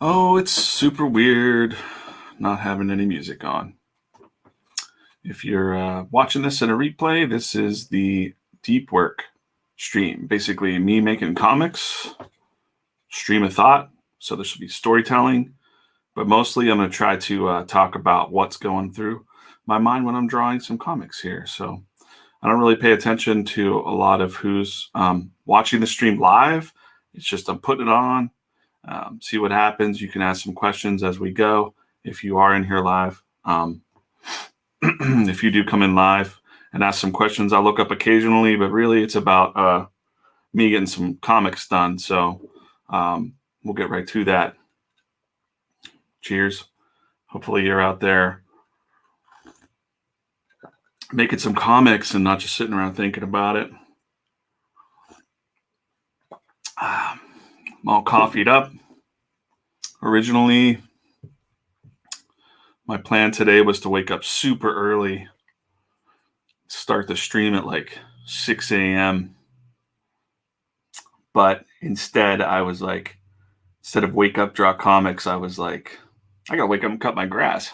Oh, it's super weird not having any music on. If you're watching this in a replay, this is the deep work stream. Basically, me making comics, stream of thought. So this should be storytelling, but mostly I'm going to try to talk about what's going through my mind when I'm drawing some comics here. So I don't really pay attention to a lot of who's watching the stream live. It's just I'm putting it on, see what happens. You can ask some questions as we go if you are in here live. If you do come in live and ask some questions, I'll look up occasionally, but really it's about me getting some comics done. So we'll get right to that. Cheers. Hopefully you're out there making some comics and not just sitting around thinking about it. I'm all coffeeed up. Originally, my plan today was to wake up super early, start the stream at like 6 a.m. But instead, I was like, instead of wake up, draw comics, I was like, I gotta wake up and cut my grass.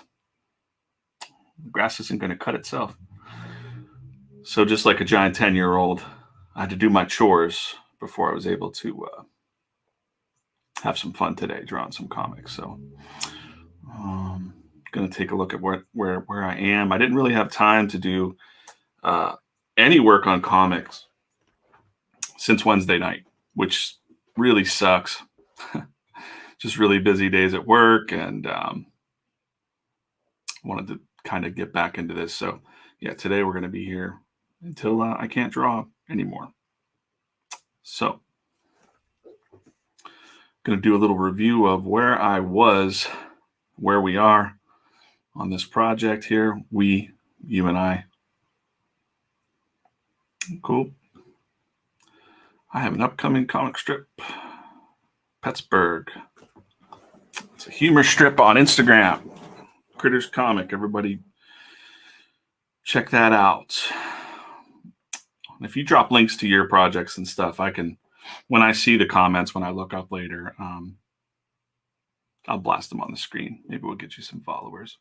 The grass isn't going to cut itself. So just like a giant 10-year-old, I had to do my chores before I was able to have some fun today drawing some comics. So going to take a look at where I am. I didn't really have time to do any work on comics since Wednesday night, which really sucks. Just really busy days at work, and wanted to kind of get back into this. So yeah, today we're going to be here until I can't draw anymore. So going to do a little review of where I was, where we are on this project here. You and I. Cool. I have an upcoming comic strip, Pittsburgh. It's a humor strip on Instagram. Critters Comic. Everybody check that out. And if you drop links to your projects and stuff, I can, when I see the comments, when I look up later, I'll blast them on the screen. Maybe we'll get you some followers.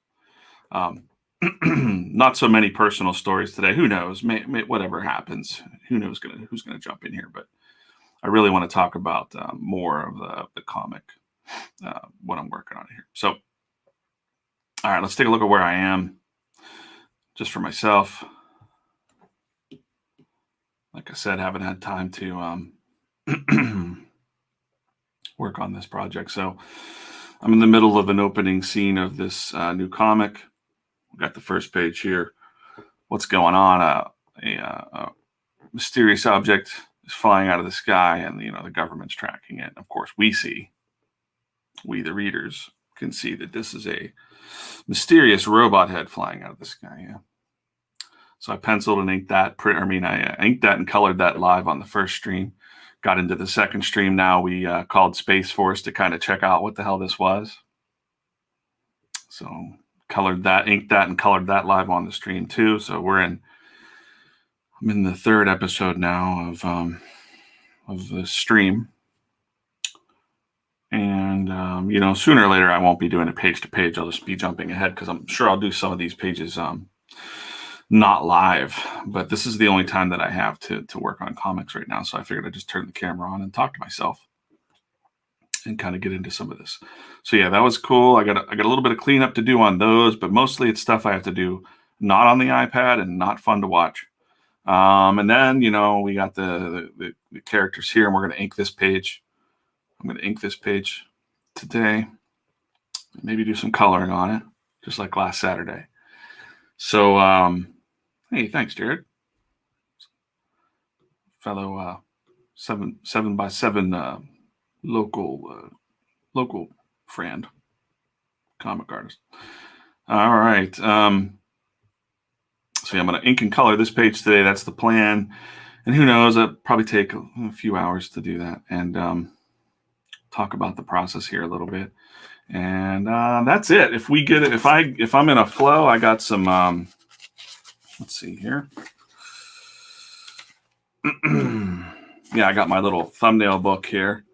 Not so many personal stories today. Who knows? Whatever happens, who knows who's gonna jump in here? But I really want to talk about more of the comic, what I'm working on here. So, all right, let's take a look at where I am, just for myself. Like I said, haven't had time to work on this project. So I'm in the middle of an opening scene of this new comic. We got the first page here. What's going on? A mysterious object is flying out of the sky, and the government's tracking it. Of course, we the readers can see that this is a mysterious robot head flying out of the sky. Yeah. So I penciled and inked that. I inked that and colored that live on the first stream. Got into the second stream. Now we called Space Force to kind of check out what the hell this was. So colored that, inked that, and colored that live on the stream too. So I'm in the third episode now of the stream. And sooner or later I won't be doing it page to page. I'll just be jumping ahead because I'm sure I'll do some of these pages not live, but this is the only time that I have to work on comics right now. So I figured I'd just turn the camera on and talk to myself and kind of get into some of this. So yeah, that was cool. I got a little bit of cleanup to do on those, but mostly it's stuff I have to do not on the iPad and not fun to watch. And then, we got the characters here, and we're going to ink this page. I'm going to ink this page today, maybe do some coloring on it, just like last Saturday. So, hey, thanks, Jared. Fellow 7x7 local friend, comic artist. All right. So I'm going to ink and color this page today. That's the plan. And who knows, it'll probably take a few hours to do that and talk about the process here a little bit. And that's it. If I'm in a flow, I got some, let's see here. yeah, I got my little thumbnail book here.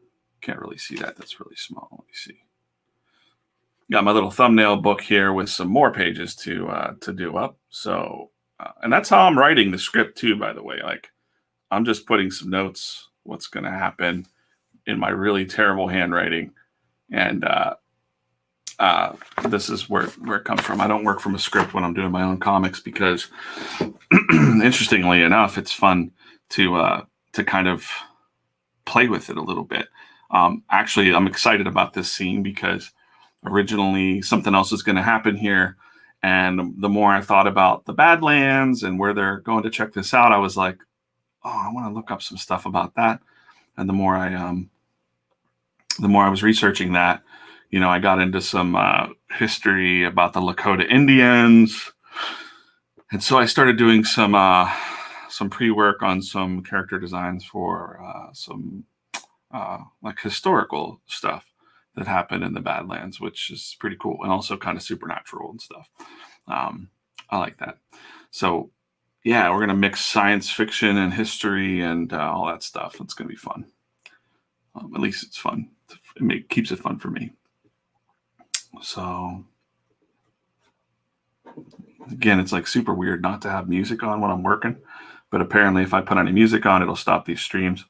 Can't really see that. That's really small. Let me see. Got my little thumbnail book here with some more pages to do up. So, and that's how I'm writing the script too, by the way. Like, I'm just putting some notes, what's going to happen in my really terrible handwriting. And this is where it comes from. I don't work from a script when I'm doing my own comics because, interestingly enough, it's fun to kind of play with it a little bit. Actually, I'm excited about this scene because originally something else is going to happen here. And the more I thought about the Badlands and where they're going to check this out, I was like, oh, I want to look up some stuff about that. And the more I was researching that, you know, I got into some history about the Lakota Indians. And so I started doing some pre-work on some character designs for some like historical stuff that happened in the Badlands, which is pretty cool, and also kind of supernatural and stuff. I like that. So yeah, we're going to mix science fiction and history and all that stuff. It's going to be fun. At least it's fun. It keeps it fun for me. So again, it's like super weird not to have music on when I'm working, but apparently if I put any music on, it'll stop these streams.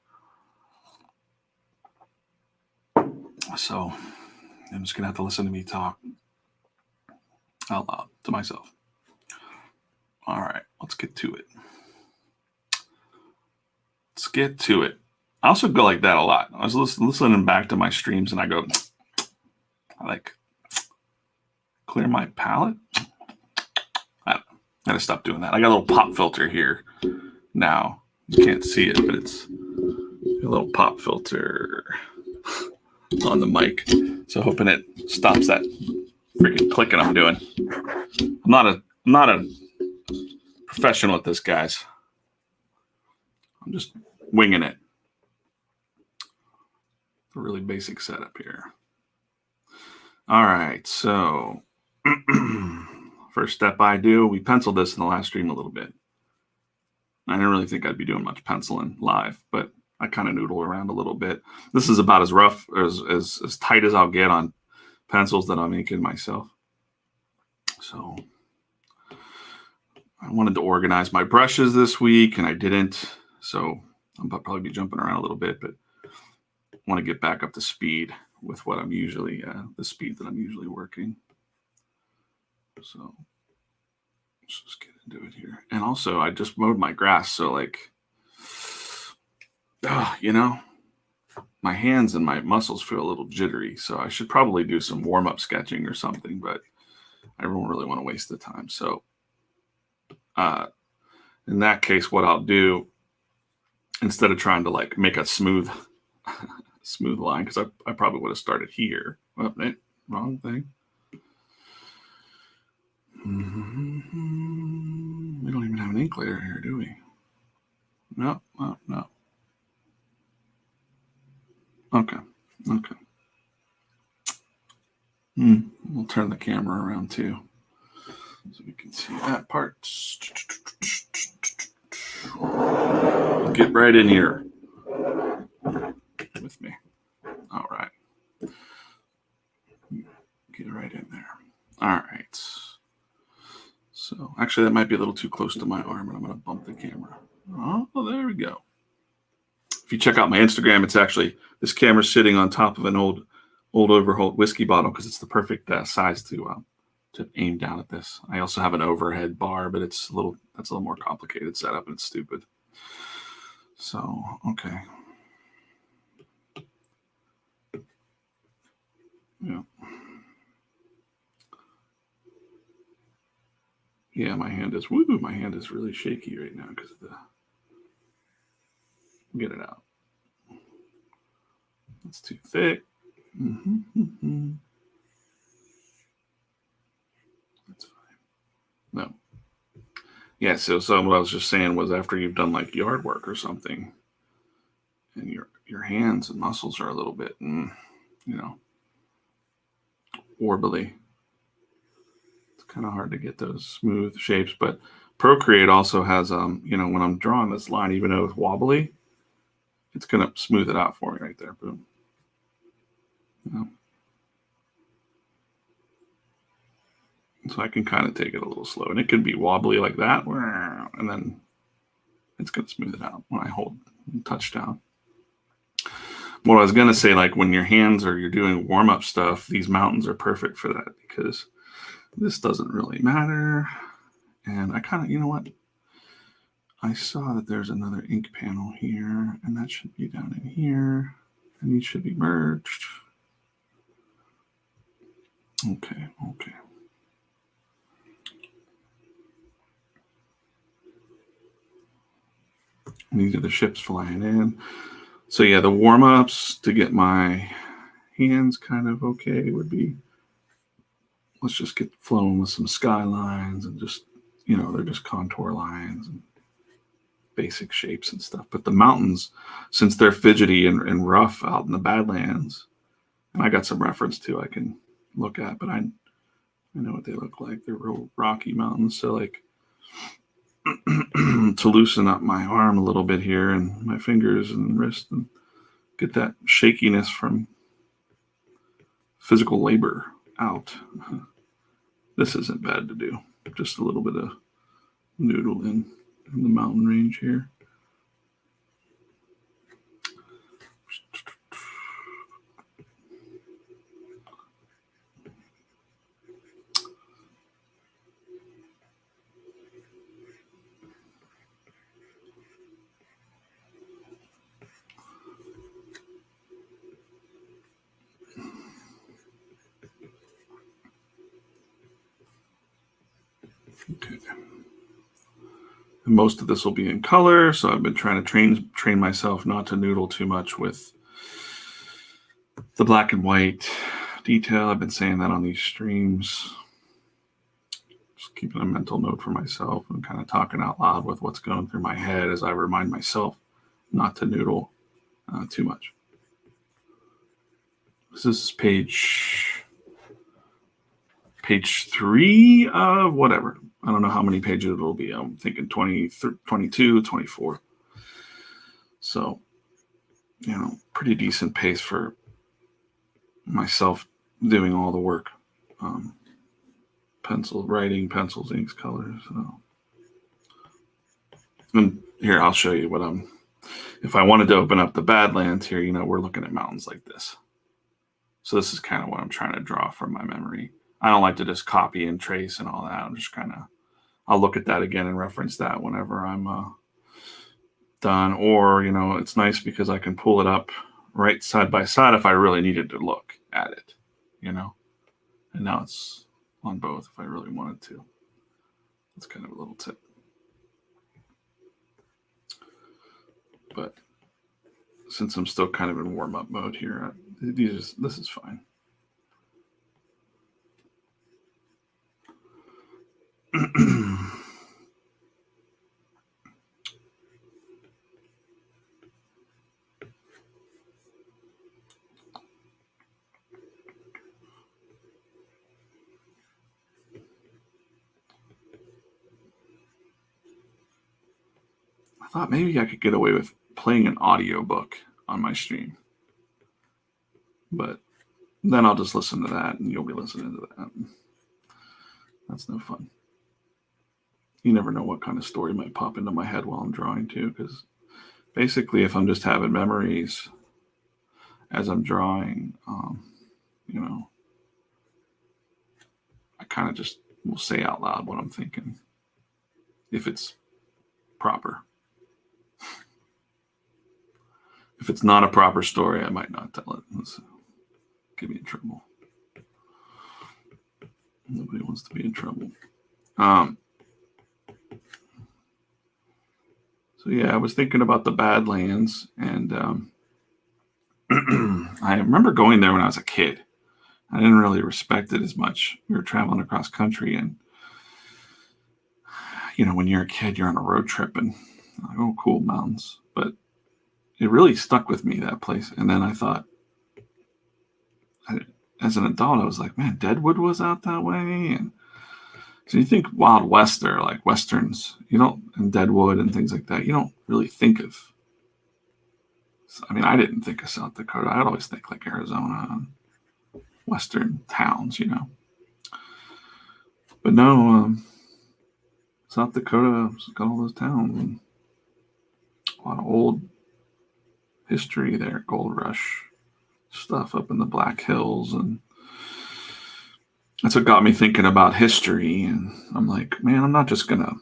So I'm just going to have to listen to me talk out loud to myself. All right, let's get to it. I also go like that a lot. I was listening back to my streams and I go, I like clear my palate. I gotta stop doing that. I got a little pop filter here now. You can't see it, but it's a little pop filter on the mic. So hoping it stops that freaking clicking I'm doing. I'm not a professional at this, guys. I'm just winging it. A really basic setup here. All right, so first step we penciled this in the last stream a little bit. I didn't really think I'd be doing much penciling live, but I kind of noodle around a little bit. This is about as rough, as tight as I'll get on pencils that I'm making myself. So I wanted to organize my brushes this week, and I didn't. So I'll probably be jumping around a little bit, but I want to get back up to speed with what I'm usually, the speed that I'm usually working. So let's just get into it here. And also, I just mowed my grass, so like, you know, my hands and my muscles feel a little jittery, so I should probably do some warm-up sketching or something, but I don't really want to waste the time. So in that case, what I'll do, instead of trying to like make a smooth line, because I probably would have started here. Oh, wrong thing. We don't even have an ink layer here, do we? No. Okay. We'll turn the camera around too, so we can see that part. Get right in here with me. All right. Get right in there. All right. So actually, that might be a little too close to my arm, and I'm going to bump the camera. Oh, there we go. If you check out my Instagram, it's actually this camera's sitting on top of an old overhauled whiskey bottle because it's the perfect size to aim down at this. I also have an overhead bar, but that's a little more complicated setup and it's stupid. So okay. Yeah, my hand is really shaky right now because of the. Get it out. It's too thick. That's fine. No. Yeah, so what I was just saying was after you've done like yard work or something, and your hands and muscles are a little bit, warbly. It's kind of hard to get those smooth shapes, but Procreate also has, when I'm drawing this line, even though it's wobbly, it's going to smooth it out for me right there. Boom. Yeah. So I can kind of take it a little slow, and it can be wobbly like that, and then it's going to smooth it out when I hold touchdown. What I was going to say, like when your hands or you're doing warm-up stuff, these mountains are perfect for that because this doesn't really matter. And I kind of, you know what? I saw that there's another ink panel here, and that should be down in here, and these should be merged. Okay. And these are the ships flying in. So yeah, the warm-ups to get my hands kind of okay would be, let's just get flowing with some skylines and just, they're just contour lines and basic shapes and stuff. But the mountains, since they're fidgety and rough out in the Badlands, and I got some reference too I can look at, but I know what they look like. They're real rocky mountains. So like to loosen up my arm a little bit here and my fingers and wrist and get that shakiness from physical labor out. This isn't bad to do. Just a little bit of noodle in the mountain range here. Okay. And most of this will be in color, so I've been trying to train myself not to noodle too much with the black and white detail. I've been saying that on these streams. Just keeping a mental note for myself and kind of talking out loud with what's going through my head as I remind myself not to noodle too much. This is page 3 of whatever. I don't know how many pages it'll be. I'm thinking 20, 22, 24. So, pretty decent pace for myself doing all the work. Writing, pencils, inks, colors. So. And here, I'll show you what if I wanted to open up the Badlands here, we're looking at mountains like this. So this is kind of what I'm trying to draw from my memory. I don't like to just copy and trace and all that. I'm just I'll look at that again and reference that whenever I'm done. Or, it's nice because I can pull it up right side by side if I really needed to look at it, And now it's on both if I really wanted to. That's kind of a little tip. But since I'm still kind of in warm-up mode here, this is fine. I thought maybe I could get away with playing an audiobook on my stream. But then I'll just listen to that and you'll be listening to that. That's no fun. You never know what kind of story might pop into my head while I'm drawing too, because basically if I'm just having memories as I'm drawing, I kind of just will say out loud what I'm thinking, if it's proper. If it's not a proper story, I might not tell it. Let's get me in trouble. Nobody wants to be in trouble. So yeah, I was thinking about the Badlands, and I remember going there when I was a kid. I didn't really respect it as much. We were traveling across country, and when you're a kid, you're on a road trip, and like, oh, cool, mountains. But it really stuck with me, that place. And then I thought, as an adult, I was like, man, Deadwood was out that way. And so you think Wild West or like Westerns, and Deadwood and things like that, you don't really think of I mean, I didn't think of South Dakota. I'd always think like Arizona and Western towns, But no, South Dakota's got all those towns and a lot of old history there, gold rush stuff up in the Black Hills. And that's what got me thinking about history. And I'm like, man, I'm not just going to,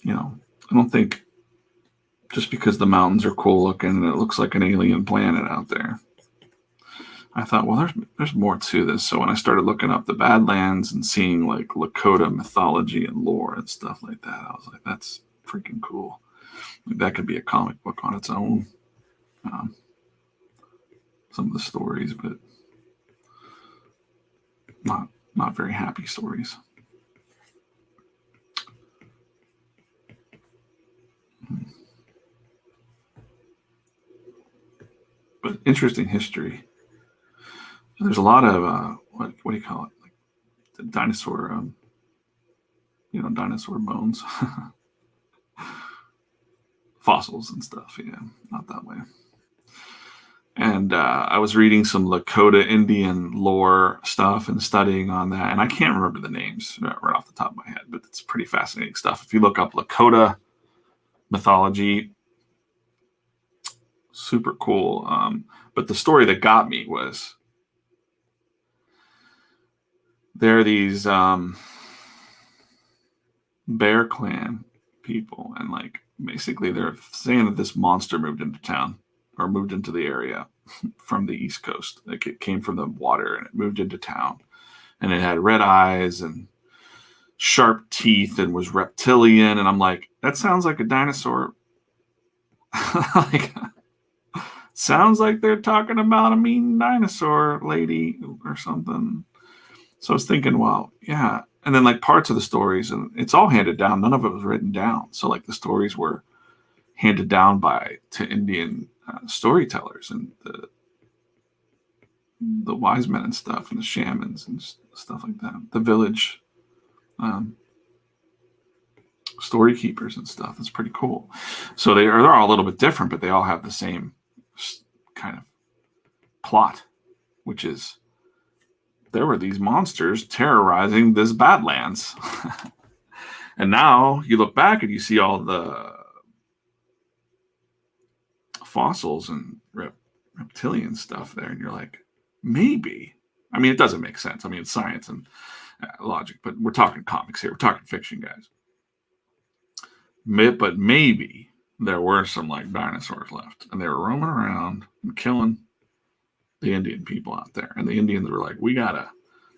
I don't think just because the mountains are cool looking and it looks like an alien planet out there. I thought, well, there's more to this. So when I started looking up the Badlands and seeing like Lakota mythology and lore and stuff like that, I was like, that's freaking cool. Like, that could be a comic book on its own. Some of the stories, but not very happy stories. But interesting history. There's a lot of what do you call it? Like the dinosaur, dinosaur bones, fossils and stuff. Yeah, not that way. And I was reading some Lakota Indian lore stuff and studying on that, and I can't remember the names right off the top of my head, but it's pretty fascinating stuff. If you look up Lakota mythology, super cool. But the story that got me was there are these Bear Clan people, and like basically they're saying that this monster moved into town or moved into the area from the East Coast. Like it came from the water and it moved into town, and it had red eyes and sharp teeth and was reptilian. And I'm like, that sounds like a dinosaur. Like, sounds like they're talking about a mean dinosaur lady or something. So I was thinking, well, yeah. And then like parts of the stories, and it's all handed down. None of it was written down. So like the stories were handed down to Indian storytellers and the wise men and stuff, and the shamans and stuff like that. The village story keepers and stuff. It's pretty cool. So they're all a little bit different, but they all have the same kind of plot, which is there were these monsters terrorizing this Badlands. And now you look back and you see all the fossils and reptilian stuff there, and you're like, maybe. I mean, it doesn't make sense. I mean, it's science and logic, but we're talking comics here. We're talking fiction, guys. But maybe there were some like dinosaurs left, and they were roaming around and killing the Indian people out there. And the Indians were like, the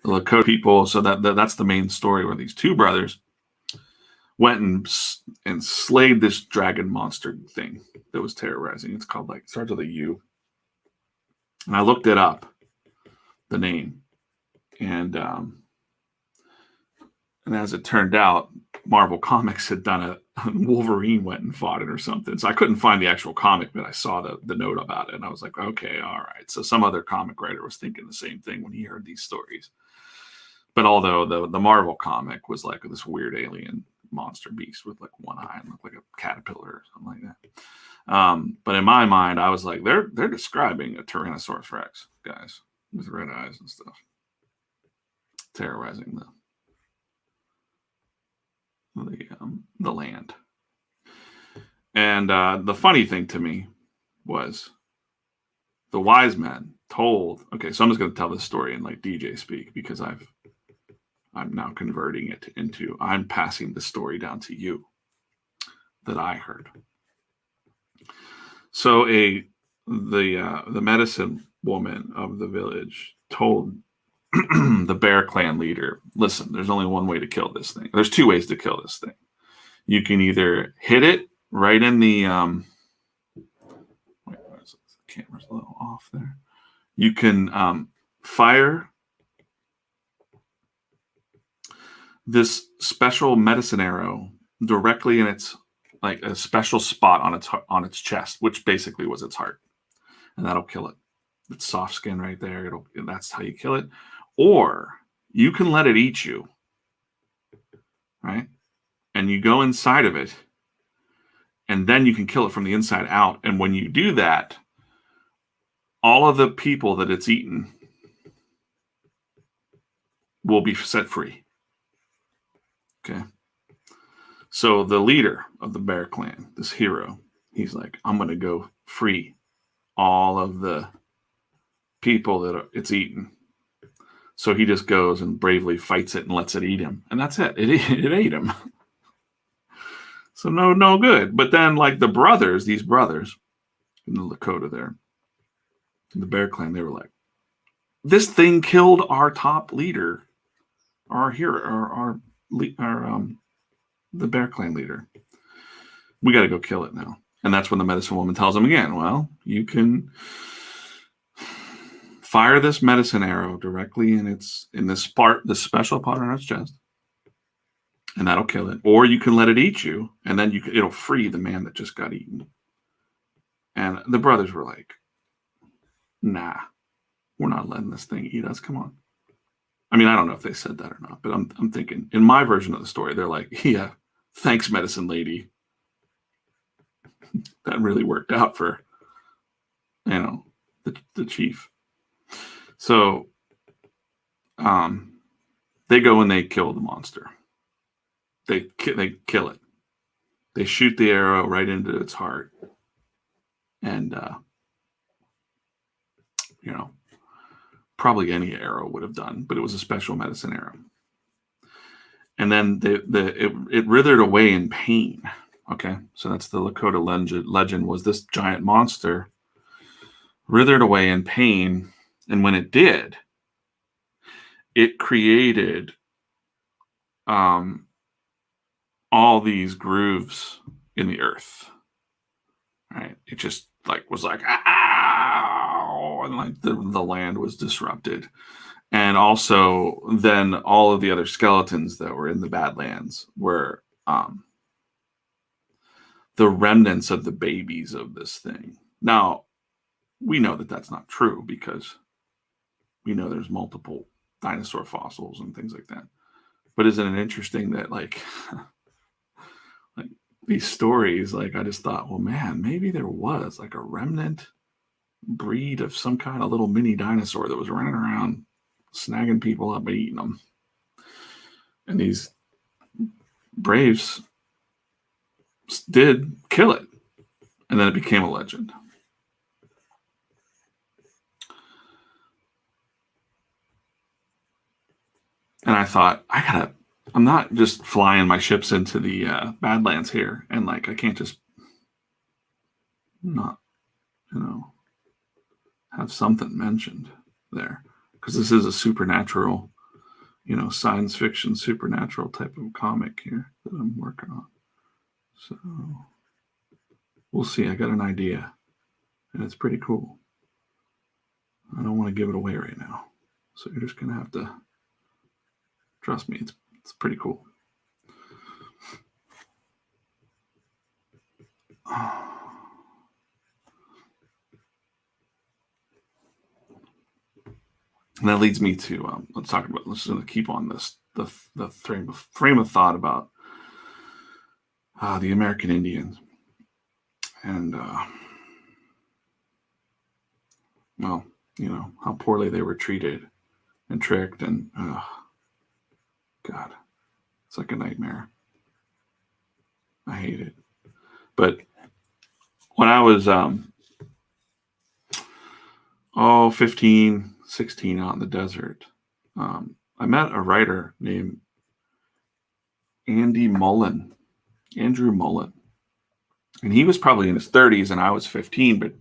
Lakota people. So that's the main story, where these two brothers went and slayed this dragon monster thing that was terrorizing. It's called it starts with a U. And I looked it up, the name. And as it turned out, Marvel Comics had done Wolverine went and fought it or something. So I couldn't find the actual comic, but I saw the note about it. And I was like, okay, all right. So some other comic writer was thinking the same thing when he heard these stories. But although the Marvel comic was like this weird alien monster beast with like one eye and looked like a caterpillar or something like that. But in my mind, I was like, they're describing a Tyrannosaurus Rex, guys, with red eyes and stuff, terrorizing the land. And the funny thing to me was the wise men told. Okay, so I'm just going to tell this story in like DJ speak, because I'm now converting it into, I'm passing the story down to you that I heard. So the medicine woman of the village told the Bear Clan leader, listen, there's only one way to kill this thing. There's two ways to kill this thing. You can either hit it right in the wait, the camera's a little off there. You can fire this special medicine arrow directly in its like a special spot on its chest, which basically was its heart, and that'll kill it. It's soft skin right there. That's how you kill it. Or you can let it eat you, right? And you go inside of it, And then you can kill it from the inside out. And when you do that, all of the people that it's eaten will be set free. Okay. So the leader of the Bear Clan, this hero, he's like, I'm going to go free all of the people that it's eaten. So he just goes and bravely fights it and lets it eat him. And that's it. It ate him. So no good. But then like these brothers in the Lakota there, in the Bear Clan, they were like, this thing killed our top leader, our hero, the Bear Clan leader. We got to go kill it now. And that's when the medicine woman tells him again, well, you can fire this medicine arrow directly in this special part on its chest, and that'll kill it. Or you can let it eat you, and then it'll free the man that just got eaten. And the brothers were like, nah, we're not letting this thing eat us. Come on. I mean, I don't know if they said that or not, but I'm thinking in my version of the story, they're like, yeah, thanks, medicine lady. That really worked out for, the chief. So they go and they kill the monster. They kill it. They shoot the arrow right into its heart. And, probably any arrow would have done, but it was a special medicine arrow. And then it withered away in pain. Okay, so that's the Lakota legend was this giant monster withered away in pain. And when it did, it created all these grooves in the earth. Right? It just was like, ow! And like the land was disrupted. And also then all of the other skeletons that were in the Badlands were the remnants of the babies of this thing. Now, we know that that's not true because we know there's multiple dinosaur fossils and things like that. But isn't it interesting that like these stories, I just thought, well, man, maybe there was like a remnant breed of some kind of little mini dinosaur that was running around snagging people up and eating them. And these braves did kill it. And then it became a legend. And I thought, I'm not just flying my ships into the Badlands here. And I can't just not, have something mentioned there. Because this is a supernatural, science fiction, supernatural type of comic here that I'm working on. So we'll see. I got an idea. And it's pretty cool. I don't want to give it away right now. So you're just going to have to trust me. It's pretty cool. And that leads me to let's just keep on this the frame of thought about the American Indians and how poorly they were treated and tricked and God, it's like a nightmare. I hate it. But when I was 15, 16 out in the desert, I met a writer named Andrew Mullen. And he was probably in his 30s and I was 15, but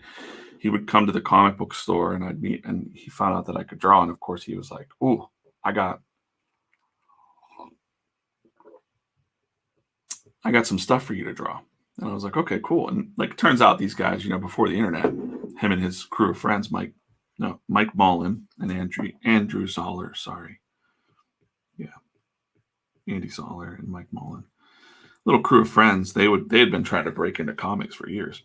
he would come to the comic book store and I'd meet, and he found out that I could draw. And of course he was like, ooh, I got some stuff for you to draw. And I was like, okay, cool. And it turns out these guys, before the internet, him and his crew of friends, Mike Mullen and Andrew Zoller, sorry. Yeah. Andy Zoller and Mike Mullen. Little crew of friends, they had been trying to break into comics for years.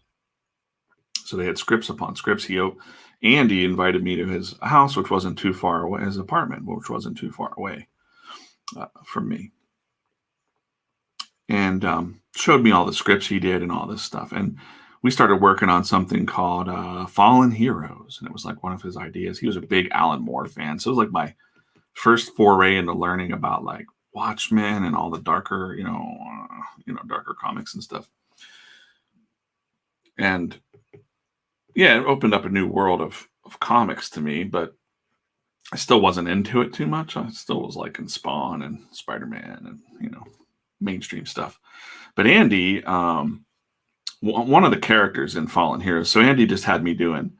So they had scripts upon scripts. Andy invited me to his house, which wasn't too far away, his apartment, which wasn't too far away from me. and showed me all the scripts he did and all this stuff. And we started working on something called Fallen Heroes, and it was like one of his ideas. He was a big Alan Moore fan, so it was like my first foray into learning about like Watchmen and all the darker, darker comics and stuff. And yeah, it opened up a new world of comics to me, but I still wasn't into it too much. I still was like in Spawn and Spider-Man and, mainstream stuff. But Andy, one of the characters in Fallen Heroes, so Andy just had me doing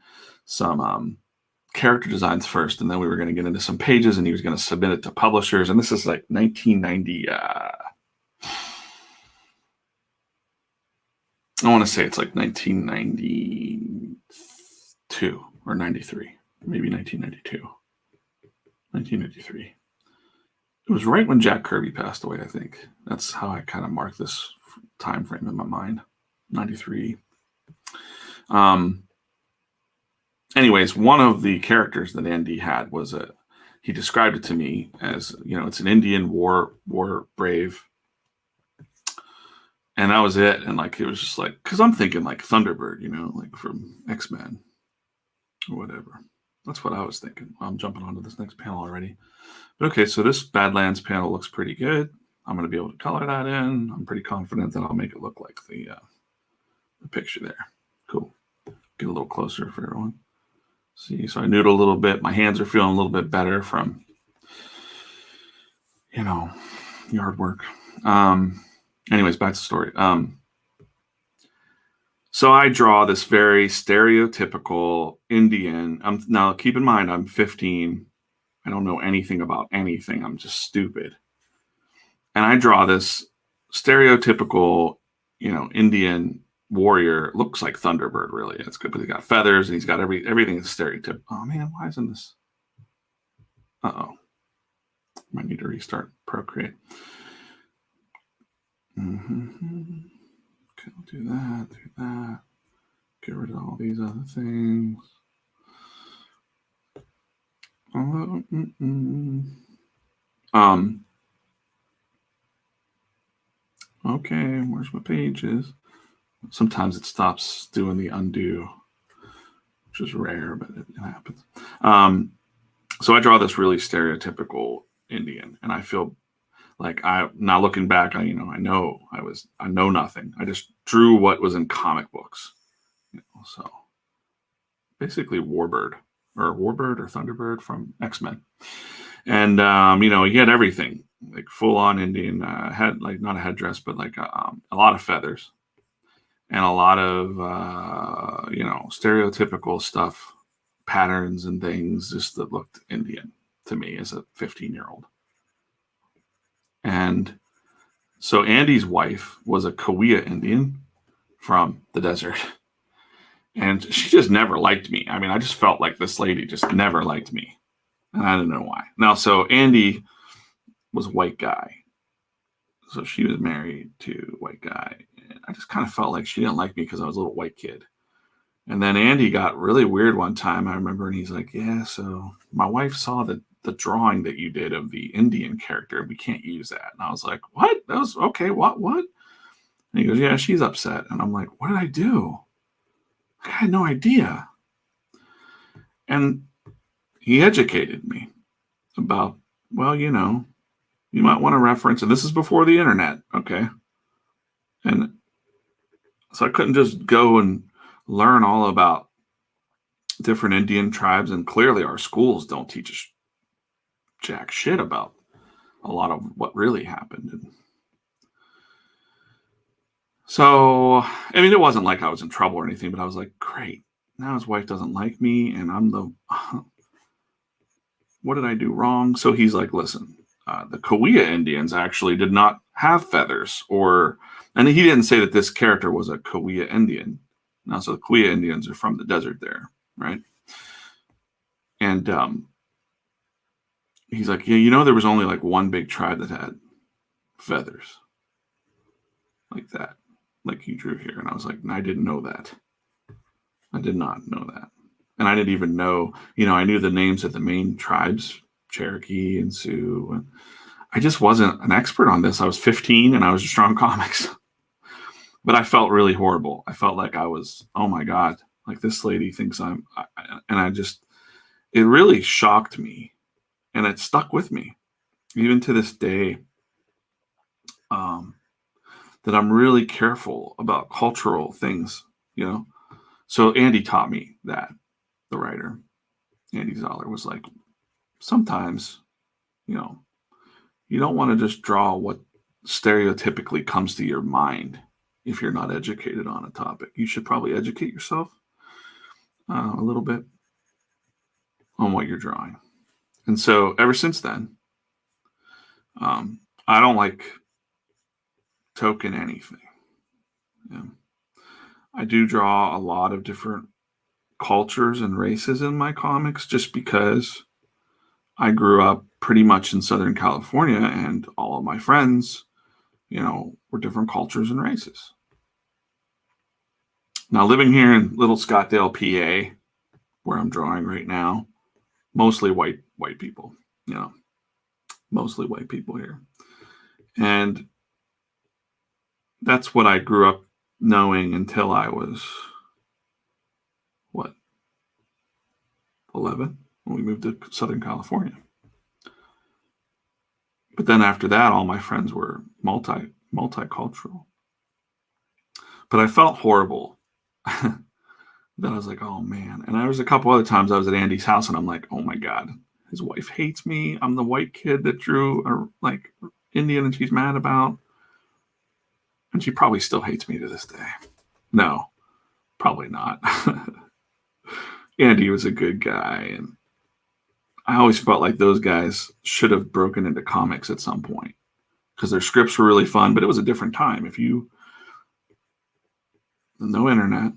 some character designs first, and then we were going to get into some pages, and he was going to submit it to publishers. And this is like 1990. I want to say it's like 1992 or 93, maybe 1992, 1993. It was right when Jack Kirby passed away, I think. That's how I kind of marked this time frame in my mind, 93. Anyways, one of the characters that Andy had was he described it to me as, it's an Indian war brave. And that was it. And like, it was just like, because I'm thinking like Thunderbird, like from X-Men or whatever. That's what I was thinking. I'm jumping onto this next panel already. But okay, so this Badlands panel looks pretty good. I'm going to be able to color that in. I'm pretty confident that I'll make it look like the picture there. Cool. Get a little closer for everyone. See, so I noodle a little bit. My hands are feeling a little bit better from, yard work. Anyways, back to the story. So I draw this very stereotypical Indian. Now, keep in mind, I'm 15. I don't know anything about anything. I'm just stupid. And I draw this stereotypical, Indian warrior. Looks like Thunderbird, really. It's good, but he's got feathers and he's got everything is stereotypical. Oh man, why isn't this? Might need to restart Procreate. Okay, I'll do that. Get rid of all these other things. Okay, where's my pages? Sometimes it stops doing the undo, which is rare, but it happens. So I draw this really stereotypical Indian, and I feel like I'm now looking back, I know nothing. I just drew what was in comic books. So basically Warbird or Thunderbird from X-Men. And, he had everything, like full on Indian, had like not a headdress, but like a lot of feathers and a lot of, stereotypical stuff, patterns and things just that looked Indian to me as a 15-year-old. And so Andy's wife was a Kauai Indian from the desert. And she just never liked me. I mean, I just felt like this lady just never liked me. And I didn't know why. Now, so Andy was a white guy. So she was married to a white guy. And I just kind of felt like she didn't like me because I was a little white kid. And then Andy got really weird one time, I remember, and he's like, yeah, so my wife saw the drawing that you did of the Indian character. We can't use that. And I was like, what? That was okay. What? And he goes, yeah, she's upset. And I'm like, what did I do? I had no idea. And he educated me about, well, you might want to reference, and this is before the internet, okay? And so I couldn't just go and learn all about different Indian tribes, and clearly our schools don't teach us jack shit about a lot of what really happened. And so, I mean, it wasn't like I was in trouble or anything, but I was like, great, now his wife doesn't like me, and I'm what did I do wrong? So he's like, listen, the Kauai Indians actually did not have feathers, and he didn't say that this character was a Kauai Indian. Now, so the Kauai Indians are from the desert there, right? And he's like, yeah, there was only like one big tribe that had feathers like that, like you drew here. And I was like, I didn't know that. I did not know that. And I didn't even know, I knew the names of the main tribes, Cherokee and Sioux. And I just wasn't an expert on this. I was 15 and I was just drawing comics. But I felt really horrible. I felt like I was, oh my God, like this lady thinks and it really shocked me, and it stuck with me even to this day. That I'm really careful about cultural things, So Andy taught me that, the writer, Andy Zoller, was like, sometimes, you don't want to just draw what stereotypically comes to your mind if you're not educated on a topic. You should probably educate yourself a little bit on what you're drawing. And so ever since then, I don't like token anything. I do draw a lot of different cultures and races in my comics just because I grew up pretty much in Southern California, and all of my friends, were different cultures and races. Now, living here in Little Scottdale, PA, where I'm drawing right now, mostly white people, mostly white people here. And that's what I grew up knowing until I was, 11, when we moved to Southern California. But then after that, all my friends were multicultural. But I felt horrible. Then I was like, oh man. And there was a couple other times I was at Andy's house and I'm like, oh my God, his wife hates me. I'm the white kid that drew Indian and she's mad about. And she probably still hates me to this day. No, probably not. Andy was a good guy. And I always felt like those guys should have broken into comics at some point because their scripts were really fun, but it was a different time. No internet.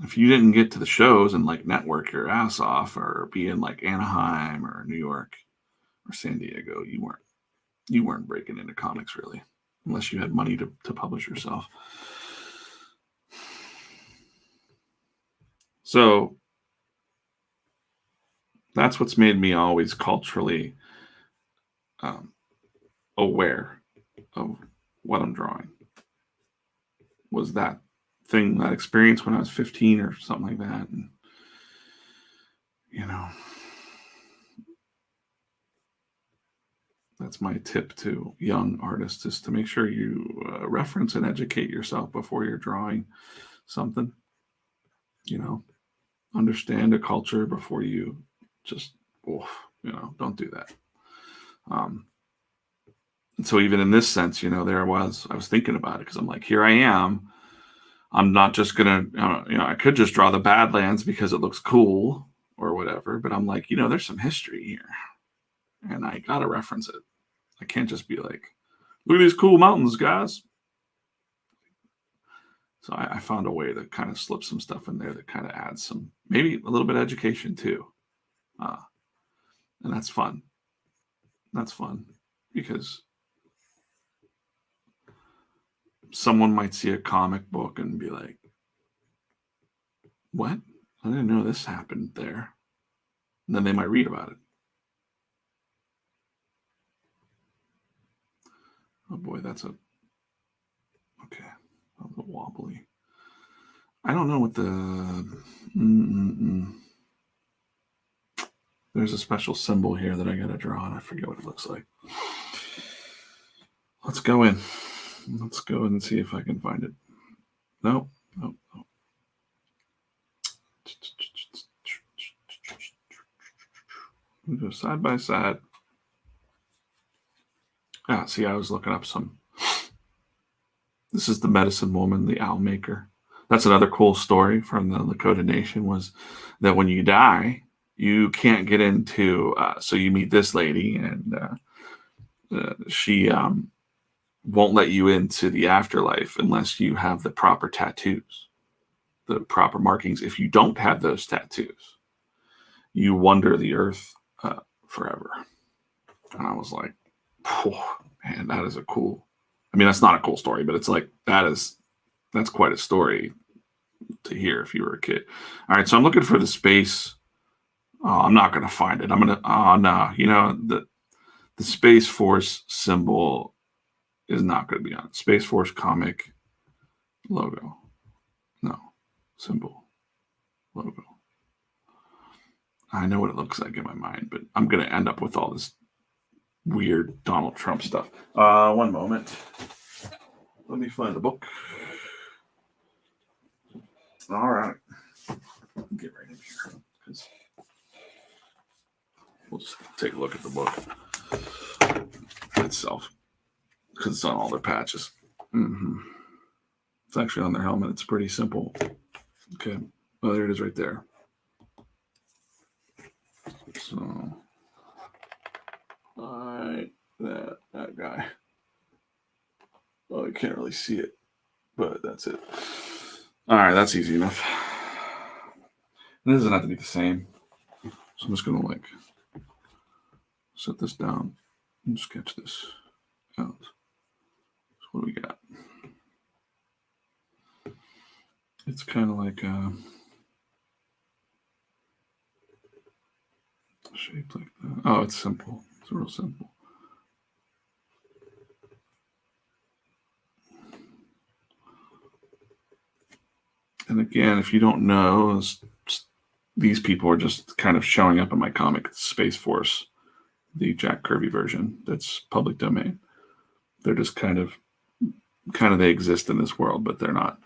If you didn't get to the shows and network your ass off or be in Anaheim or New York or San Diego, you weren't breaking into comics really, unless you had money to publish yourself. So that's what's made me always culturally aware of what I'm drawing. Was that experience when I was 15 or something like that. And, that's my tip to young artists, is to make sure you reference and educate yourself before you're drawing something. Understand a culture before you just, don't do that. And so even in this sense, I was thinking about it because I'm like, here I am. I'm not just going to, I could just draw the Badlands because it looks cool or whatever, but I'm like, there's some history here and I got to reference it. I can't just be like, look at these cool mountains, guys. So I found a way to kind of slip some stuff in there that kind of adds some, maybe a little bit of education too. And that's fun. That's fun because someone might see a comic book and be like, what? I didn't know this happened there. And then they might read about it. Oh boy, that's okay. A little wobbly. I don't know what there's a special symbol here that I got to draw and I forget what it looks like. Let's go in. Let's go and see if I can find it. No. We go side by side. See, I was looking up some. This is the medicine woman, the owl maker. That's another cool story from the Lakota Nation, was that when you die, you can't get into, so you meet this lady and she won't let you into the afterlife unless you have the proper tattoos, the proper markings. If you don't have those tattoos, you wander the earth forever. And I was like, oh, man, that is a cool, that's not a cool story, but it's like, that's quite a story to hear if you were a kid. All right, so I'm looking for the space. Oh, I'm not going to find it. I'm going to, oh no, the the Space Force symbol is not going to be on it. Space Force comic logo. No. Symbol. Logo. I know what it looks like in my mind, but I'm going to end up with all this weird Donald Trump stuff. One moment. Let me find the book. All right. Get right in here, because we'll just take a look at the book itself, because it's on all their patches. It's actually on their helmet. It's pretty simple. Okay. Well, there it is right there. So, that guy. Well, you can't really see it, but that's it. All right, that's easy enough. It doesn't have to be the same. So I'm just going to set this down and sketch this out. So what do we got? It's kind of like shaped like that. Oh, it's simple. It's real simple. And again, if you don't know, these people are just kind of showing up in my comic, Space Force, the Jack Kirby version that's public domain. They're just kind of they exist in this world, but they're not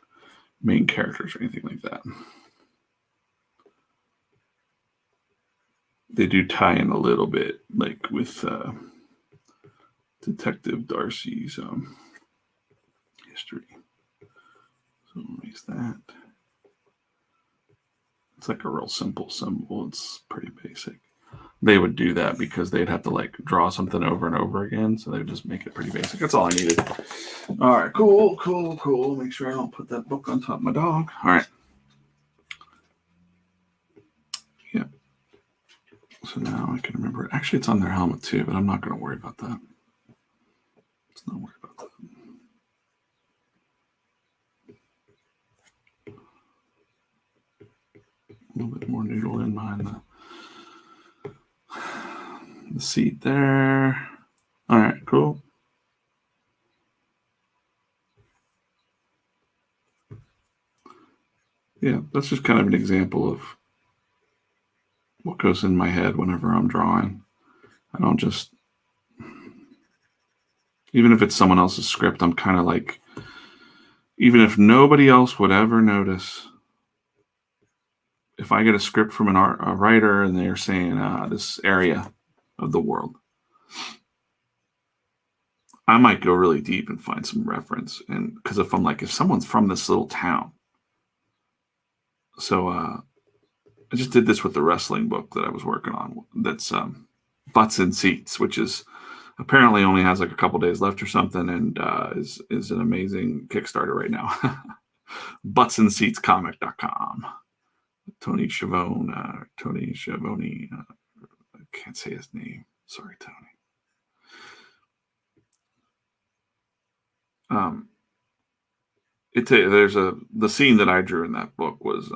main characters or anything like that. They do tie in a little bit, like with Detective Darcy's history. So erase that. It's like a real simple symbol. It's pretty basic. They would do that because they'd have to draw something over and over again. So they would just make it pretty basic. That's all I needed. All right, cool. Make sure I don't put that book on top of my dog. All right. Yeah. So now I can remember it. Actually, it's on their helmet too, but I'm not going to worry about that. Let's not worry about that. A little bit more noodle in behind the seat there. All right, cool. Yeah, that's just kind of an example of what goes in my head whenever I'm drawing. I don't just, even if it's someone else's script, I'm kind of like, even if nobody else would ever notice, if I get a script from a writer and they're saying this area of the world, I might go really deep and find some reference. And because if someone's from this little town, so I just did this with the wrestling book that I was working on. That's Butts and Seats, which is apparently only has a couple days left or something, and is an amazing Kickstarter right now. buttsandseatscomic.com. Tony Schiavone. I can't say his name. Sorry, Tony. The scene that I drew in that book was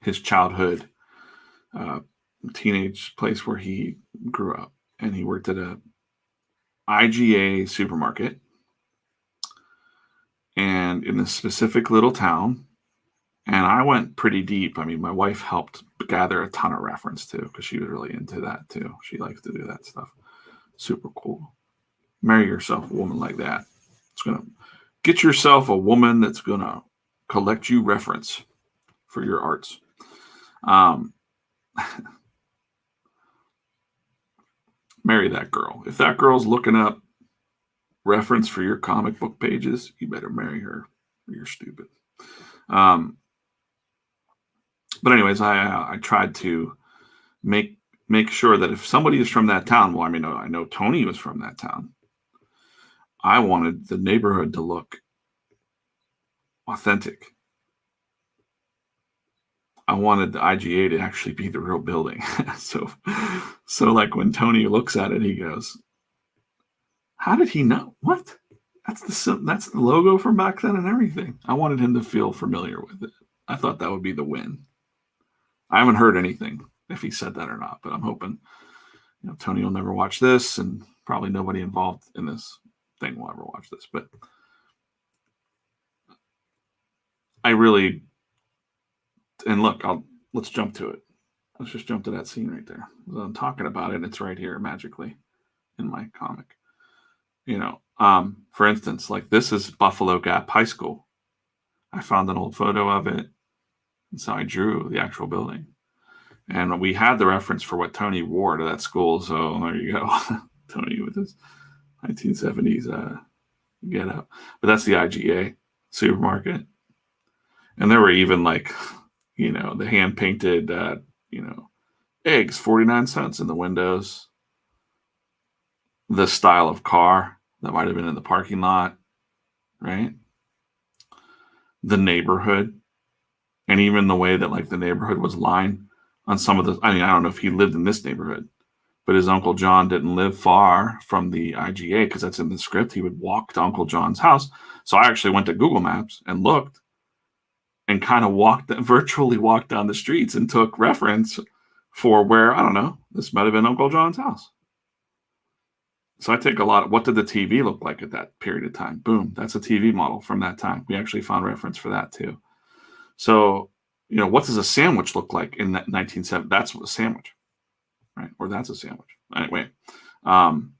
his childhood teenage place where he grew up, and he worked at a IGA supermarket, and in a specific little town. And I went pretty deep. I mean, my wife helped gather a ton of reference too, because she was really into that too. She likes to do that stuff. Super cool. Marry yourself a woman like that. It's gonna get yourself a woman that's gonna collect you reference for your arts. Marry that girl. If that girl's looking up reference for your comic book pages, you better marry her or you're stupid. But anyways, I tried to make sure that if somebody is from that town, well, I mean, I know Tony was from that town. I wanted the neighborhood to look authentic. I wanted the IGA to actually be the real building. so like when Tony looks at it, he goes, "How did he know? What? That's the logo from back then and everything." I wanted him to feel familiar with it. I thought that would be the win. I haven't heard anything if he said that or not, but I'm hoping Tony will never watch this, and probably nobody involved in this thing will ever watch this. But I really, and look, let's jump to it. Let's just jump to that scene right there. I'm talking about it, and it's right here magically in my comic. For instance, like this is Buffalo Gap High School. I found an old photo of it, and so I drew the actual building. And we had the reference for what Tony wore to that school, so there you go. Tony with his 1970s get up. But that's the IGA supermarket. And there were even like, the hand-painted, eggs, 49 cents in the windows. The style of car that might have been in the parking lot, right? The neighborhood. And even the way that like the neighborhood was lined on some of the, I don't know if he lived in this neighborhood, but his Uncle John didn't live far from the IGA because that's in the script. He would walk to Uncle John's house. So I actually went to Google Maps and looked and kind of virtually walked down the streets and took reference for where, I don't know, this might have been Uncle John's house. So I take a lot of, what did the TV look like at that period of time? Boom, that's a TV model from that time. We actually found reference for that too. So, what does a sandwich look like in that 1970? That's a sandwich, right? Or that's a sandwich. Anyway, I'm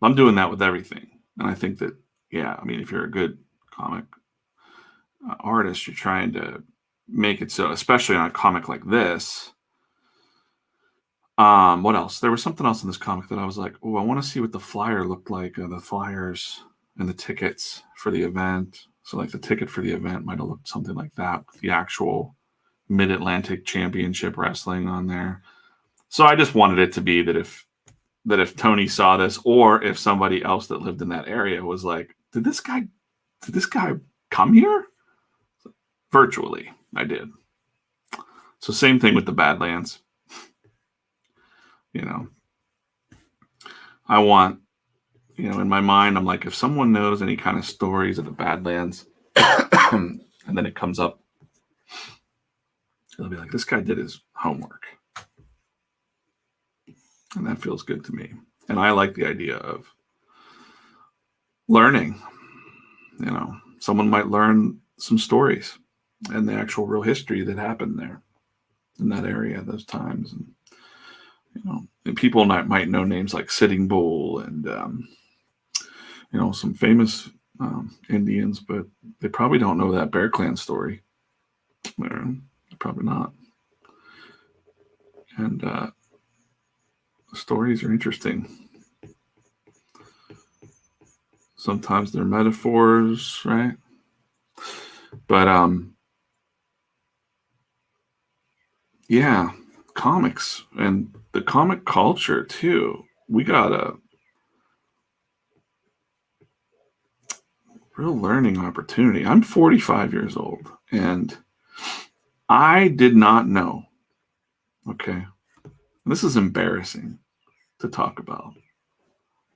doing that with everything. And I think that, if you're a good comic artist, you're trying to make it so, especially on a comic like this. What else? There was something else in this comic that I was like, oh, I want to see what the flyer looked like, the flyers and the tickets for the event. So like the ticket for the event might have looked something like that with the actual Mid-Atlantic Championship Wrestling on there. So I just wanted it to be that if Tony saw this, or if somebody else that lived in that area was like, did this guy come here? Virtually, I did. So same thing with the Badlands. I want, in my mind, I'm like, if someone knows any kind of stories of the Badlands, and then it comes up, they'll be like, this guy did his homework. And that feels good to me. And I like the idea of learning. Someone might learn some stories and the actual real history that happened there in that area at those times. And, and people might know names like Sitting Bull and, some famous Indians, but they probably don't know that Bear Clan story. Probably not. And stories are interesting. Sometimes they're metaphors, right? But comics and the comic culture too. We got a real learning opportunity. I'm 45 years old, and I did not know. Okay, this is embarrassing to talk about.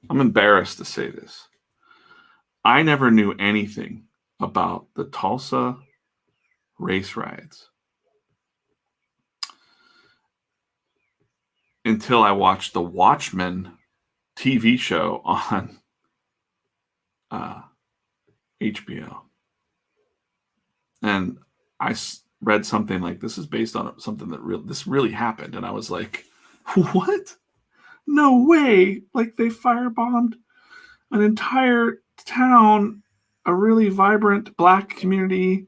I'm embarrassed to say this. I never knew anything about the Tulsa race riots until I watched the Watchmen TV show on HBO. And I read something like, this is based on something that this really happened. And I was like, what? No way. Like they firebombed an entire town, a really vibrant Black community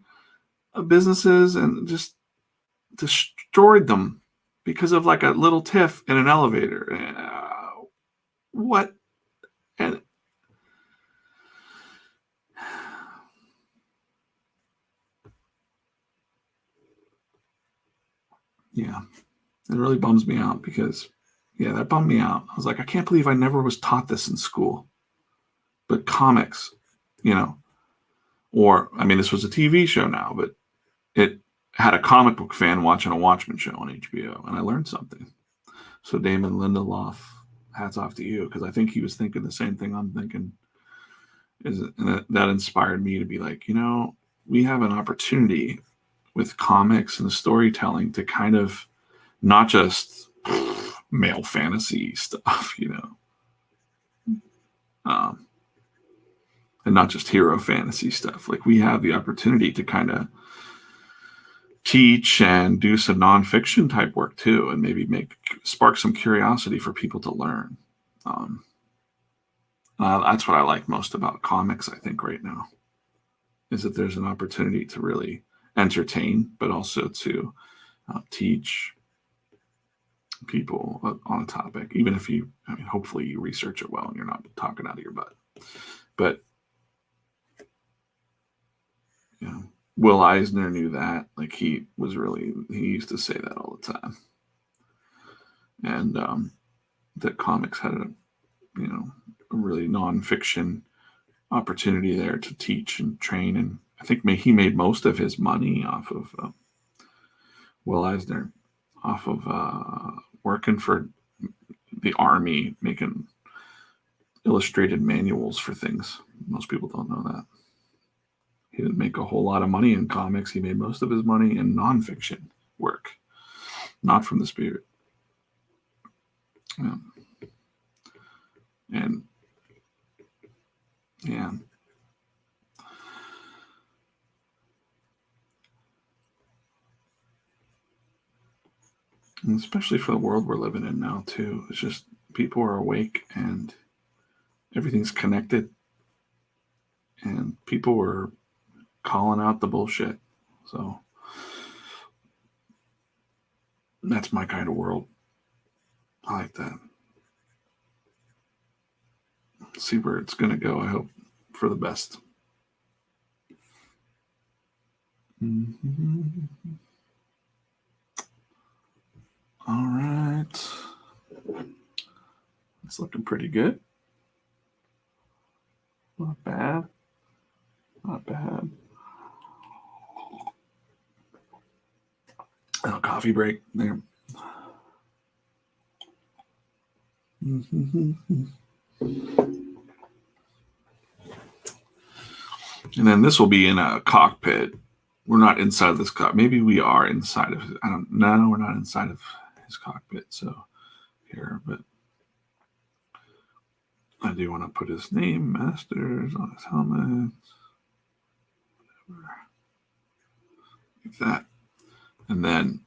of businesses, and just destroyed them because of like a little tiff in an elevator. What? And yeah, it really bums me out because, that bummed me out. I was like, I can't believe I never was taught this in school. But comics, or, this was a TV show now, but it had a comic book fan watching a Watchmen show on HBO, and I learned something. So Damon Lindelof, hats off to you, because I think he was thinking the same thing I'm thinking. And that inspired me to be like, we have an opportunity with comics and storytelling to kind of not just male fantasy stuff, and not just hero fantasy stuff. Like, we have the opportunity to kind of teach and do some nonfiction type work too, and maybe spark some curiosity for people to learn. That's what I like most about comics, I think, right now, is that there's an opportunity to really entertain, but also to teach people on a topic, even if hopefully you research it well and you're not talking out of your butt. But Will Eisner knew that. Like, he used to say that all the time. And that comics had a really nonfiction opportunity there to teach and train. And I think he made most of his money off of Will Eisner, off of working for the Army, making illustrated manuals for things. Most people don't know that. He didn't make a whole lot of money in comics. He made most of his money in nonfiction work, not from the spirit. And yeah. And especially for the world we're living in now, too. It's just people are awake and everything's connected. And people are calling out the bullshit. So that's my kind of world. I like that. See where it's going to go. I hope for the best. Mm-hmm. All right. It's looking pretty good. Not bad. Not bad. Oh, coffee break there. Mm-hmm. And then this will be in a cockpit. We're not inside of this cockpit. Maybe we are inside of it. No, we're not inside of his cockpit. So here, but I do want to put his name, Masters, on his helmet. Whatever. Like that. And then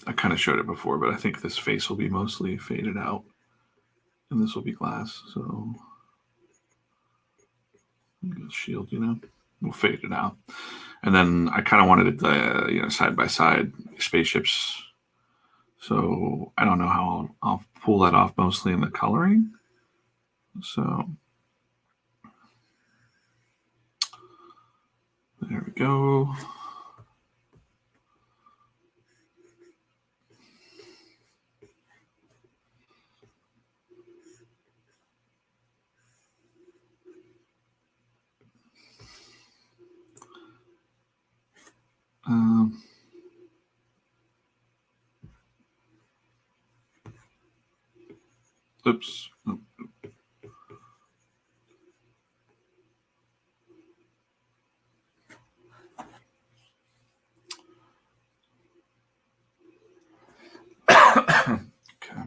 I kind of showed it before, but I think this face will be mostly faded out. And this will be glass. So shield, we'll fade it out. And then I kind of wanted it, side by side spaceships. So I don't know how I'll pull that off, mostly in the coloring. So there we go. Oops. Oh. Okay.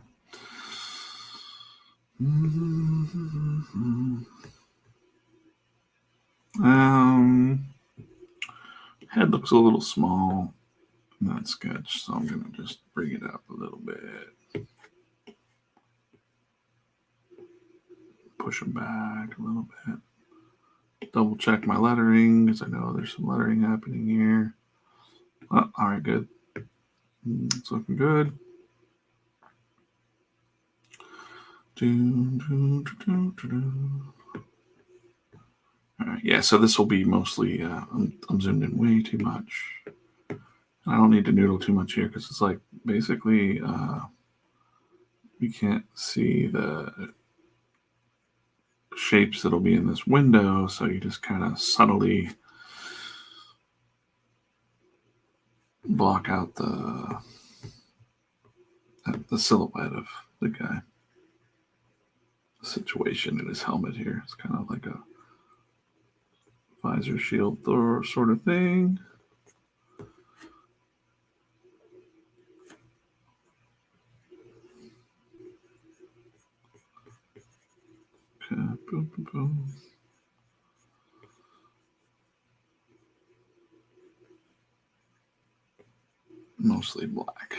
Head looks a little small in that sketch, so I'm going to just bring it up a little bit. Push them back a little bit. Double check my lettering, because I know there's some lettering happening here. Oh, all right, good. It's looking good. All right, yeah, so this will be mostly, I'm zoomed in way too much. I don't need to noodle too much here, because it's like, basically, you can't see the shapes that'll be in this window, so you just kind of subtly block out the silhouette of the guy. The situation in his helmet here. It's kind of like a visor shield sort of thing. mostly black.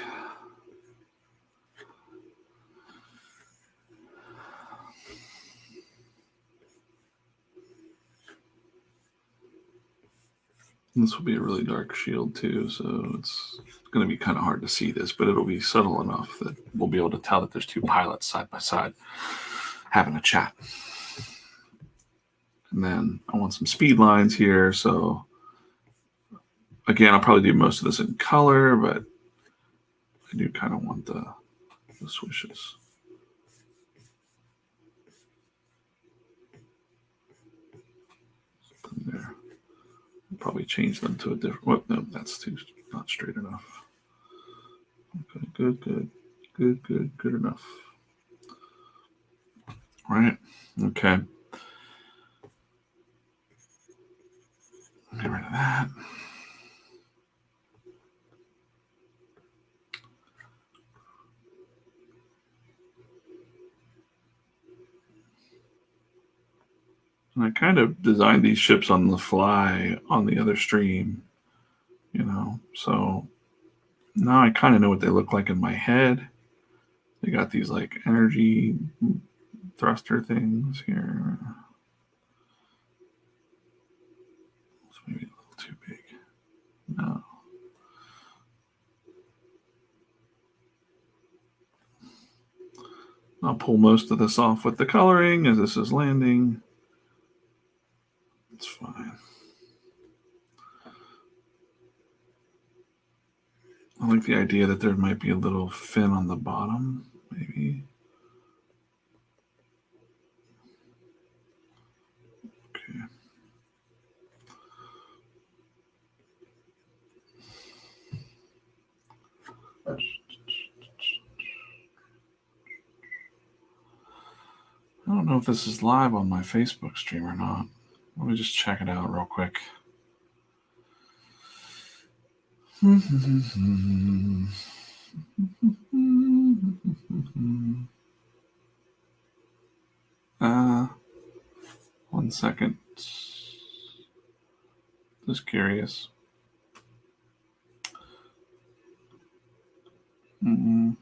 This will be a really dark shield too, so it's going to be kind of hard to see this, but it'll be subtle enough that we'll be able to tell that there's two pilots side by side having a chat. And then I want some speed lines here, so again, I'll probably do most of this in color, but I do kind of want the swishes. There. I'll probably change them to a different. Well, no, that's too not straight enough. Okay, good enough. All right. Okay. Get rid of that. And I kind of designed these ships on the fly on the other stream, so now I kind of know what they look like in my head. They got these like energy thruster things here. It's maybe a little too big. No. I'll pull most of this off with the coloring as this is landing. It's fine. I like the idea that there might be a little fin on the bottom, maybe. Okay. I don't know if this is live on my Facebook stream or not. Let me just check it out real quick. One second. Just curious. I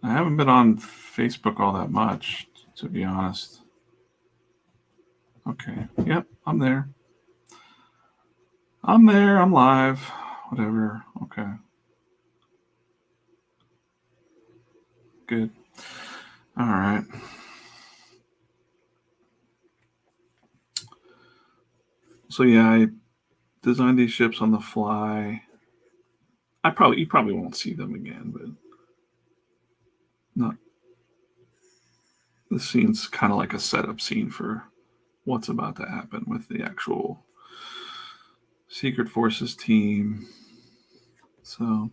haven't been on Facebook all that much, to be honest. Okay. Yep, I'm there. I'm live. Whatever. Okay. Good. All right. So yeah, I designed these ships on the fly. You probably won't see them again, but not. The scene's kind of like a setup scene for what's about to happen with the actual Secret Forces team. So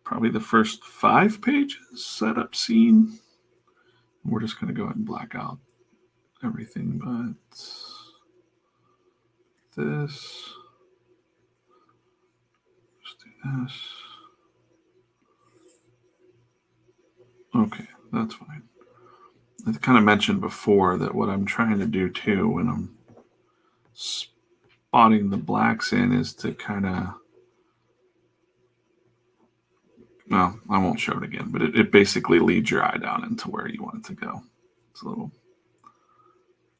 probably the first 5 pages setup scene. We're just going to go ahead and black out everything but this. Just do this. Okay, that's fine. I kind of mentioned before that what I'm trying to do too when I'm spotting the blacks in is to kind of, well, I won't show it again, but it basically leads your eye down into where you want it to go. It's a little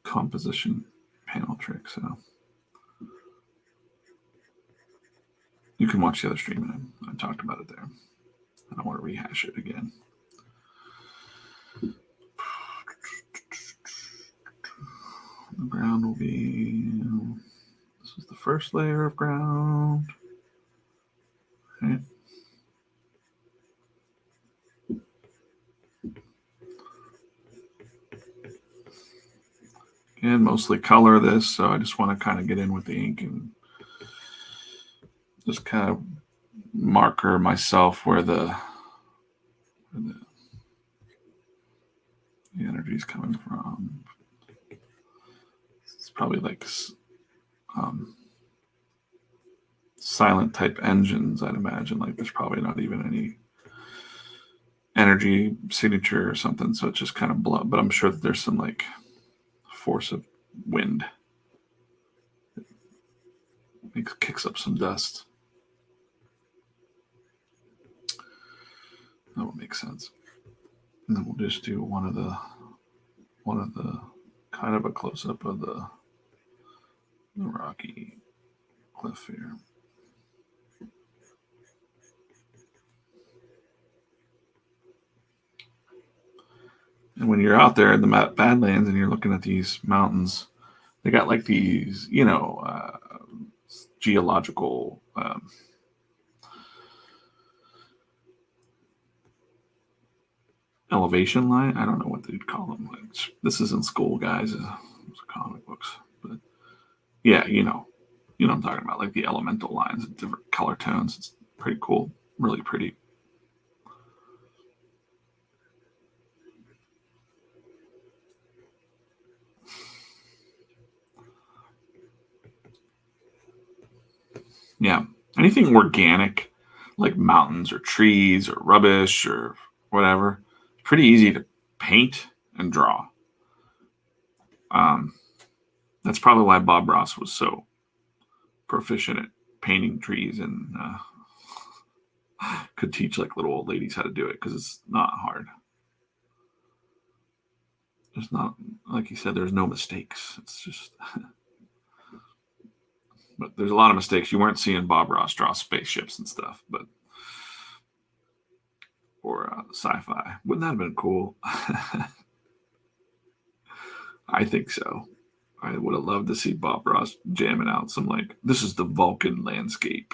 composition panel trick, so you can watch the other stream and I talked about it there. I don't want to rehash it again. The ground will be, this is the first layer of ground. Okay. Again, mostly color this, so I just want to kind of get in with the ink and just kind of marker myself where the energy is coming from. It's probably like silent type engines, I'd imagine. Like there's probably not even any energy signature or something, so it's just kind of blood. But I'm sure that there's some like force of wind kicks up some dust. That would make sense. And then we'll just do one of the kind of a close up of the rocky cliff here. And when you're out there in the Badlands and you're looking at these mountains, they got like these, geological elevation line. I don't know what they'd call them. This is in school, guys. It's comic books, but yeah, you know what I'm talking about, like the elemental lines, different color tones. It's pretty cool, really pretty. Yeah, anything organic, like mountains or trees or rubbish or whatever, pretty easy to paint and draw. That's probably why Bob Ross was so proficient at painting trees and could teach like little old ladies how to do it, because it's not hard. There's not, like he said, there's no mistakes. It's just, but there's a lot of mistakes. You weren't seeing Bob Ross draw spaceships and stuff, but or sci-fi. Wouldn't that have been cool? I think so. I would have loved to see Bob Ross jamming out some, like, this is the Vulcan landscape.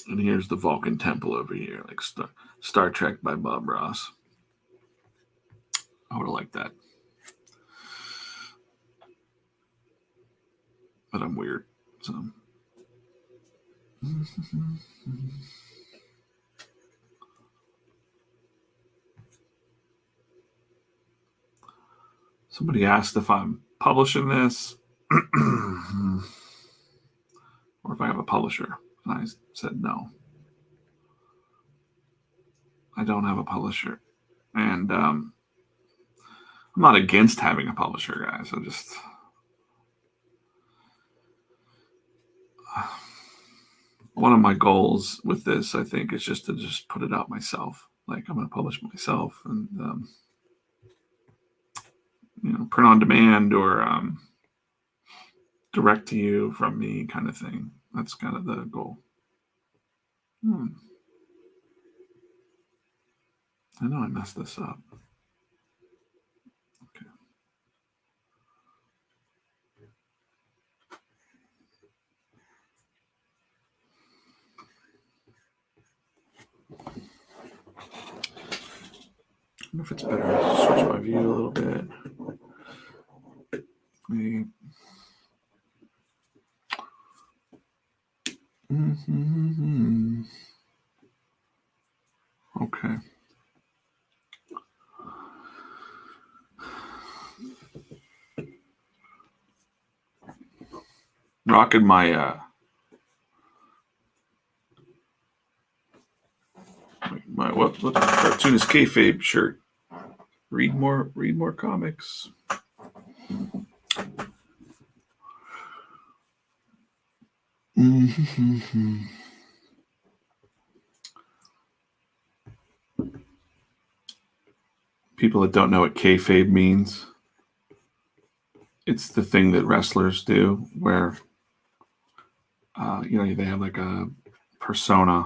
And here's the Vulcan temple over here, like Star Trek by Bob Ross. I would have liked that. But I'm weird, so. Somebody asked if I'm publishing this or if I have a publisher. And I said no. I don't have a publisher. And I'm not against having a publisher, guys. I just... one of my goals with this, I think, is just to put it out myself. Like, I'm going to publish myself and, print on demand or direct to you from me kind of thing. That's kind of the goal. I know I messed this up. Okay. I wonder if it's better to switch my view a little bit. Maybe. Okay. Rocking my what cartoonist kayfabe shirt. Read more comics. People that don't know what kayfabe means, it's the thing that wrestlers do where they have like a persona,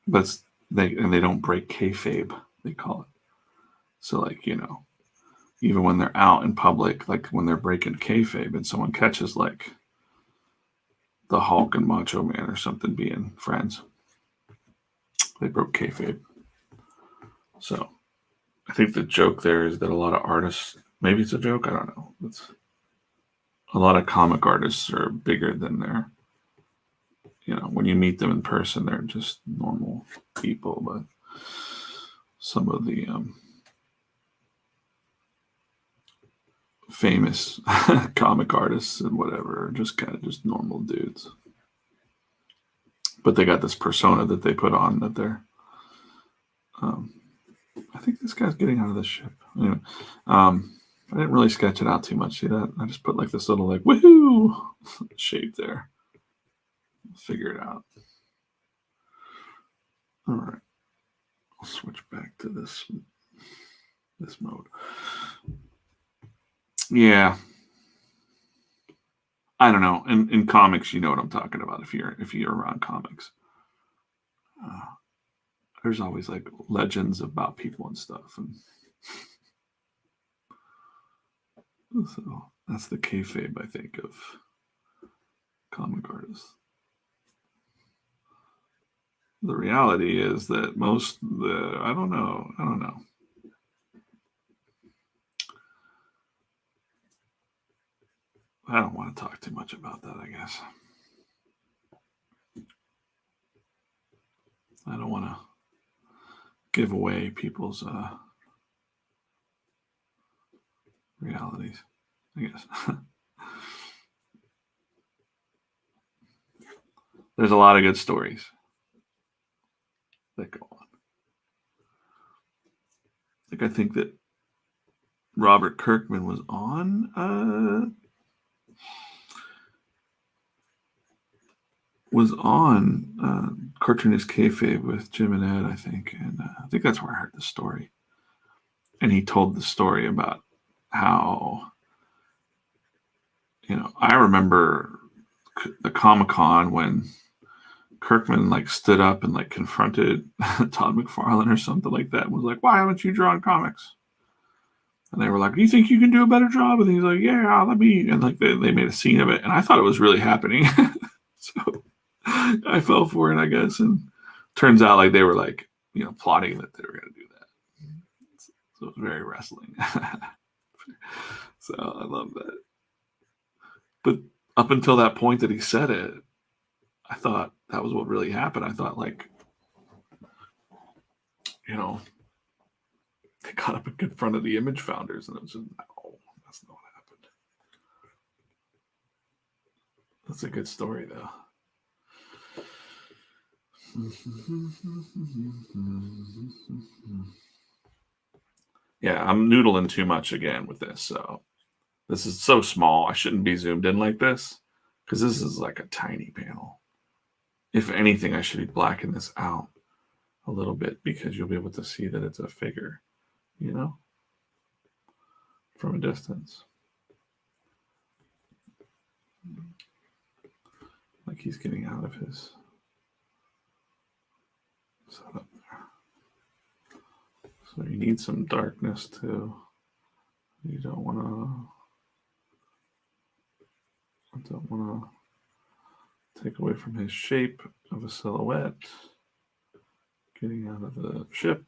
but they don't break kayfabe, they call it. So, like, even when they're out in public, like when they're breaking kayfabe and someone catches like the Hulk and Macho Man or something being friends, they broke kayfabe. So I think the joke there is that a lot of artists, maybe it's a joke, I don't know. A lot of comic artists are bigger than their, when you meet them in person, they're just normal people. But some of the famous comic artists and whatever are just kind of just normal dudes. But they got this persona that they put on that they're, I think this guy's getting out of the ship. Anyway, I didn't really sketch it out too much. See that? I just put like this little like woohoo shape there. Figure it out. All right. I'll switch back to this mode. Yeah. I don't know. In comics, you know what I'm talking about if you're around comics. There's always like legends about people and stuff, and so that's the kayfabe, I think, of comic artists. The reality is that I don't know. I don't want to talk too much about that, I guess. I don't want to give away people's realities, I guess. There's a lot of good stories that go on. Like, I think that Robert Kirkman was on Cartoonist Kayfabe with Jim and Ed, I think. And I think that's where I heard the story. And he told the story about how, I remember the Comic-Con when Kirkman like stood up and like confronted Todd McFarlane or something like that and was like, "Why haven't you drawn comics?" And they were like, "Do you think you can do a better job?" And he's like, "Yeah, let me." And like they made a scene of it, and I thought it was really happening. So I fell for it, I guess. And turns out like they were like, plotting that they were going to do that. So it was very wrestling. So I love that. But up until that point that he said it, I thought that was what really happened. I thought like, they got up in front of the Image founders, and it was just, no, that's not what happened. That's a good story, though. Yeah, I'm noodling too much again with this. So this is so small. I shouldn't be zoomed in like this because this is like a tiny panel. If anything, I should blacken this out a little bit because you'll be able to see that it's a figure, from a distance. Like he's getting out of his setup there. So you need some darkness too. You don't want to take away from his shape of a silhouette. Getting out of the ship.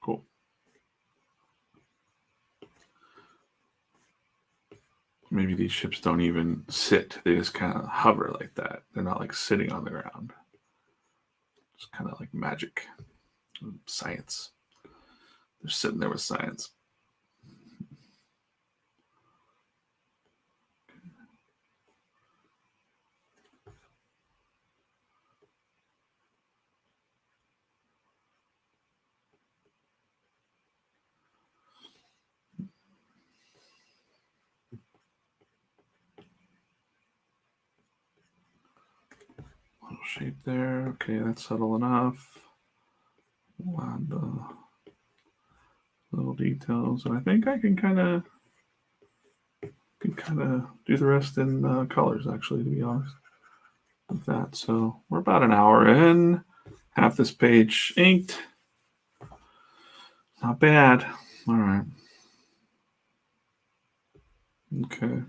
Cool. Maybe these ships don't even sit. They just kind of hover like that. They're not like sitting on the ground. It's kind of like magic. Science. They're sitting there with science. Little shape there. Okay, that's subtle enough. We'll add the little details. And I think I can kind of do the rest in colors, actually, to be honest with that. So we're about an hour in. Half this page inked. Not bad. All right. Okay.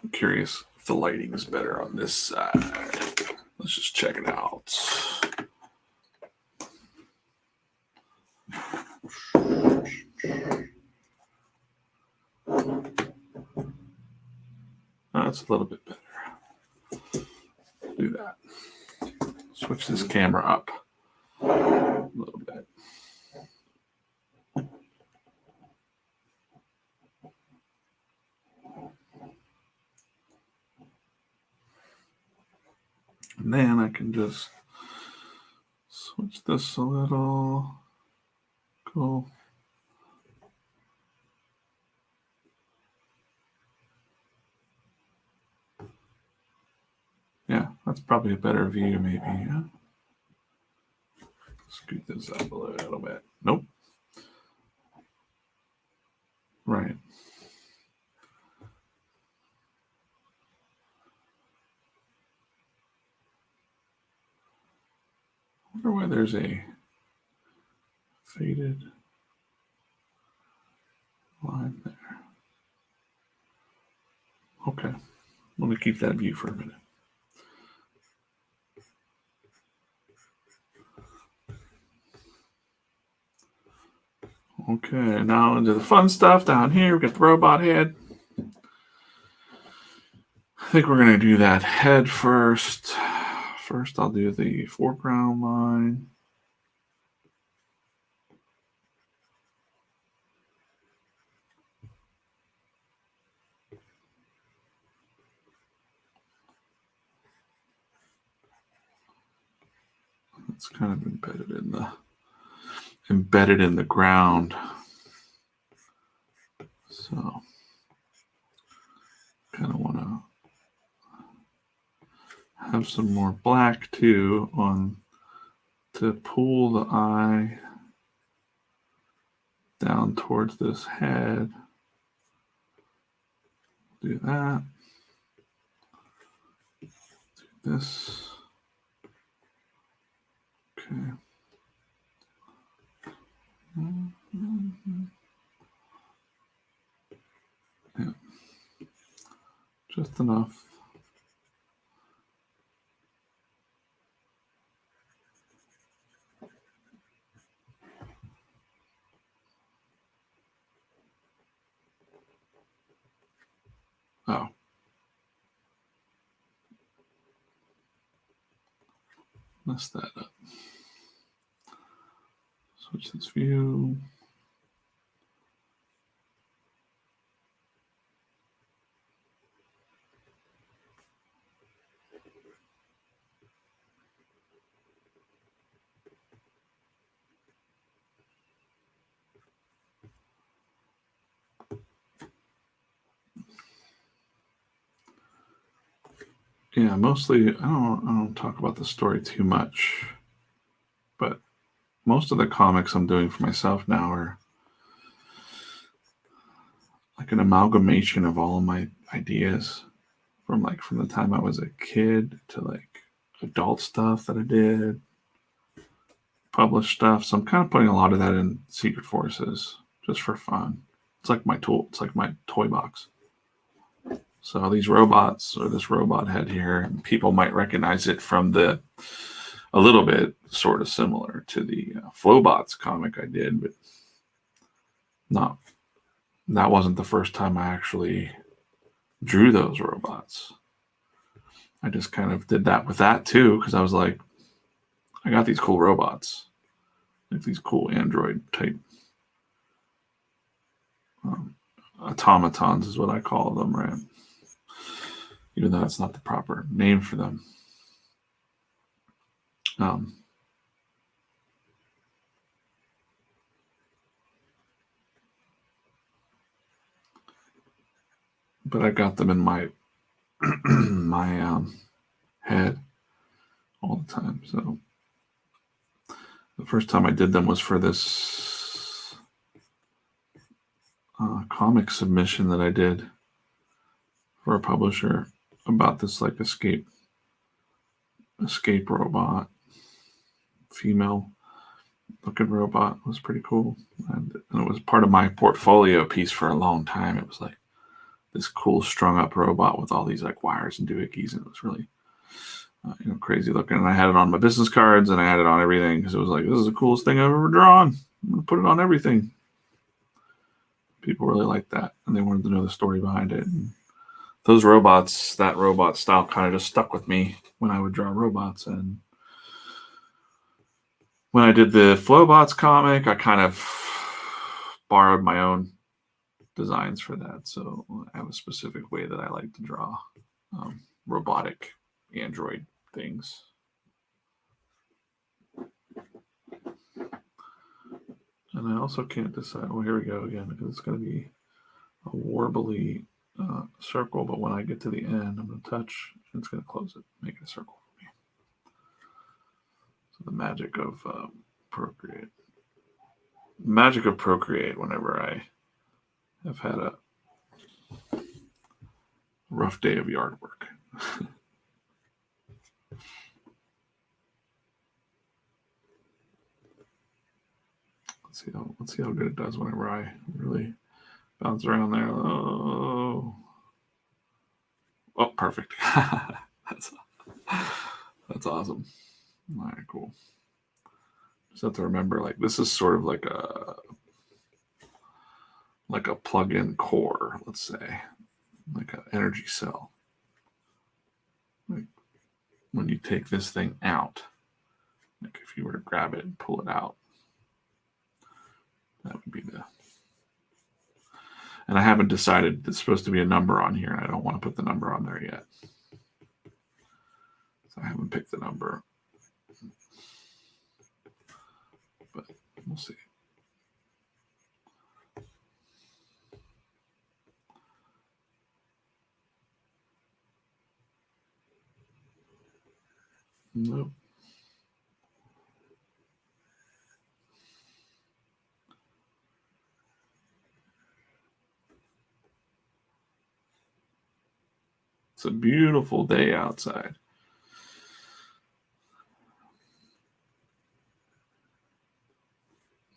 I'm curious if the lighting is better on this side. Let's just check it out. That's a little bit better. Do that. Switch this camera up a little bit. And then I can just switch this a little. Cool. Yeah, that's probably a better view, maybe. Yeah. Scoot this up a little bit. Nope. Right. I wonder why there's a faded line there. Okay. Let me keep that view for a minute. Okay, now into the fun stuff down here. We got the robot head. I think we're going to do that head first. First, I'll do the foreground line. It's kind of embedded in the ground. So kind of want to have some more black too to pull the eye down towards this head. Do that. Do this. Okay. Yeah. Just enough. Oh. Messed that up. Switch this view. Yeah, mostly I don't talk about the story too much, but most of the comics I'm doing for myself now are like an amalgamation of all of my ideas from the time I was a kid to like adult stuff that I did, published stuff. So I'm kind of putting a lot of that in Secret Forces just for fun. It's like my tool. It's like my toy box. So these robots, or this robot head here, people might recognize it from a little bit sort of similar to the Flowbots comic I did, but that wasn't the first time I actually drew those robots. I just kind of did that with that too, because I was like, I got these cool robots, like these cool android type automatons is what I call them, right? Even though that's not the proper name for them. But I got them in my my head all the time. So the first time I did them was for this comic submission that I did for a publisher about this like escape robot, female looking robot. It was pretty cool, and it was part of my portfolio piece for a long time. It was like this cool strung up robot with all these like wires and doohickeys, and it was really crazy looking. And I had it on my business cards and I had it on everything because it was like, this is the coolest thing I've ever drawn. I'm gonna put it on everything. People really liked that, and they wanted to know the story behind it. And those robots, that robot style kind of just stuck with me when I would draw robots. And when I did the Flowbots comic, I kind of borrowed my own designs for that. So I have a specific way that I like to draw robotic android things. And I also can't decide. Oh, here we go again, because it's going to be a warbly circle, but when I get to the end, I'm going to touch, and it's going to close it, make it a circle for me. So the magic of procreate. Magic of procreate whenever I have had a rough day of yard work. Let's see how good it does whenever I really bounce around there. Oh, perfect. That's awesome. All right, cool. Just have to remember, like, this is sort of like a plug-in core, let's say, like an energy cell. Like when you take this thing out, like if you were to grab it and pull it out, that would be the. And I haven't decided there's supposed to be a number on here, and I don't want to put the number on there yet. So I haven't picked the number. But we'll see. Nope. It's a beautiful day outside.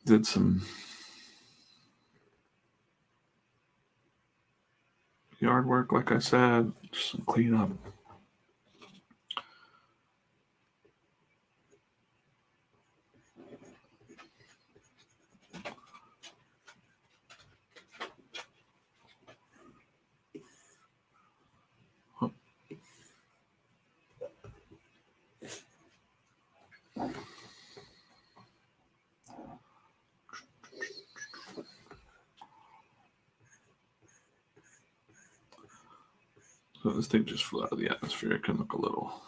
Did some yard work, like I said, just some cleanup. So this thing just flew out of the atmosphere. It can look a little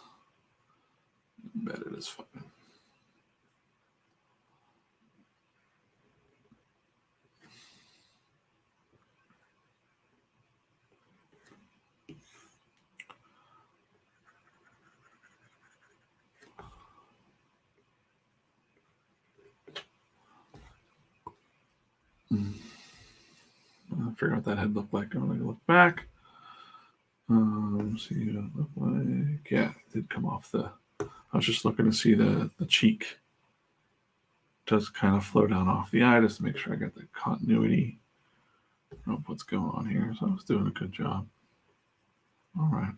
embedded as fine. I figure out what that head looked like. I'm going to look back. See what it looked like. Yeah, it did come off the. I was just looking to see the cheek. It does kind of flow down off the eye just to make sure I got the continuity of what's going on here. So I was doing a good job. All right.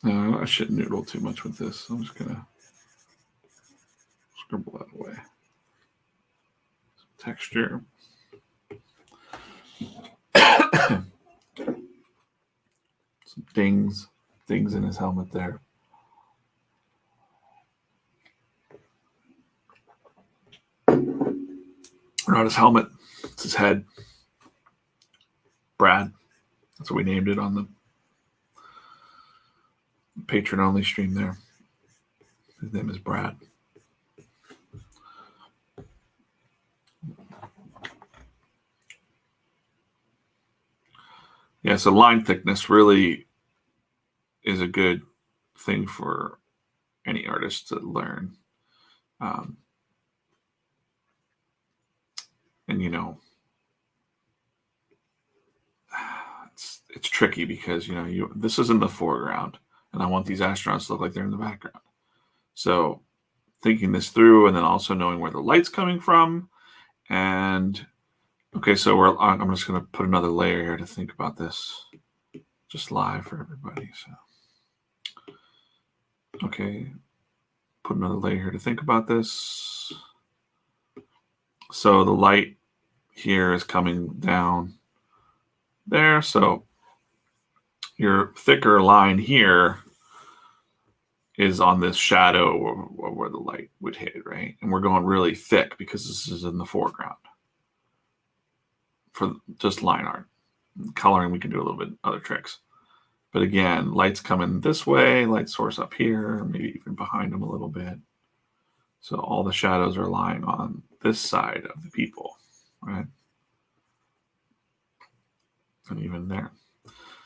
No, I shouldn't noodle too much with this. I'm just gonna scribble that away. Some texture. Some things in his helmet there. Not his helmet, it's his head. Brad. That's what we named it on the patron only stream there. His name is Brad. Yeah, so line thickness really is a good thing for any artist to learn. And you know, it's tricky because this is in the foreground, and I want these astronauts to look like they're in the background. So thinking this through, and then also knowing where the light's coming from, and okay, so I'm just going to put another layer here to think about this, just live for everybody. So okay, put another layer here to think about this. So the light here is coming down there. So your thicker line here is on this shadow where the light would hit, right? And we're going really thick because this is in the foreground for just line art. Coloring, we can do a little bit other tricks. But again, light's coming this way, light source up here, maybe even behind them a little bit. So all the shadows are lying on this side of the people, right? And even there.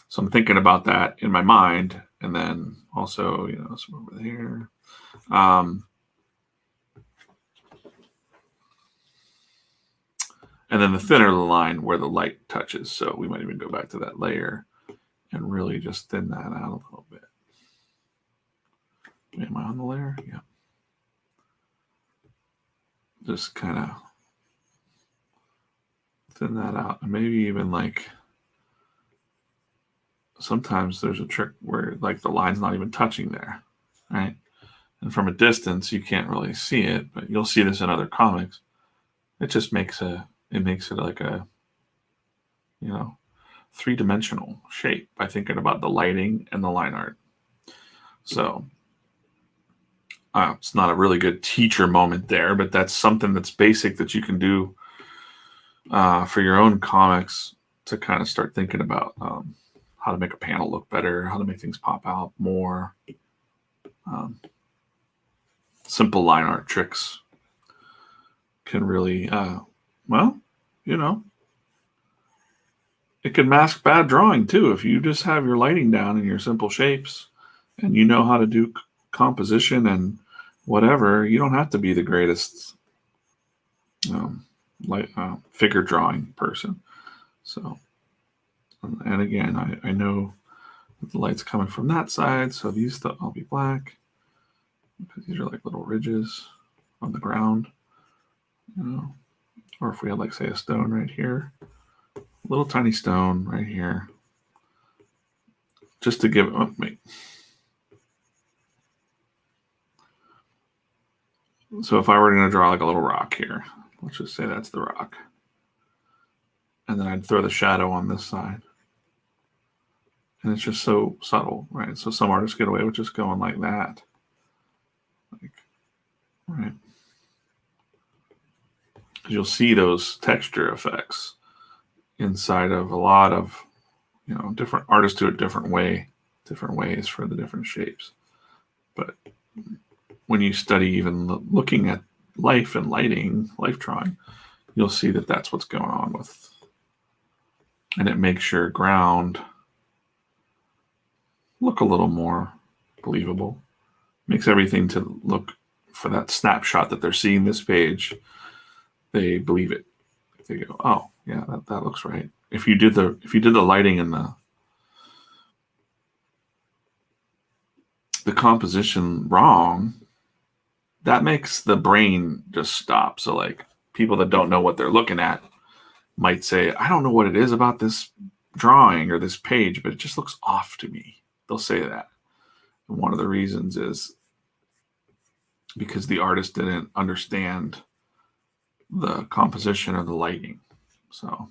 So I'm thinking about that in my mind. And then also, some over here. And then the thinner the line where the light touches. So we might even go back to that layer and really just thin that out a little bit. Am I on the layer? Yeah. Just kind of thin that out. And maybe even like sometimes there's a trick where like the line's not even touching there, right? And from a distance, you can't really see it, but you'll see this in other comics. It just makes it like a, three-dimensional shape by thinking about the lighting and the line art. So it's not a really good teacher moment there, but that's something that's basic that you can do for your own comics to kind of start thinking about how to make a panel look better, how to make things pop out more. Simple line art tricks can really, it can mask bad drawing too. If you just have your lighting down in your simple shapes and you know how to do composition and whatever, you don't have to be the greatest figure drawing person. So, and again, I know the light's coming from that side, so these all be black because these are like little ridges on the ground, or if we had like say a stone right here, a little tiny stone right here, just to give So if I were going to draw like a little rock here, let's just say that's the rock, and then I'd throw the shadow on this side. And it's just so subtle, right? So some artists get away with just going like that. Right? Because you'll see those texture effects inside of a lot of, different artists do it different ways for the different shapes. But when you study even looking at life and lighting, life drawing, you'll see that that's what's going on with, and it makes your ground look a little more believable. Makes everything to look, for that snapshot that they're seeing this page, they believe it. They go, oh yeah, that looks right. If you did the lighting and the composition wrong, that makes the brain just stop. So like people that don't know what they're looking at might say, I don't know what it is about this drawing or this page, but it just looks off to me. They'll say that. And one of the reasons is because the artist didn't understand the composition or the lighting. So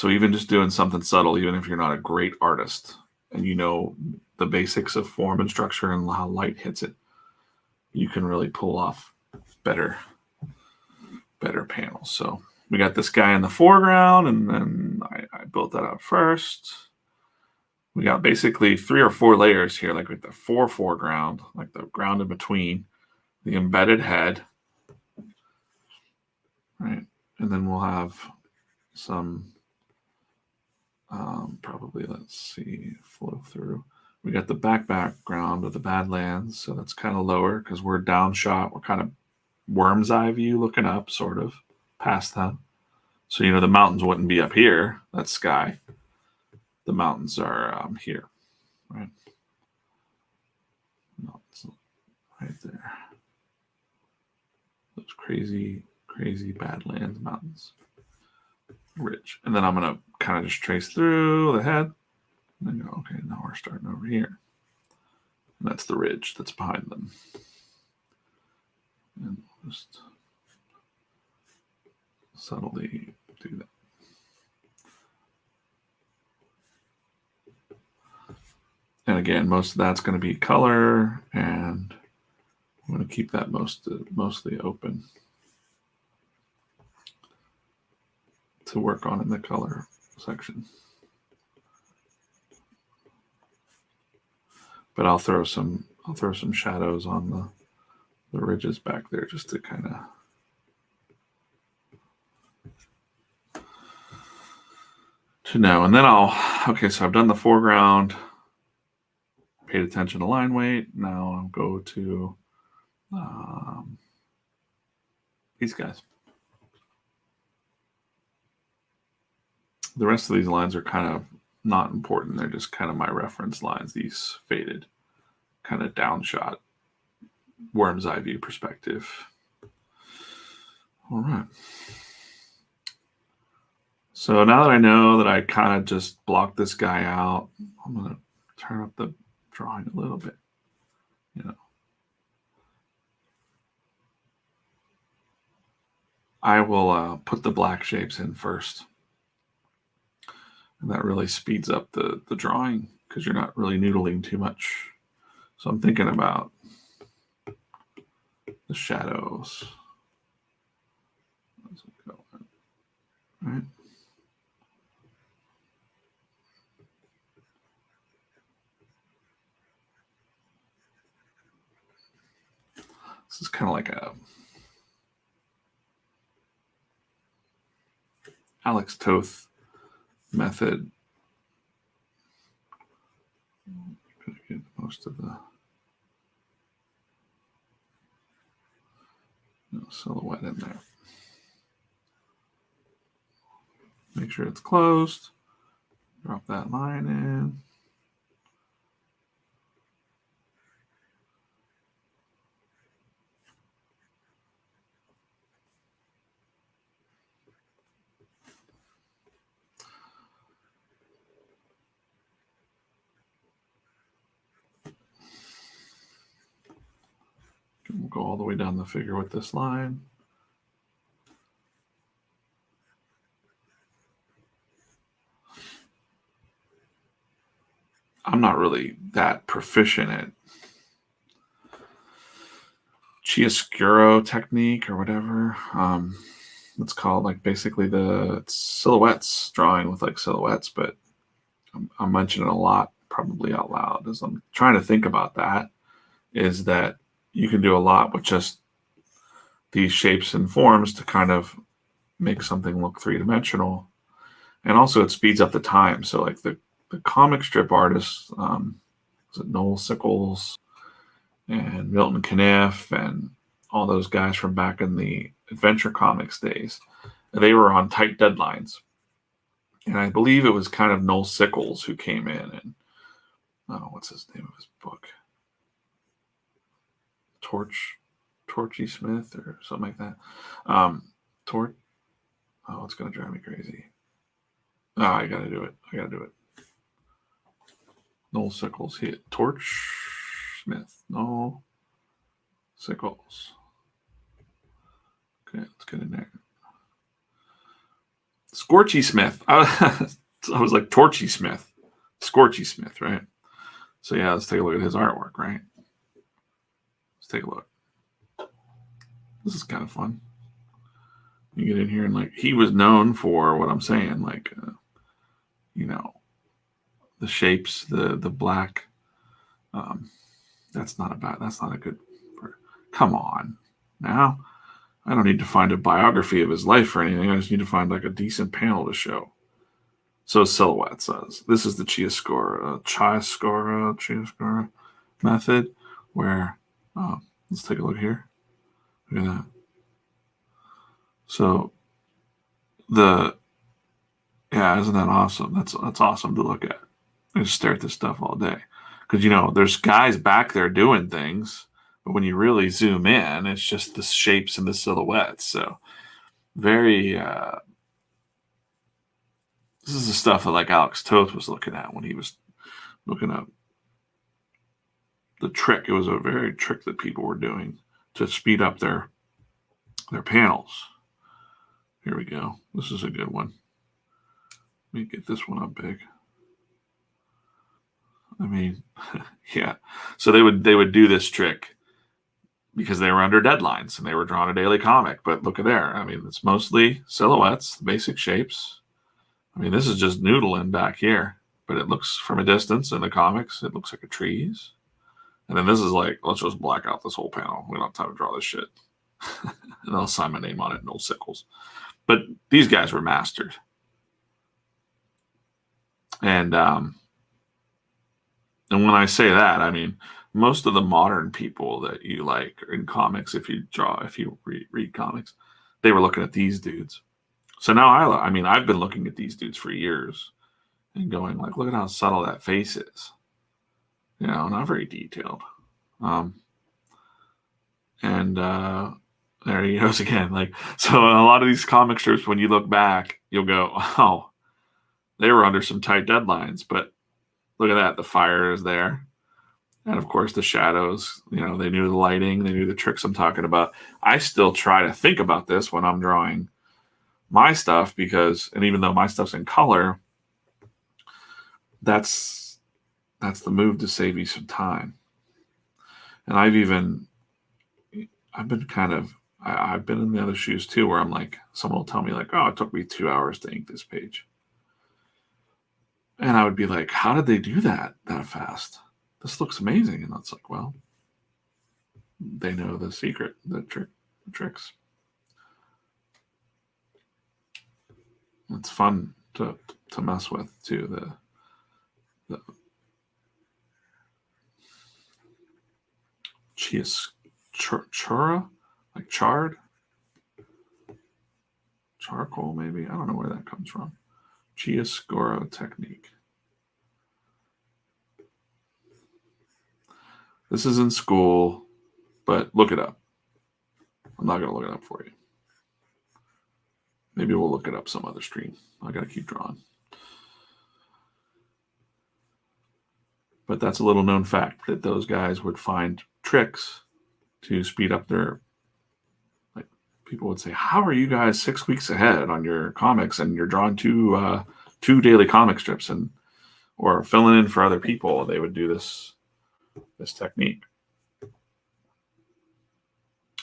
even just doing something subtle, even if you're not a great artist and you know the basics of form and structure and how light hits it, you can really pull off better panels. So we got this guy in the foreground, and then I built that up first. We got basically 3 or 4 layers here, like with the foreground, like the ground in between, the embedded head, right? And then we'll have some, probably, let's see, flow through. We got the background of the Badlands, so that's kind of lower because we're down shot. We're kind of worm's eye view looking up, sort of, past them. So, the mountains wouldn't be up here. That's sky. The mountains are here, right? Mountains right there. Those crazy, crazy Badlands mountains. Ridge. And then I'm going to kind of just trace through the head. And then go, okay, now we're starting over here. And that's the ridge that's behind them. And just subtly do that. And again, most of that's going to be color, and I'm going to keep that mostly open to work on in the color section. But I'll throw some shadows on the ridges back there just to kind of know. And then okay, so I've done the foreground, paid attention to line weight. Now I'll go to these guys. The rest of these lines are kind of not important. They're just kind of my reference lines, these faded, kind of downshot, worm's eye view perspective. All right. So now that I know that I kind of just blocked this guy out, I'm going to turn up the drawing a little bit. I will put the black shapes in first. And that really speeds up the drawing because you're not really noodling too much. So I'm thinking about the shadows. All right. This is kind of like a Alex Toth method. I'm going to get most of the silhouette in there. Make sure it's closed. Drop that line in. And we'll go all the way down the figure with this line. I'm not really that proficient at Chiaroscuro technique or whatever. It's called, like, basically the silhouettes, drawing with like silhouettes, but I'm mentioning a lot probably out loud as I'm trying to think about that, is that you can do a lot with just these shapes and forms to kind of make something look three-dimensional. And also it speeds up the time. So like the comic strip artists, was it Noel Sickles and Milton Caniff and all those guys from back in the Adventure Comics days, they were on tight deadlines. And I believe it was kind of Noel Sickles who came in and, what's his name of his book? Torchy Smith or something like that. It's going to drive me crazy. Oh, I got to do it. Noel Sickles. Torch Smith. Noel Sickles. Okay, let's get in there. Scorchy Smith. I was like Torchy Smith. Scorchy Smith, right? So yeah, let's take a look at his artwork, right? Let's take a look. This is kind of fun. You get in here and, like, he was known for what I'm saying, like, the shapes, the black. That's not a good. Come on, now. I don't need to find a biography of his life or anything. I just need to find like a decent panel to show. So silhouette says this is the Chiaroscuro method, where let's take a look here. Look at that. So isn't that awesome? That's awesome to look at. I just stare at this stuff all day because there's guys back there doing things, but when you really zoom in, it's just the shapes and the silhouettes. So very. This is the stuff that, like, Alex Toth was looking at when he was looking up the trick. It was a very trick that people were doing to speed up their panels. Here we go. This is a good one. Let me get this one up big. I mean, yeah. So they would do this trick because they were under deadlines and they were drawing a daily comic. But look at there. I mean, it's mostly silhouettes, basic shapes. I mean, this is just noodling back here, but it looks from a distance in the comics, it looks like a trees. And then this is like, let's just black out this whole panel. We don't have time to draw this shit. And I'll sign my name on it, Noel Sickles. But these guys were mastered. And when I say that, I mean, most of the modern people that you like in comics, if you read comics, they were looking at these dudes. So now I mean, I've been looking at these dudes for years and going like, look at how subtle that face is. You know, not very detailed. There he goes again. Like, so in a lot of these comic strips, when you look back, you'll go, oh, they were under some tight deadlines, but look at that. The fire is there. And of course the shadows, you know, they knew the lighting, they knew the tricks I'm talking about. I still try to think about this when I'm drawing my stuff because, and even though my stuff's in color, that's the move to save you some time. And I've been in the other shoes too, where I'm like, someone will tell me like, oh, it took me 2 hours to ink this page. And I would be like, how did they do that fast? This looks amazing. And it's like, well, they know the secret, the tricks. It's fun to mess with too. The Chiaroscuro, like charred, charcoal maybe. I don't know where that comes from. Chiaroscuro technique. This is in school, but look it up. I'm not going to look it up for you. Maybe we'll look it up some other stream. I got to keep drawing. But that's a little known fact that those guys would find tricks to speed up their, like people would say, how are you guys 6 weeks ahead on your comics and you're drawing two daily comic strips or filling in for other people? They would do this technique.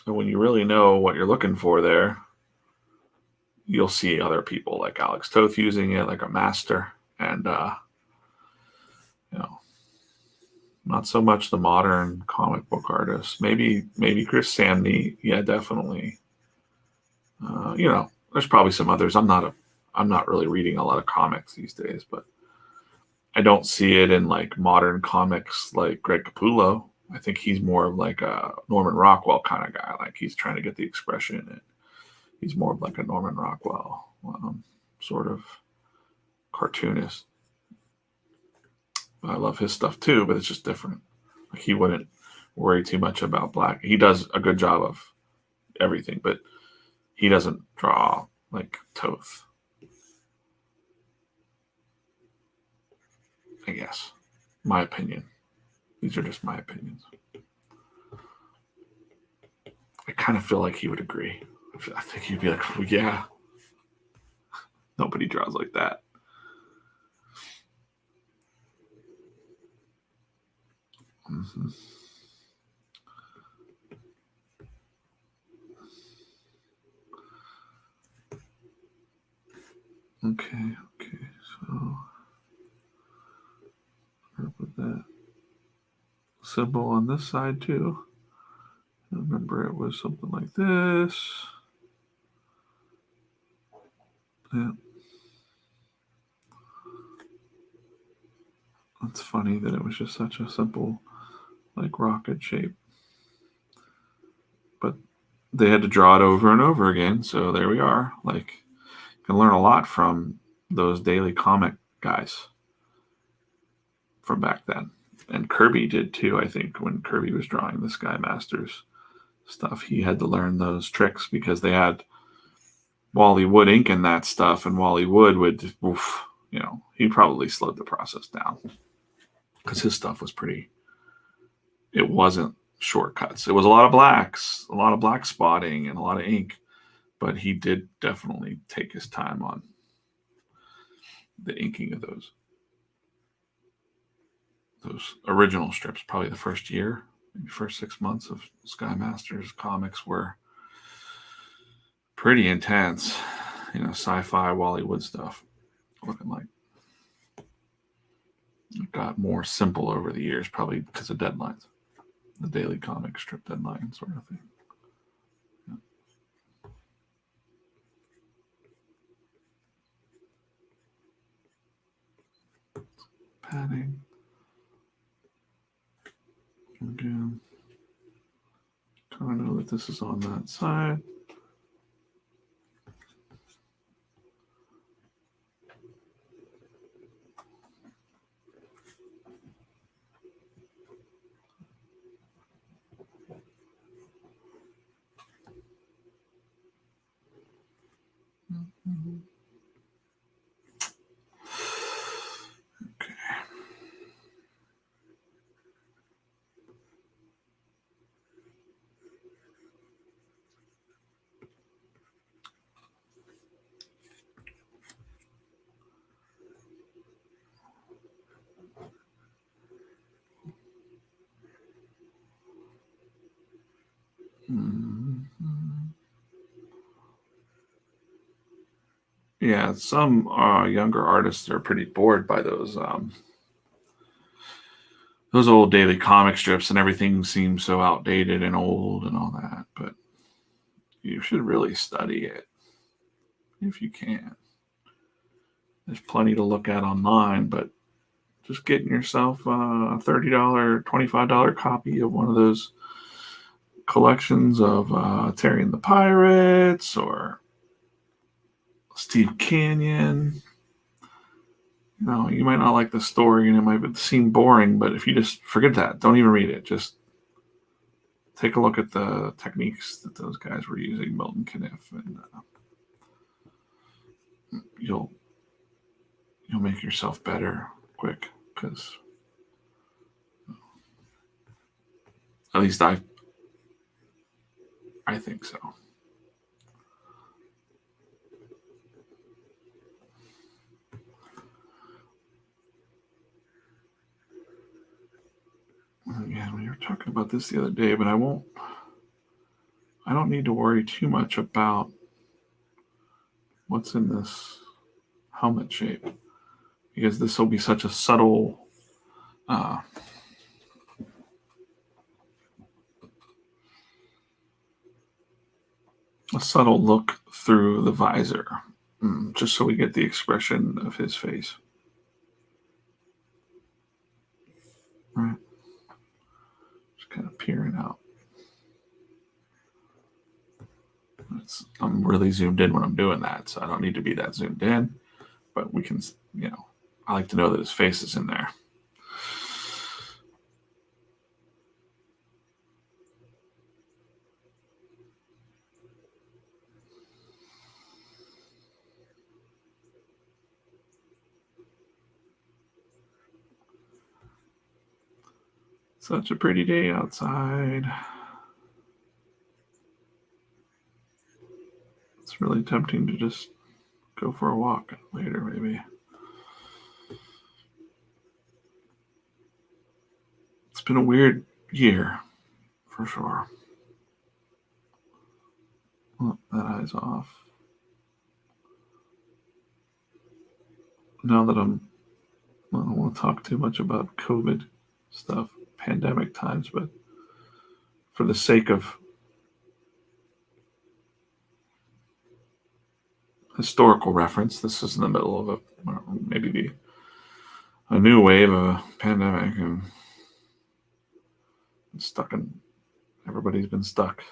And when you really know what you're looking for there, you'll see other people like Alex Toth using it like a master. And, you know, not so much the modern comic book artists. Maybe Chris Samney. Yeah, definitely. You know, there's probably some others. I'm not really reading a lot of comics these days, but I don't see it in like modern comics like Greg Capullo. I think he's more of like a Norman Rockwell kind of guy. Like he's trying to get the expression in it. He's more of like a Norman Rockwell sort of cartoonist. I love his stuff too, but it's just different. Like he wouldn't worry too much about black. He does a good job of everything, but he doesn't draw like Toth. I guess. My opinion. These are just my opinions. I kind of feel like he would agree. I think he'd be like, well, yeah. Nobody draws like that. Mm-hmm. Okay, so I'll put that symbol on this side too. I remember it was something like this. Yeah. It's funny that it was just such a simple, like rocket shape. But they had to draw it over and over again. So there we are. Like, you can learn a lot from those daily comic guys from back then. And Kirby did too, I think, when Kirby was drawing the Sky Masters stuff. He had to learn those tricks because they had Wally Wood inking that stuff, and Wally Wood would, you know, he probably slowed the process down because his stuff was pretty, it wasn't shortcuts. It was a lot of blacks, a lot of black spotting, and a lot of ink. but he did definitely take his time on the inking of those original strips. Probably the first year, maybe first 6 months of Sky Masters comics were pretty intense, sci-fi Wally Wood stuff looking like. It got more simple over the years, probably because of deadlines, the daily comic strip deadline sort of thing. Padding. Again, kind of know that this is on that side. Okay. Yeah, some younger artists are pretty bored by those old daily comic strips, and everything seems so outdated and old and all that. But you should really study it if you can. There's plenty to look at online, but just getting yourself a $30, $25 copy of one of those collections of Terry and the Pirates or Steve Canyon. You might not like the story and it might seem boring, but if you just forget that, don't even read it. Just take a look at the techniques that those guys were using, Milton Caniff, and you'll make yourself better quick, because at least I think so. Again, we were talking about this the other day, but I don't need to worry too much about what's in this helmet shape, because this will be such a subtle look through the visor, just so we get the expression of his face. Right. Just kind of peering out. I'm really zoomed in when I'm doing that, so I don't need to be that zoomed in, but we can, I like to know that his face is in there. Such a pretty day outside. It's really tempting to just go for a walk later, maybe. It's been a weird year, for sure. Oh, that eye's off. Now that I don't want to talk too much about COVID stuff, pandemic times, but for the sake of historical reference, this is in the middle of maybe a new wave of a pandemic, and everybody's been stuck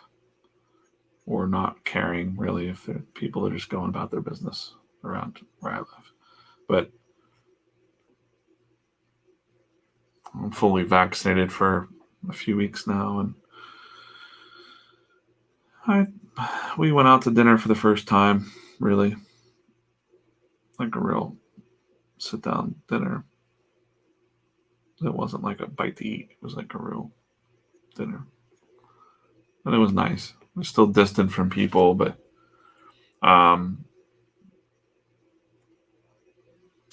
or not caring really if people are just going about their business around where I live. But I'm fully vaccinated for a few weeks now, and we went out to dinner for the first time, really, like a real sit-down dinner. It wasn't like a bite to eat. It was like a real dinner. And it was nice. We're still distant from people, but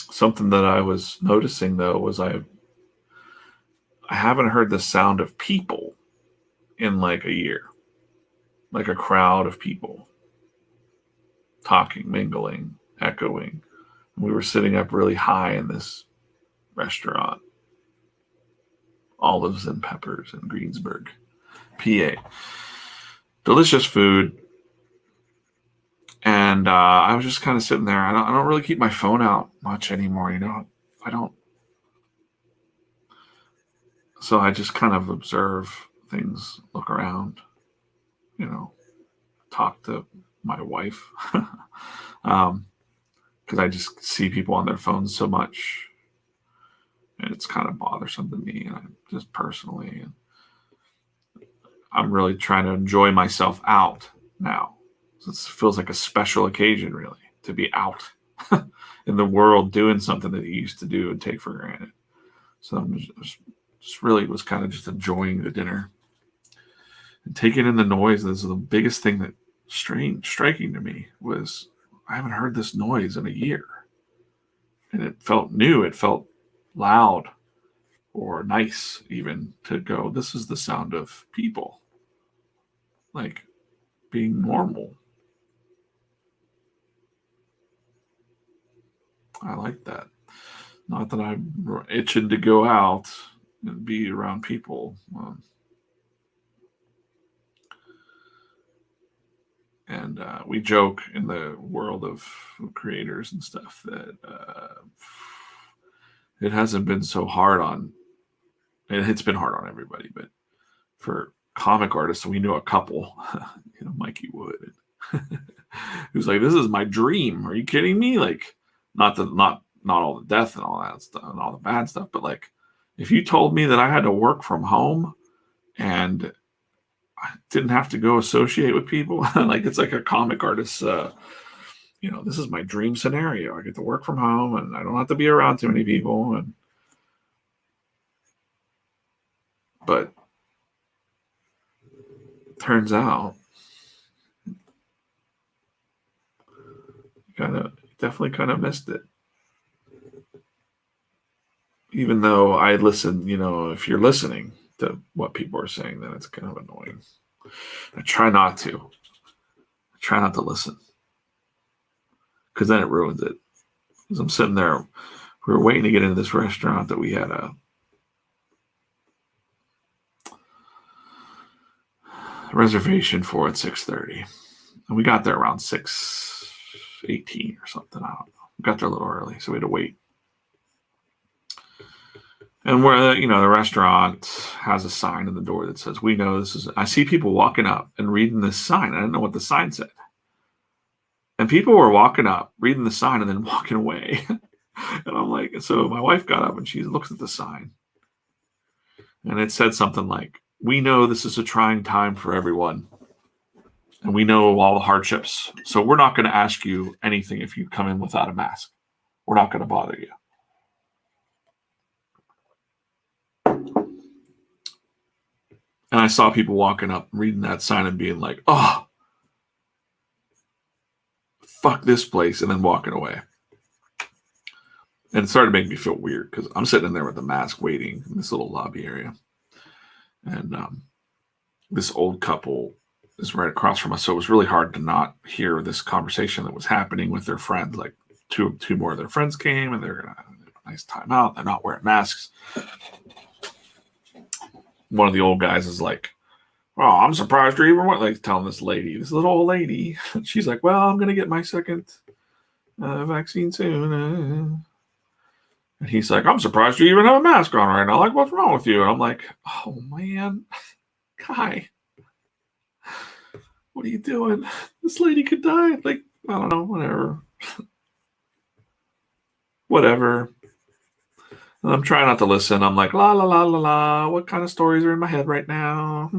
Something that I was noticing though was I haven't heard the sound of people in like a year, like a crowd of people talking, mingling, echoing. We were sitting up really high in this restaurant, Olives and Peppers in Greensburg, PA. Delicious food. And I was just kind of sitting there. I don't really keep my phone out much anymore, you know. I don't. So I just kind of observe things, look around, you know, talk to my wife. Because I just see people on their phones so much. And it's kind of bothersome to me, and I just personally. And I'm really trying to enjoy myself out now. So it feels like a special occasion, really, to be out in the world doing something that you used to do and take for granted. So I'm just really was kind of just enjoying the dinner and taking in the noise. This is the biggest thing that striking to me was I haven't heard this noise in a year. And it felt new. It felt loud or nice even to go, this is the sound of people. Like being normal. I like that. Not that I'm itching to go out and be around people. And we joke in the world of creators and stuff that it hasn't been so hard on, it's been hard on everybody, but for comic artists, we know a couple, you know, Mikey Wood, who's like, this is my dream. Are you kidding me? Like, not all the death and all that stuff and all the bad stuff, but like, if you told me that I had to work from home and I didn't have to go associate with people, like it's like a comic artist, you know, this is my dream scenario. I get to work from home and I don't have to be around too many people. But turns out, definitely kind of missed it. Even though I listen, you know, if you're listening to what people are saying, then it's kind of annoying. I try not to. I try not to listen. Because then it ruins it. Because I'm sitting there, we were waiting to get into this restaurant that we had a reservation for at 6:30. And we got there around 6:18 or something. I don't know. We got there a little early, so we had to wait. And where, you know, the restaurant has a sign in the door that says, we know this is, I see people walking up and reading this sign. I didn't know what the sign said. And people were walking up, reading the sign, and then walking away. And I'm like, so my wife got up and she looks at the sign. And it said something like, we know this is a trying time for everyone. And we know all the hardships. So we're not going to ask you anything if you come in without a mask. We're not going to bother you. And I saw people walking up, reading that sign and being like, oh, fuck this place, and then walking away. And it started to make me feel weird because I'm sitting in there with the mask waiting in this little lobby area. And this old couple is right across from us. So it was really hard to not hear this conversation that was happening with their friends. Like two more of their friends came and they're going to have a nice time out. They're not wearing masks. One of the old guys is like, oh, I'm surprised you're even like telling this little old lady. She's like, well, I'm going to get my second vaccine soon. And he's like, I'm surprised you even have a mask on right now. Like, what's wrong with you? And I'm like, oh, man, guy, what are you doing? This lady could die. Like, I don't know, whatever. And I'm trying not to listen. I'm like, la, la, la, la, la. What kind of stories are in my head right now?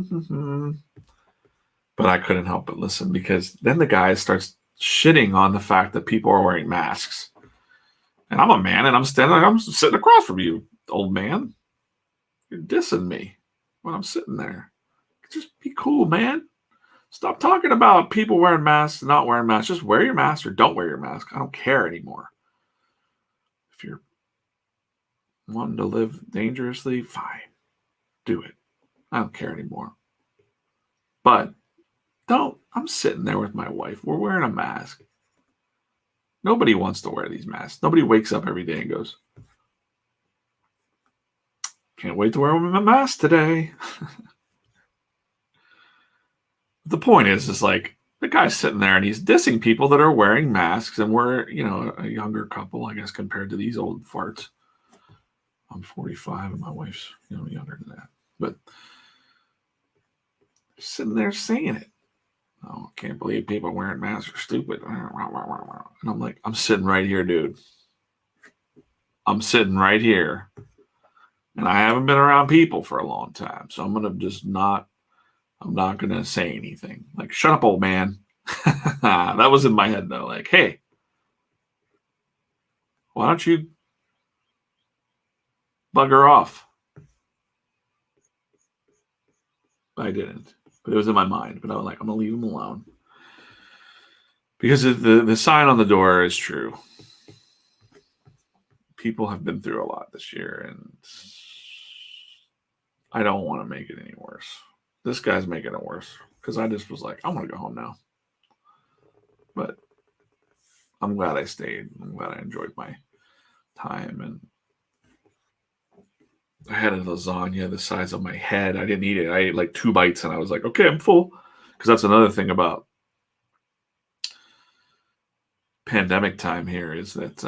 But I couldn't help but listen because then the guy starts shitting on the fact that people are wearing masks. And I'm a man and I'm sitting across from you, old man. You're dissing me when I'm sitting there. Just be cool, man. Stop talking about people wearing masks and not wearing masks. Just wear your mask or don't wear your mask. I don't care anymore. If you're wanting to live dangerously, fine. Do it. I don't care anymore. But I'm sitting there with my wife. We're wearing a mask. Nobody wants to wear these masks. Nobody wakes up every day and goes, can't wait to wear my mask today. The point is like the guy's sitting there and he's dissing people that are wearing masks, and we're, a younger couple, I guess, compared to these old farts. I'm 45 and my wife's, younger than that. But sitting there saying it. Oh, I can't believe people wearing masks are stupid. And I'm like, I'm sitting right here, dude. I'm sitting right here. And I haven't been around people for a long time. So I'm not going to say anything. Like, shut up, old man. That was in my head, though. Like, hey, why don't you bugger off? I didn't. But it was in my mind. But I was like, I'm going to leave him alone. Because the sign on the door is true. People have been through a lot this year, and I don't want to make it any worse. This guy's making it worse because I just was like, I want to go home now. But I'm glad I stayed. I'm glad I enjoyed my time. And I had a lasagna the size of my head. I didn't eat it. I ate like 2 bites and I was like, okay, I'm full. Because that's another thing about pandemic time here is that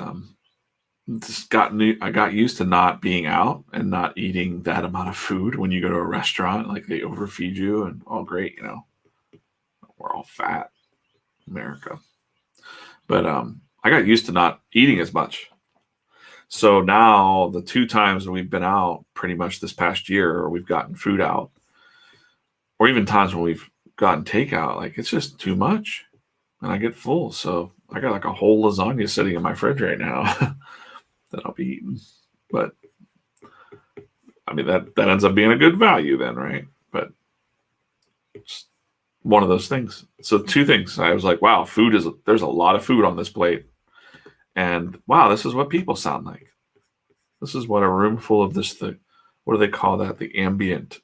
I got used to not being out and not eating that amount of food when you go to a restaurant. Like, they overfeed you and all great, we're all fat, America. But I got used to not eating as much. So now the 2 times that we've been out pretty much this past year, or we've gotten food out, or even times when we've gotten takeout, like, it's just too much and I get full. So I got like a whole lasagna sitting in my fridge right now that I'll be eating. But I mean, that ends up being a good value then, right? But it's one of those things. So 2 things. I was like, wow, there's a lot of food on this plate. And wow, this is what people sound like. This is what a room full of what do they call that? The ambient,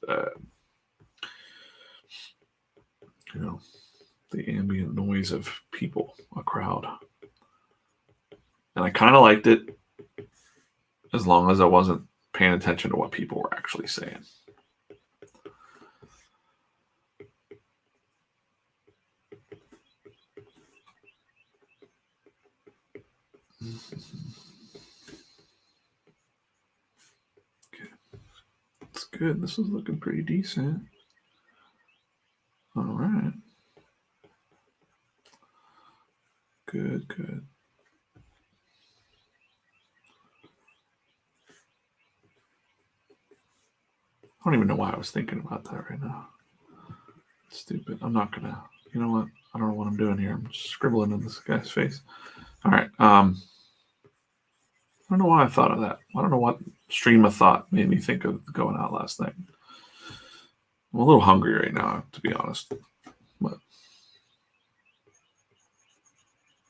the ambient noise of people, a crowd. And I kind of liked it as long as I wasn't paying attention to what people were actually saying. Okay. That's good. This is looking pretty decent. All right. Good. I don't even know why I was thinking about that right now. It's stupid. I'm not gonna. You know what? I don't know what I'm doing here. I'm just scribbling in this guy's face. All right. I don't know why I thought of that. I don't know what stream of thought made me think of going out last night. I'm a little hungry right now, to be honest. But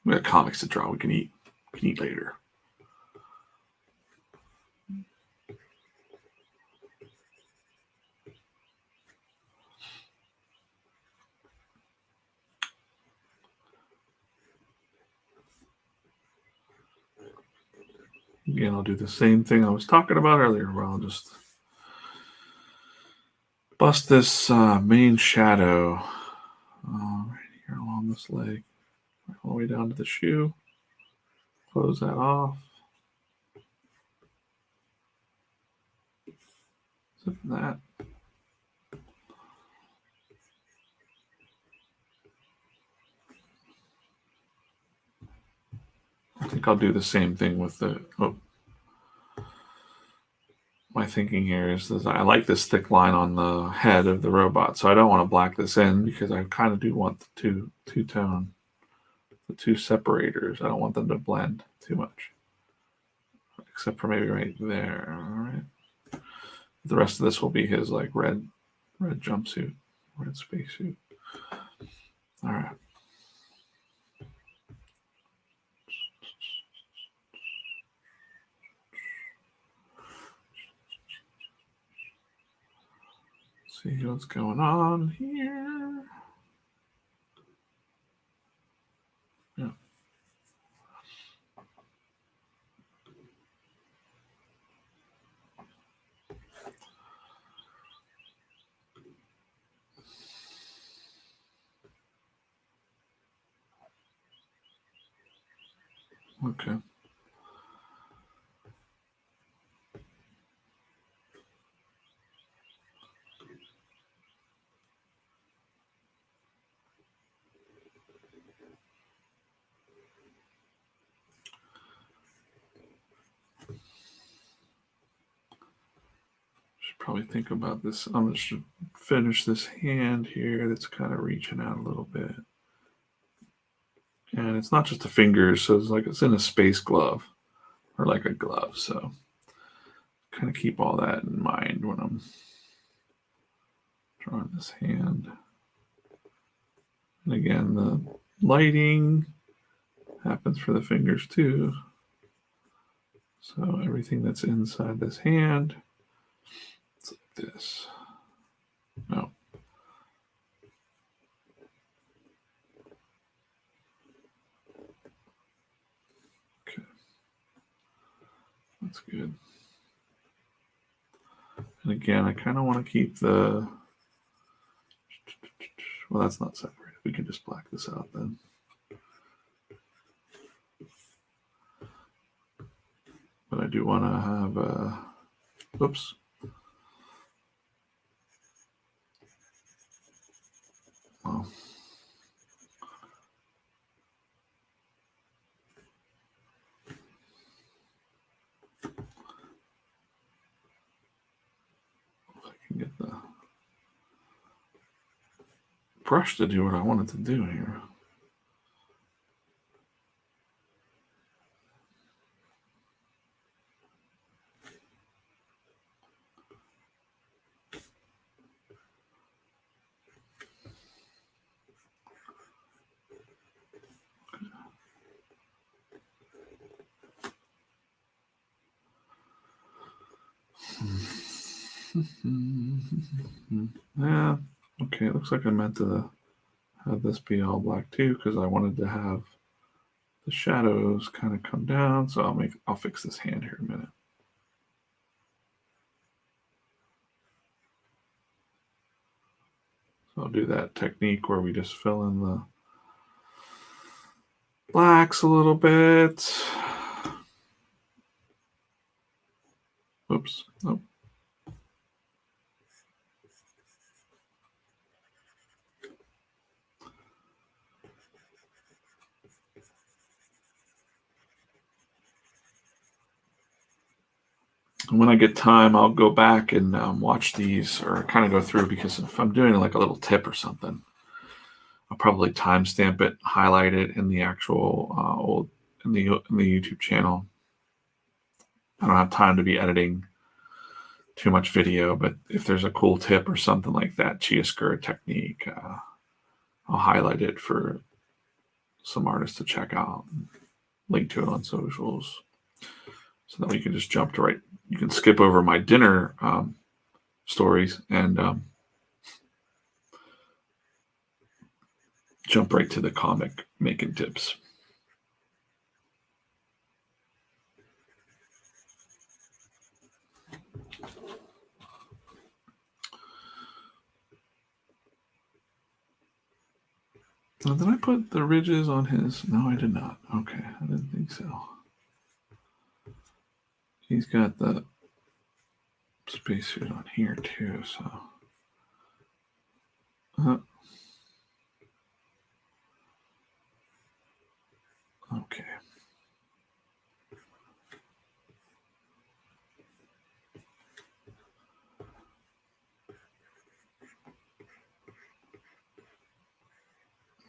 we got comics to draw. We can eat. We can eat later. Again, I'll do the same thing I was talking about earlier, where I'll just bust this main shadow right here along this leg, all the way down to the shoe. Close that off. Zip that. I think I'll do the same thing with my thinking here is that I like this thick line on the head of the robot, so I don't want to black this in because I kind of do want the two-tone, the 2 separators. I don't want them to blend too much, except for maybe right there. All right. The rest of this will be his like red jumpsuit, red spacesuit. All right. See what's going on here. Yeah. Okay. Should probably think about this. I'm just going to finish this hand here that's kind of reaching out a little bit. And it's not just the fingers, so it's like it's in a space glove or like a glove. So kind of keep all that in mind when I'm drawing this hand. And again, the lighting happens for the fingers too. So everything that's inside this hand, it's like this. No. Okay. That's good. And again, I kind of want to keep the, well, that's not separated. We can just black this out then. But I do want to have a, oops. Well, if I can get the brush to do what I wanted to do here. Yeah, okay, it looks like I meant to have this be all black too because I wanted to have the shadows kind of come down. So I'll fix this hand here in a minute. So I'll do that technique where we just fill in the blacks a little bit. Oops. Nope. When I get time, I'll go back and watch these or kind of go through because if I'm doing like a little tip or something, I'll probably timestamp it, highlight it in the actual in the YouTube channel. I don't have time to be editing too much video, but if there's a cool tip or something like that, Chiaroscuro technique, I'll highlight it for some artists to check out and link to it on socials so that we can just jump to right. You can skip over my dinner stories and jump right to the comic making tips. Now, did I put the ridges on his? No, I did not. Okay, I didn't think so. He's got the spacesuit on here too, so. Okay.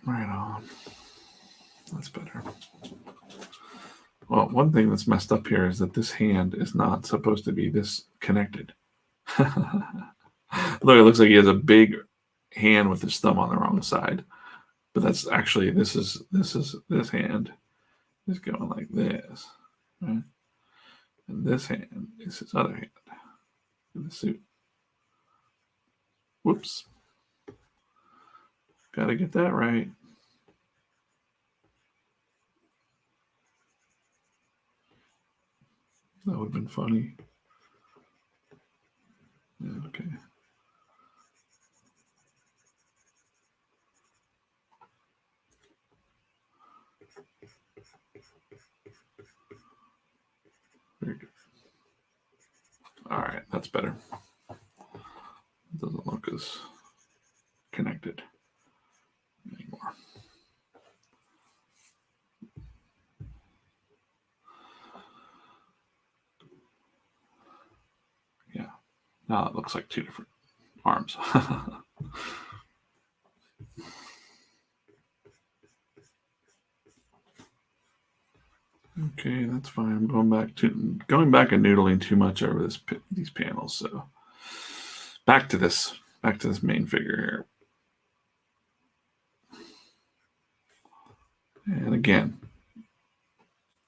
Right on. That's better. Well, one thing that's messed up here is that this hand is not supposed to be this connected. Look, it looks like he has a big hand with his thumb on the wrong side. But that's actually, this hand is going like this, right? And this hand is his other hand in the suit. Whoops. Got to get that right. That would have been funny. Yeah, okay. Very good. All right, that's better. It doesn't look as connected anymore. Yeah, now it looks like two different arms. Okay, that's fine. I'm going back and noodling too much over these panels. So back to this main figure here. And again,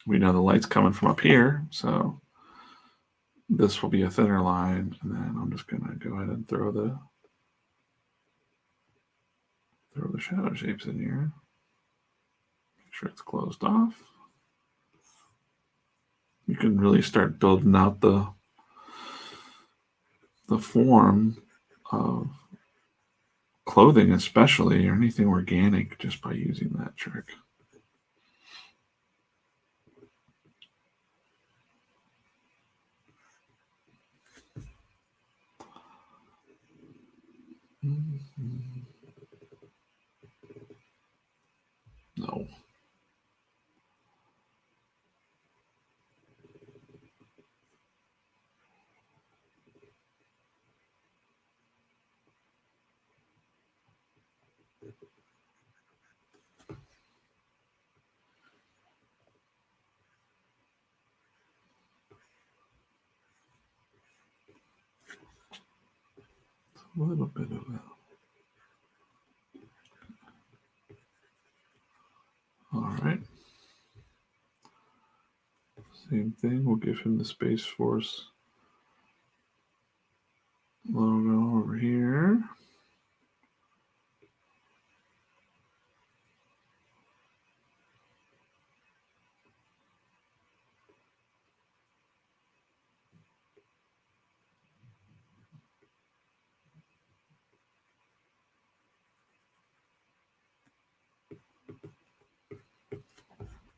we know the light's coming from up here, so this will be a thinner line, and then I'm just gonna go ahead and throw the shadow shapes in here. Make sure it's closed off. You can really start building out the form of clothing, especially, or anything organic, just by using that trick. No. A little bit of that. All right. Same thing. We'll give him the Space Force logo over here.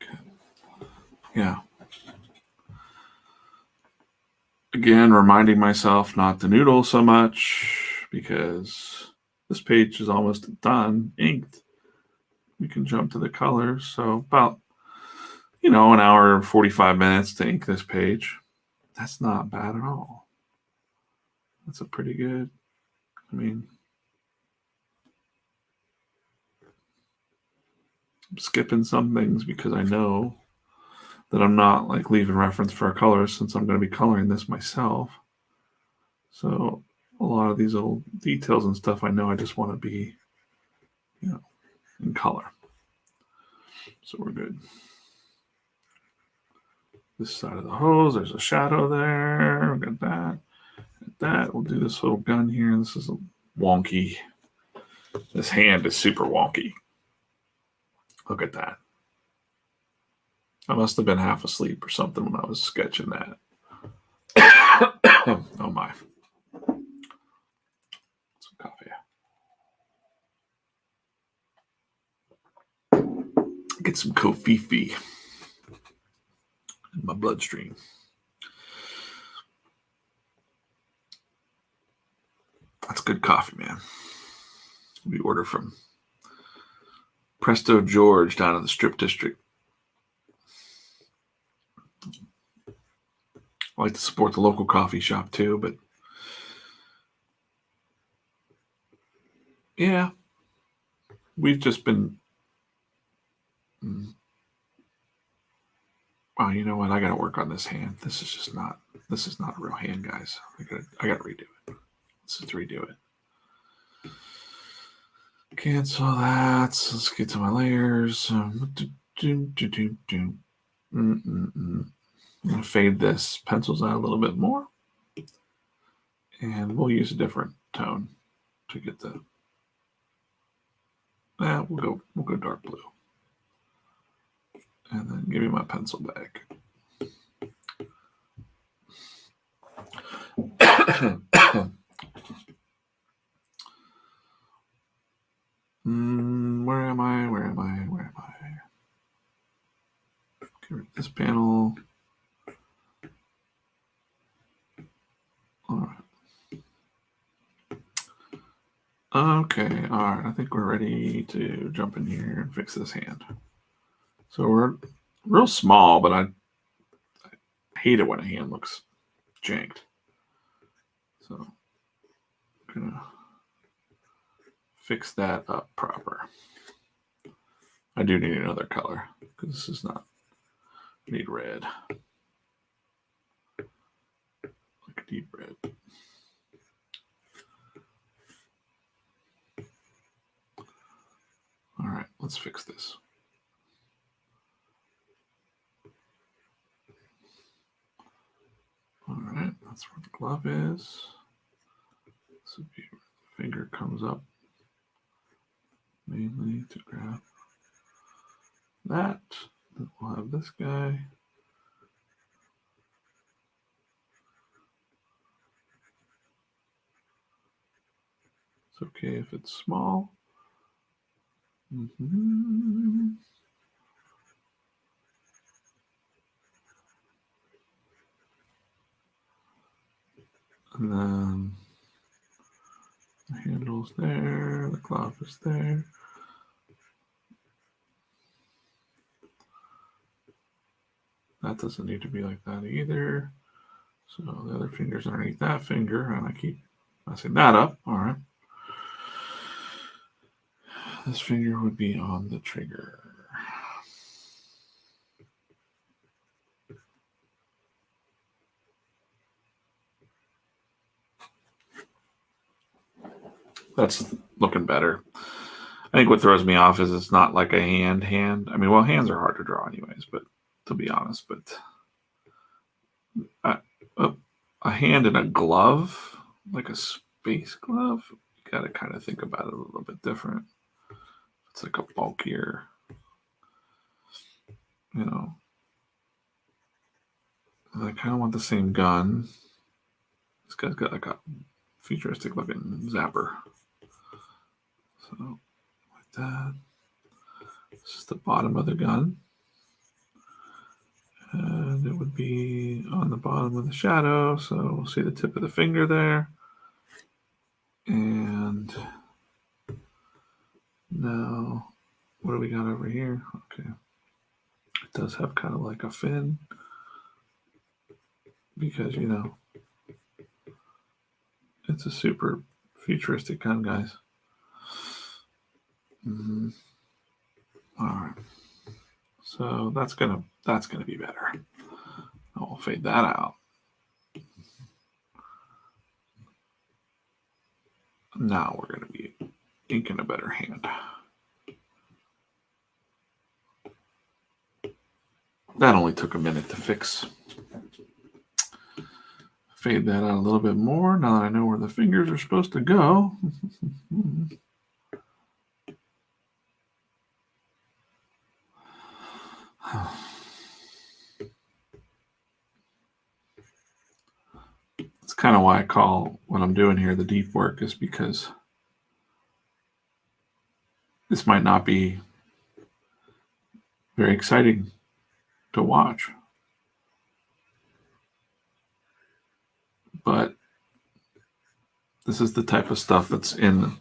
Okay. Yeah. Again, reminding myself not to noodle so much because this page is almost done, inked. We can jump to the colors. So about, an hour and 45 minutes to ink this page. That's not bad at all. That's a pretty good, I'm skipping some things because I know that I'm not like leaving reference for our colors since I'm going to be coloring this myself. So a lot of these little details and stuff I know I just want to be, in color. So we're good. This side of the hose, there's a shadow there. We got that. That. We'll do this little gun here. This is wonky. This hand is super wonky. Look at that. I must have been half asleep or something when I was sketching that. Oh my. Some coffee. Get some kofifi in my bloodstream. That's good coffee, man. We order from Presto George down in the Strip District. I like to support the local coffee shop too, but yeah, we've just been. Oh, you know what? I got to work on this hand. This is not a real hand, guys. I got to redo it. Let's just redo it. Cancel that. So let's get to my layers. I'm going to fade this pencils out a little bit more. And we'll use a different tone to get the... we'll go dark blue. And then give me my pencil back. Where am I? Get rid of this panel. All right. Okay, all right. I think we're ready to jump in here and fix this hand. So we're real small, but I hate it when a hand looks janked. So I'm gonna fix that up proper. I do need another color because this is not need red, like a deep red. All right, let's fix this. All right, that's where the glove is. This would be where the finger comes up, mainly to grab that. Then we'll have this guy. It's okay if it's small. And then the handle's there, the glove is there. That doesn't need to be like that either. So the other finger's underneath that finger, and I keep messing that up. All right. This finger would be on the trigger. That's looking better. I think what throws me off is it's not like a hand. I mean, well, hands are hard to draw anyways, but to be honest, but a hand in a glove, like a space glove, you got to kind of think about it a little bit different. It's like a bulkier, you know. I kind of want the same gun. This guy's got like a futuristic looking zapper. So, like that. This is the bottom of the gun. And it would be on the bottom of the shadow. So we'll see the tip of the finger there. And now, what do we got over here? Okay. It does have kind of like a fin. Because, you know, it's a super futuristic gun, guys. All right. So that's gonna be better. I'll fade that out. Now we're gonna be inking a better hand. That only took a minute to fix. Fade that out a little bit more now that I know where the fingers are supposed to go. That's kind of why I call what I'm doing here the deep work, is because this might not be very exciting to watch. But this is the type of stuff that's in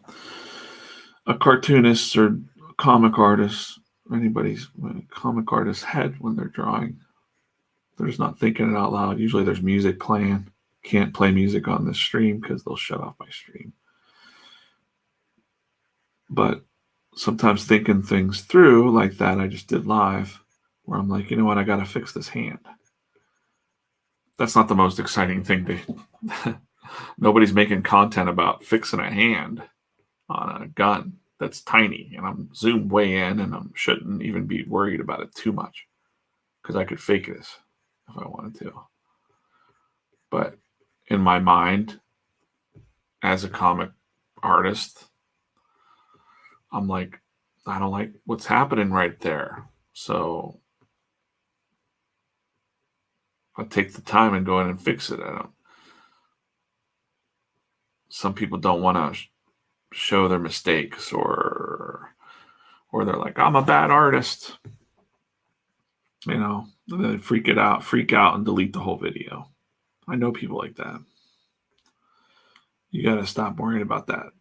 a cartoonist or comic artist, anybody's comic artist's head when they're drawing. They're just not thinking it out loud. Usually there's music playing. Can't play music on this stream because they'll shut off my stream. But sometimes thinking things through like that I just did live, where I'm like, you know what, I got to fix this hand. That's not the most exciting thing to... Nobody's making content about fixing a hand on a gun. that's tiny, and I'm zoomed way in, and I shouldn't even be worried about it too much because I could fake this if I wanted to. But in my mind, as a comic artist, I'm like, I don't like what's happening right there. So I'll take the time and go in and fix it. Some people don't want to show their mistakes, or they're like, I'm a bad artist. And they freak out and delete the whole video. I know people like that. You got to stop worrying about that.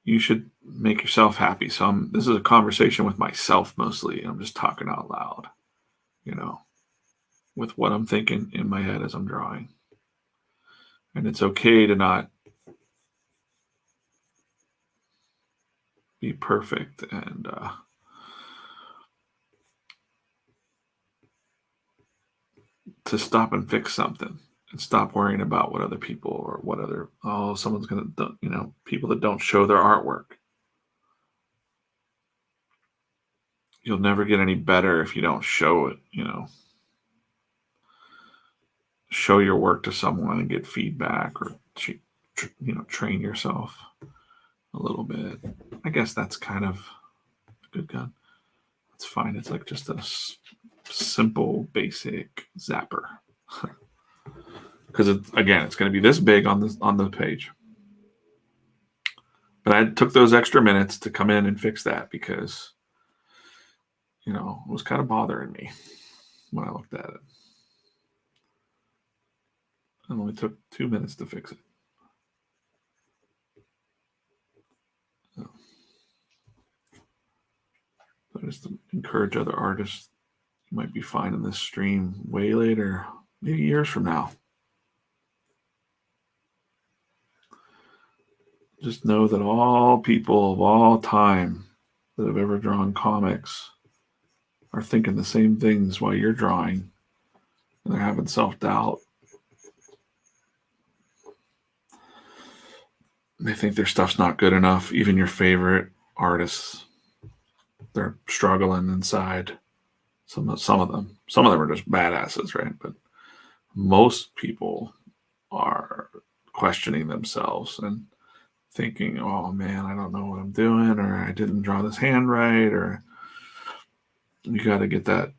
You should make yourself happy. So this is a conversation with myself mostly. I'm just talking out loud, with what I'm thinking in my head as I'm drawing. And it's okay to not be perfect, and to stop and fix something, and stop worrying about what other people or what other, someone's going to, people that don't show their artwork. You'll never get any better if you don't show it, show your work to someone and get feedback, or, train yourself a little bit. I guess that's kind of a good gun. It's fine. It's like just a simple, basic zapper. Because it's going to be this big on the page. But I took those extra minutes to come in and fix that because, it was kind of bothering me when I looked at it. It only took 2 minutes to fix it. So, just to encourage other artists, you might be finding this stream way later, maybe years from now. Just know that all people of all time that have ever drawn comics are thinking the same things while you're drawing, and they're having self-doubt. They think their stuff's not good enough. Even your favorite artists, they're struggling inside. Some of them are just badasses, right? But most people are questioning themselves and thinking, oh man, I don't know what I'm doing, or I didn't draw this hand right, or you got to get that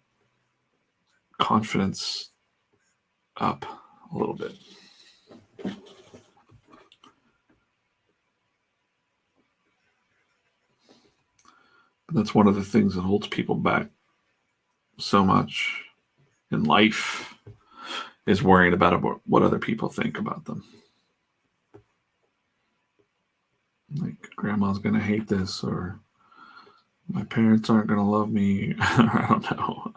confidence up a little bit. But that's one of the things that holds people back so much in life, is worrying about what other people think about them. Like, grandma's going to hate this, or my parents aren't going to love me. I don't know.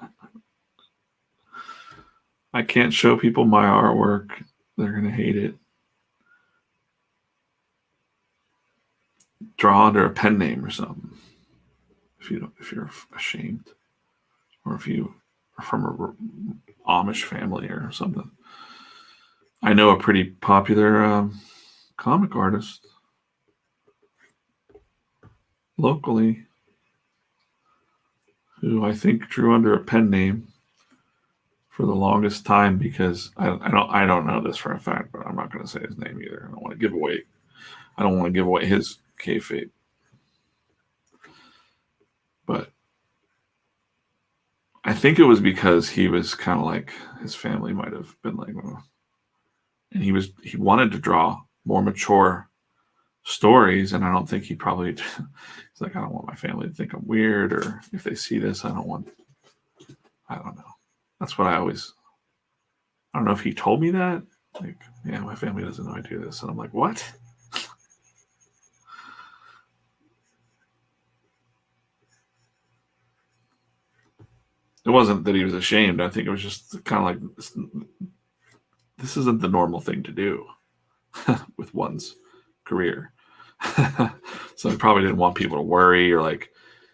I can't show people my artwork. They're going to hate it. Draw under a pen name or something. If you're ashamed, or if you are from a Amish family or something. I know a pretty popular comic artist locally who I think drew under a pen name for the longest time, because I don't know this for a fact, but I'm not going to say his name either. I don't want to give away his kayfabe. But I think it was because he was kind of like, his family might have been like, and he wanted to draw more mature stories, and I don't think he's like, I don't want my family to think I'm weird, or if they see this, I don't know. That's what I don't know if he told me that. Like, yeah, my family doesn't know I do this. And I'm like, what? It wasn't that he was ashamed. I think it was just kind of like, this isn't the normal thing to do with one's career. So I probably didn't want people to worry, or like,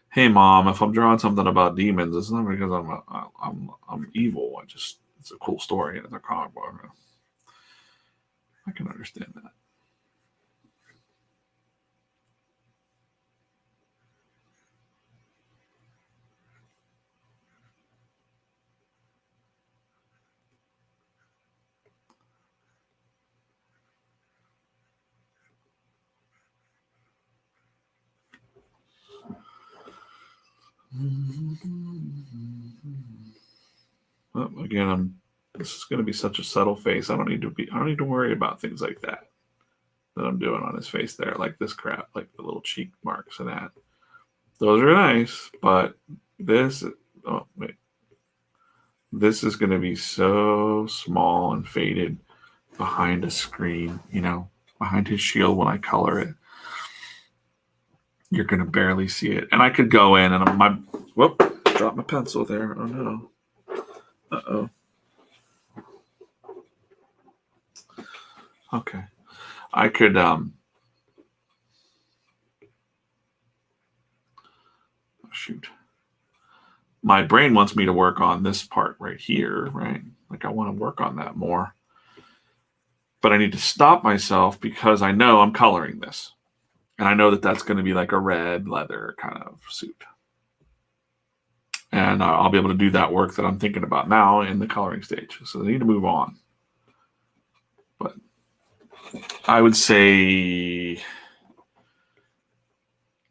hey mom, if I'm drawing something about demons, it's not because I'm evil. It's a cool story and it's a comic book. I can understand that. Well, again, this is going to be such a subtle face. I don't need to worry about things like that I'm doing on his face there, like this crap, like the little cheek marks and that. Those are nice, but this, oh wait, this is going to be so small and faded behind a screen, behind his shield when I color it. You're going to barely see it. And I could go in and whoop, dropped my pencil there. Oh no. Uh-oh. Okay. I could, shoot. My brain wants me to work on this part right here, right? Like I want to work on that more. But I need to stop myself because I know I'm coloring this. And I know that that's going to be like a red leather kind of suit. And I'll be able to do that work that I'm thinking about now in the coloring stage. So I need to move on. But I would say,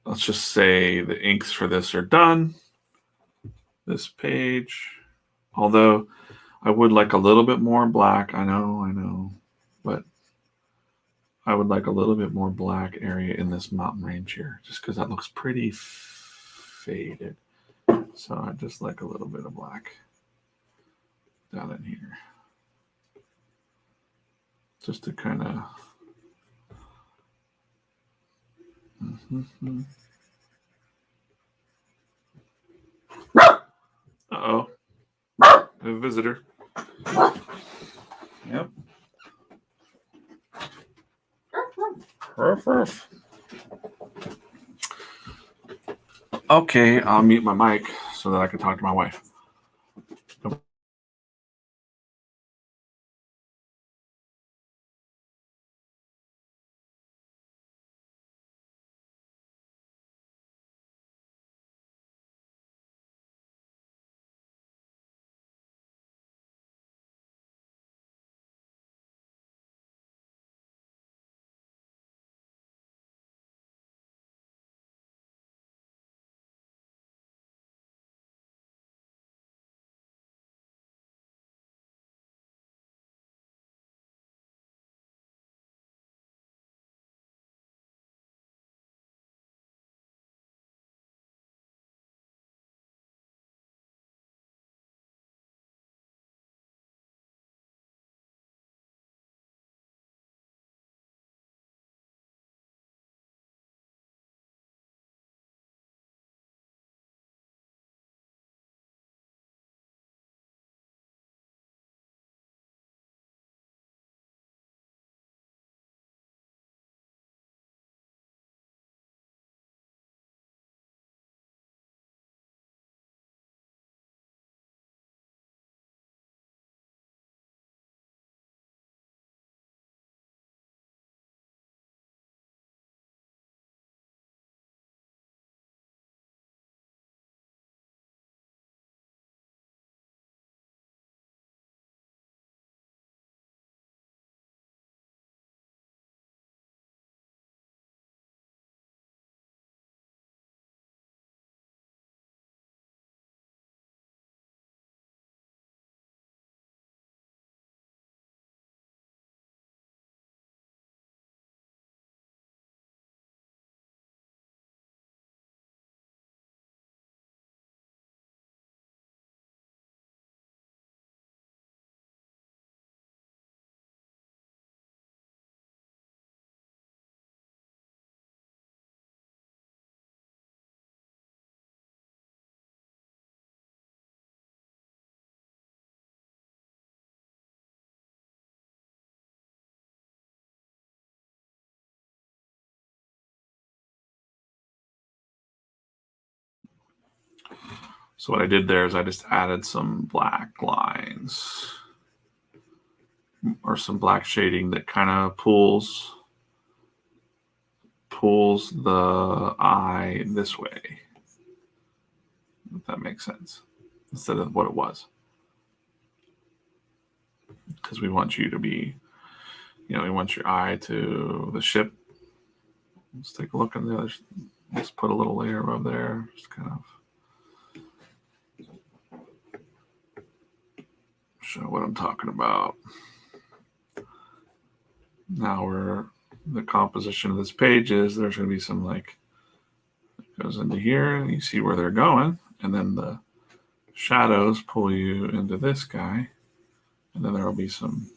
let's just say the inks for this are done. This page. Although I would like a little bit more black. I know. But I would like a little bit more black area in this mountain range here, just because that looks pretty faded. So I just like a little bit of black down in here, just to kind of. Uh-oh. A visitor. Yep. Okay, I'll mute my mic so that I can talk to my wife. So what I did there is I just added some black lines or some black shading that kind of pulls the eye this way, if that makes sense, instead of what it was. Because we want you to be, we want your eye to the ship. Let's take a look on the other. Let's put a little layer above there, just kind of show what I'm talking about. Now the composition of this page is there's going to be some like, it goes into here and you see where they're going. And then the shadows pull you into this guy. And then there'll be some,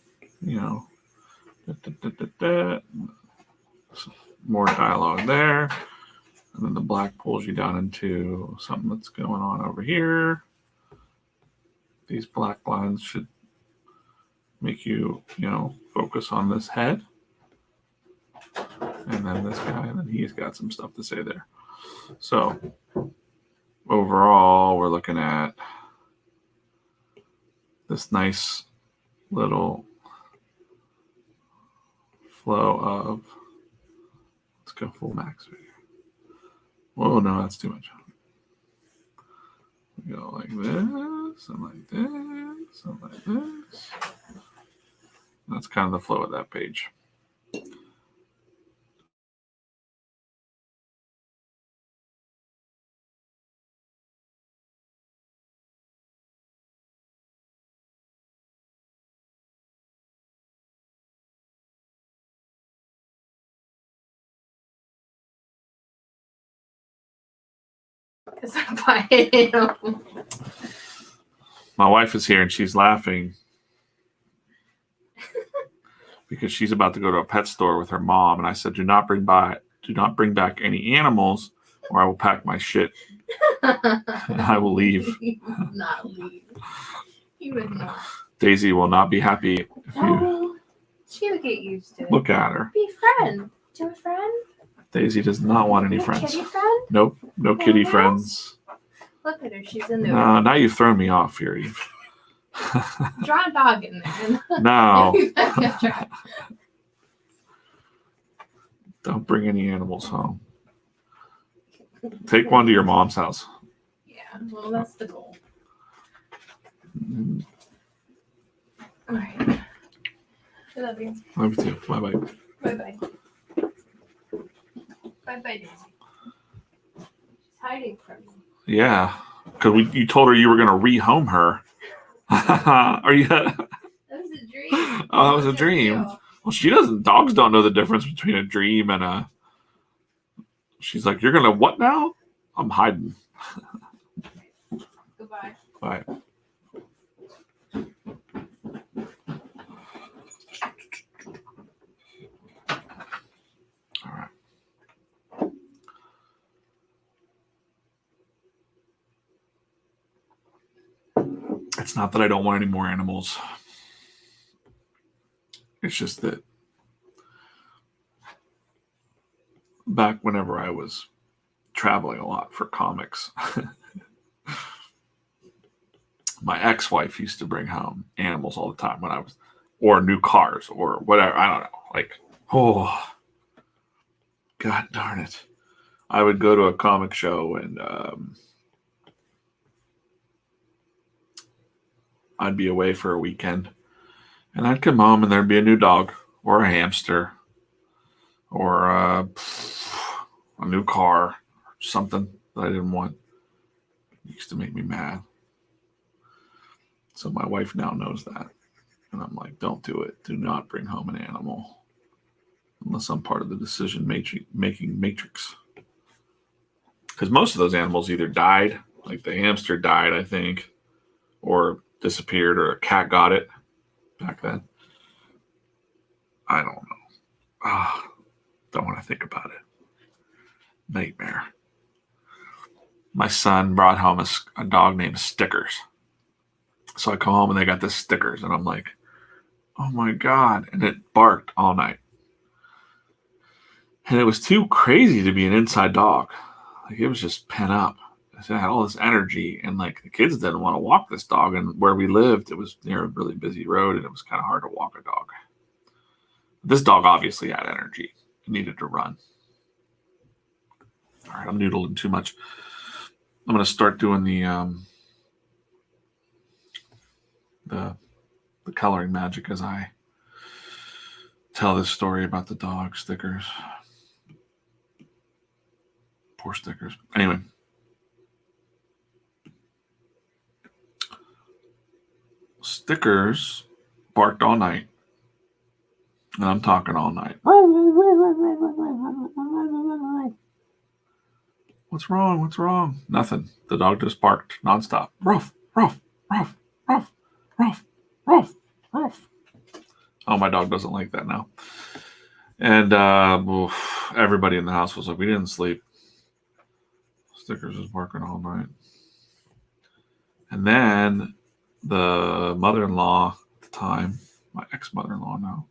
more dialogue there. And then the black pulls you down into something that's going on over here. These black lines should make you, focus on this head. And then this guy, and then he's got some stuff to say there. So overall, we're looking at this nice little flow of, let's go full max here. Whoa, no, that's too much. We go like this, and like this, and like this. That's kind of the flow of that page. Because I'm buying him. My wife is here and she's laughing because she's about to go to a pet store with her mom, and I said, do not bring back any animals, or I will pack my shit. And I will leave. He would not leave. He would not. Daisy will not be happy if you she would get used to it. look at her. Be a friend. Do you have a friend? Daisy does not want any friends. Kitty friend? Nope, no kitty friends. Look at her. She's in the No, now you've thrown me off here, Eve. Draw a dog in there. No. Don't bring any animals home. Take one to your mom's house. Yeah, well, that's the goal. Mm-hmm. All right. I love you. Love you too. Bye-bye. Bye-bye. Bye-bye, Daisy. She's hiding from you. Yeah, because you told her you were going to rehome her. Are you? That was a dream. Oh, that was a dream. Real. Well, she doesn't. Dogs don't know the difference between a dream and a. She's like, you're going to what now? I'm hiding. Goodbye. Bye. All right. It's not that I don't want any more animals. It's just that back whenever I was traveling a lot for comics, my ex-wife used to bring home animals all the time when I was, or new cars or whatever. I don't know. Like, oh, God darn it. I would go to a comic show and I'd be away for a weekend. And I'd come home and there'd be a new dog or a hamster or a new car or something that I didn't want. It used to make me mad. So my wife now knows that. And I'm like, don't do it. Do not bring home an animal unless I'm part of the decision making matrix. Because most of those animals either died, like the hamster died, I think, or disappeared, or a cat got it back then. I don't know. Don't want to think about it. Nightmare. My son brought home a dog named Stickers. So I come home and they got this Stickers, and I'm like, oh my God. And it barked all night. And it was too crazy to be an inside dog. Like, it was just pent up. It had all this energy, and like the kids didn't want to walk this dog. And where we lived, it was near a really busy road, and it was kind of hard to walk a dog. This dog obviously had energy. It needed to run. All right, I'm noodling too much. I'm going to start doing the coloring magic as I tell this story about the dog. Stickers. Poor Stickers. Anyway. Stickers barked all night. And I'm talking all night. What's wrong? What's wrong? Nothing. The dog just barked nonstop. Ruff, ruff, ruff, ruff, ruff, ruff, ruff. Oh, my dog doesn't like that now. And everybody in the house was like, we didn't sleep. Stickers was barking all night. And then the mother-in-law at the time, my ex-mother-in-law now,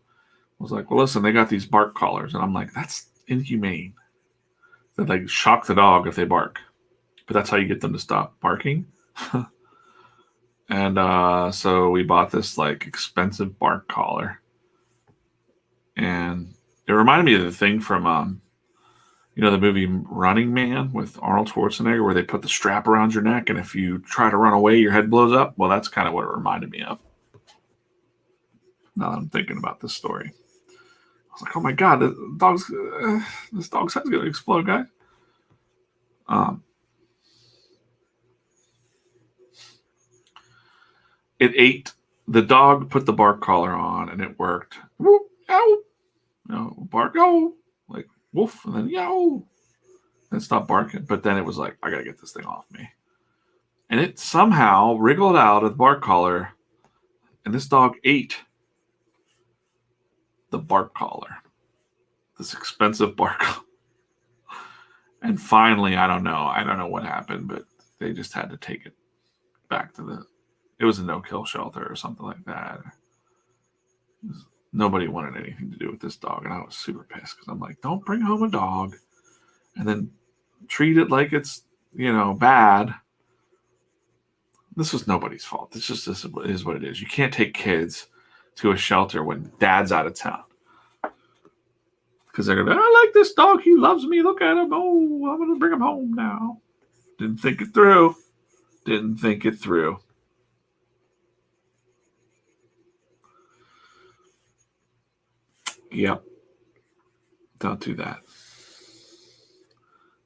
was like, well, listen, they got these bark collars. And I'm like, that's inhumane. That they shock the dog if they bark. But that's how you get them to stop barking. And so we bought this like expensive bark collar. And it reminded me of the thing from, the movie Running Man with Arnold Schwarzenegger, where they put the strap around your neck, and if you try to run away, your head blows up. Well, that's kind of what it reminded me of. Now that I'm thinking about this story, I was like, "Oh my god, this dog's head's gonna explode, guys!" It ate. The dog put the bark collar on, and it worked. Whoop, yow, bark, yow, like woof, and then yow. And stopped barking, but then it was like, I gotta get this thing off me. And it somehow wriggled out of the bark collar, and this dog ate the bark collar, this expensive bark collar. And finally, I don't know what happened, but they just had to take it back to it was a no-kill shelter or something like that. Nobody wanted anything to do with this dog, and I was super pissed because I'm like, don't bring home a dog and then treat it like it's, bad. This was nobody's fault. This is what it is. You can't take kids to a shelter when dad's out of town. Because they're going to be, I like this dog. He loves me. Look at him. Oh, I'm going to bring him home now. Didn't think it through. Yep. Don't do that.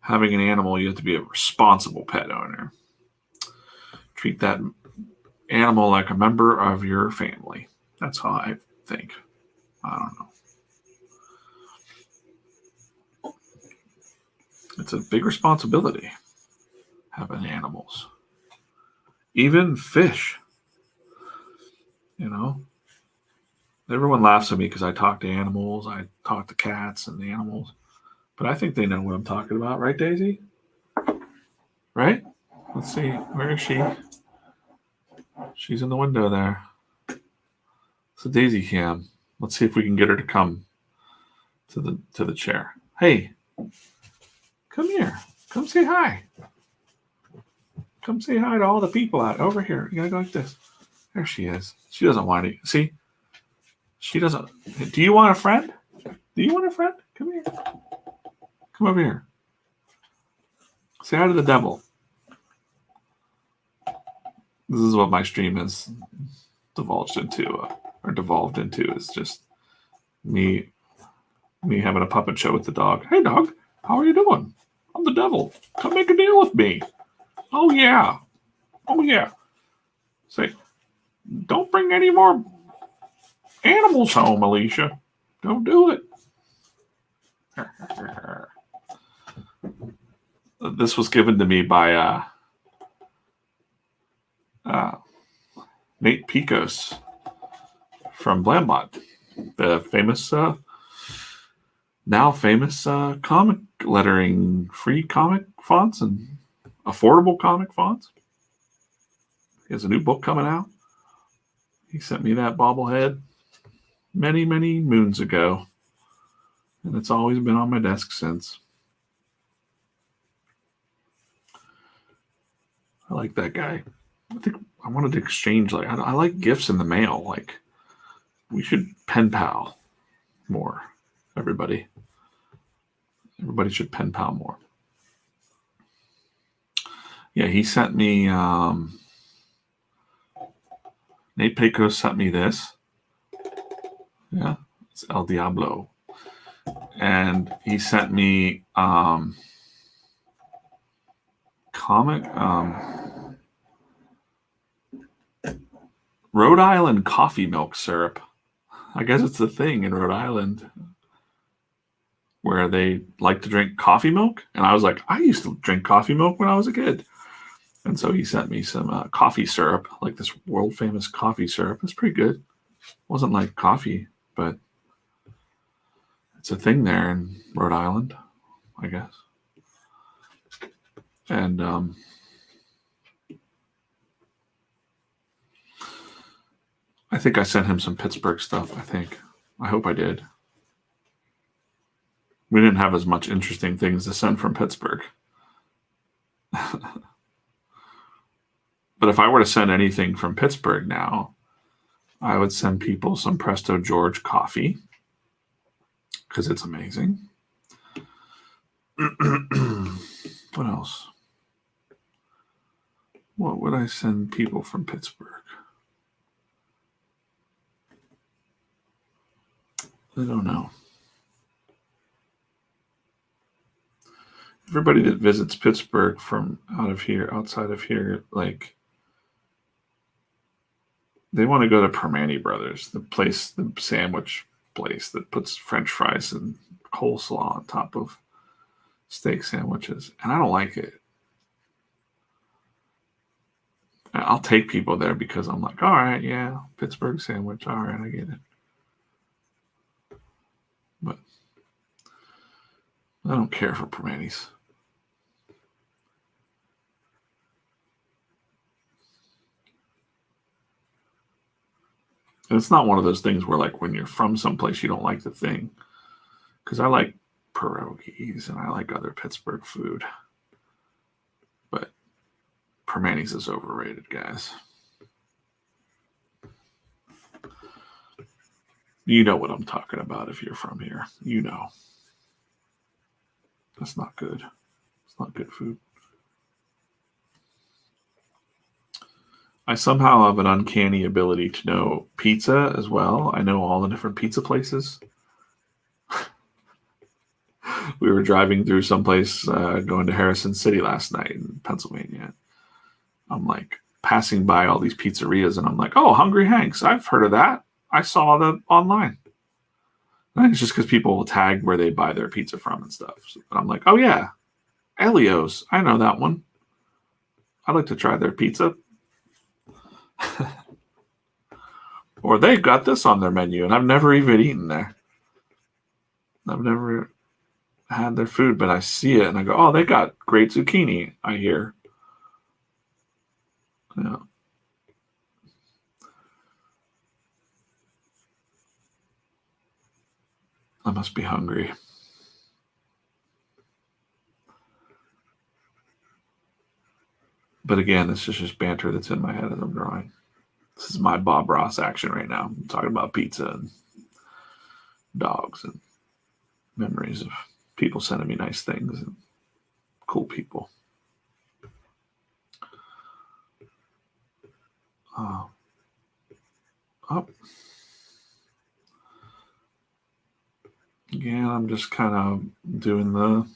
Having an animal, you have to be a responsible pet owner. Treat that animal like a member of your family. That's how I think. I don't know. It's a big responsibility, having animals. Even fish. Everyone laughs at me because I talk to animals. I talk to cats and animals. But I think they know what I'm talking about. Right, Daisy? Right? Let's see. Where is she? She's in the window there. It's a Daisy cam. Let's see if we can get her to come to the chair. Hey, come here. Come say hi. Come say hi to all the people out over here. You gotta go like this. There she is. She doesn't want to. See? She doesn't. Do you want a friend? Do you want a friend? Come here. Come over here. Say hi to the devil. This is what my stream has devolved into is just me having a puppet show with the dog. Hey dog, how are you doing? I'm the devil. Come make a deal with me. Oh yeah. Say, don't bring any more animals home, Alicia. Don't do it. This was given to me by Nate Piekos from Blambot, the famous, now famous comic lettering, free comic fonts and affordable comic fonts. He has a new book coming out. He sent me that bobblehead many, many moons ago, and it's always been on my desk since. I like that guy. I think I wanted to exchange, I like gifts in the mail. Like, we should pen pal more. Everybody should pen pal more. Yeah, he sent me, Nate Piekos sent me this. Yeah, it's El Diablo. And he sent me Rhode Island coffee milk syrup. I guess it's a thing in Rhode Island where they like to drink coffee milk. And I was like, I used to drink coffee milk when I was a kid. And so he sent me some coffee syrup, like this world famous coffee syrup. It's pretty good. Wasn't like coffee, but it's a thing there in Rhode Island, I guess. And I think I sent him some Pittsburgh stuff, I think. I hope I did. We didn't have as much interesting things to send from Pittsburgh. But if I were to send anything from Pittsburgh now, I would send people some Presto George coffee because it's amazing. What else? What would I send people from Pittsburgh? I don't know. Everybody that visits Pittsburgh from outside of here, like, they want to go to Permane Brothers, the sandwich place that puts French fries and coleslaw on top of steak sandwiches. And I don't like it. I'll take people there because I'm like, all right, yeah, Pittsburgh sandwich. All right, I get it. But I don't care for Permane's. And it's not one of those things where, like, when you're from someplace, you don't like the thing. Because I like pierogies and I like other Pittsburgh food. But Permane's is overrated, guys. You know what I'm talking about if you're from here. You know. That's not good. It's not good food. I somehow have an uncanny ability to know pizza as well. I know all the different pizza places. We were driving through someplace going to Harrison City last night in Pennsylvania. I'm like passing by all these pizzerias and I'm like, oh, Hungry Hank's. I've heard of that. I saw that online. And it's just because people will tag where they buy their pizza from and stuff. So I'm like, oh, yeah, Elio's. I know that one. I'd like to try their pizza. Or they've got this on their menu, and I've never even eaten there. I've never had their food, but I see it, and I go, oh, they got great zucchini, I hear. Yeah. I must be hungry. But again, this is just banter that's in my head as I'm drawing. This is my Bob Ross action right now. I'm talking about pizza and dogs and memories of people sending me nice things and cool people. Up. Again, I'm just kind of doing the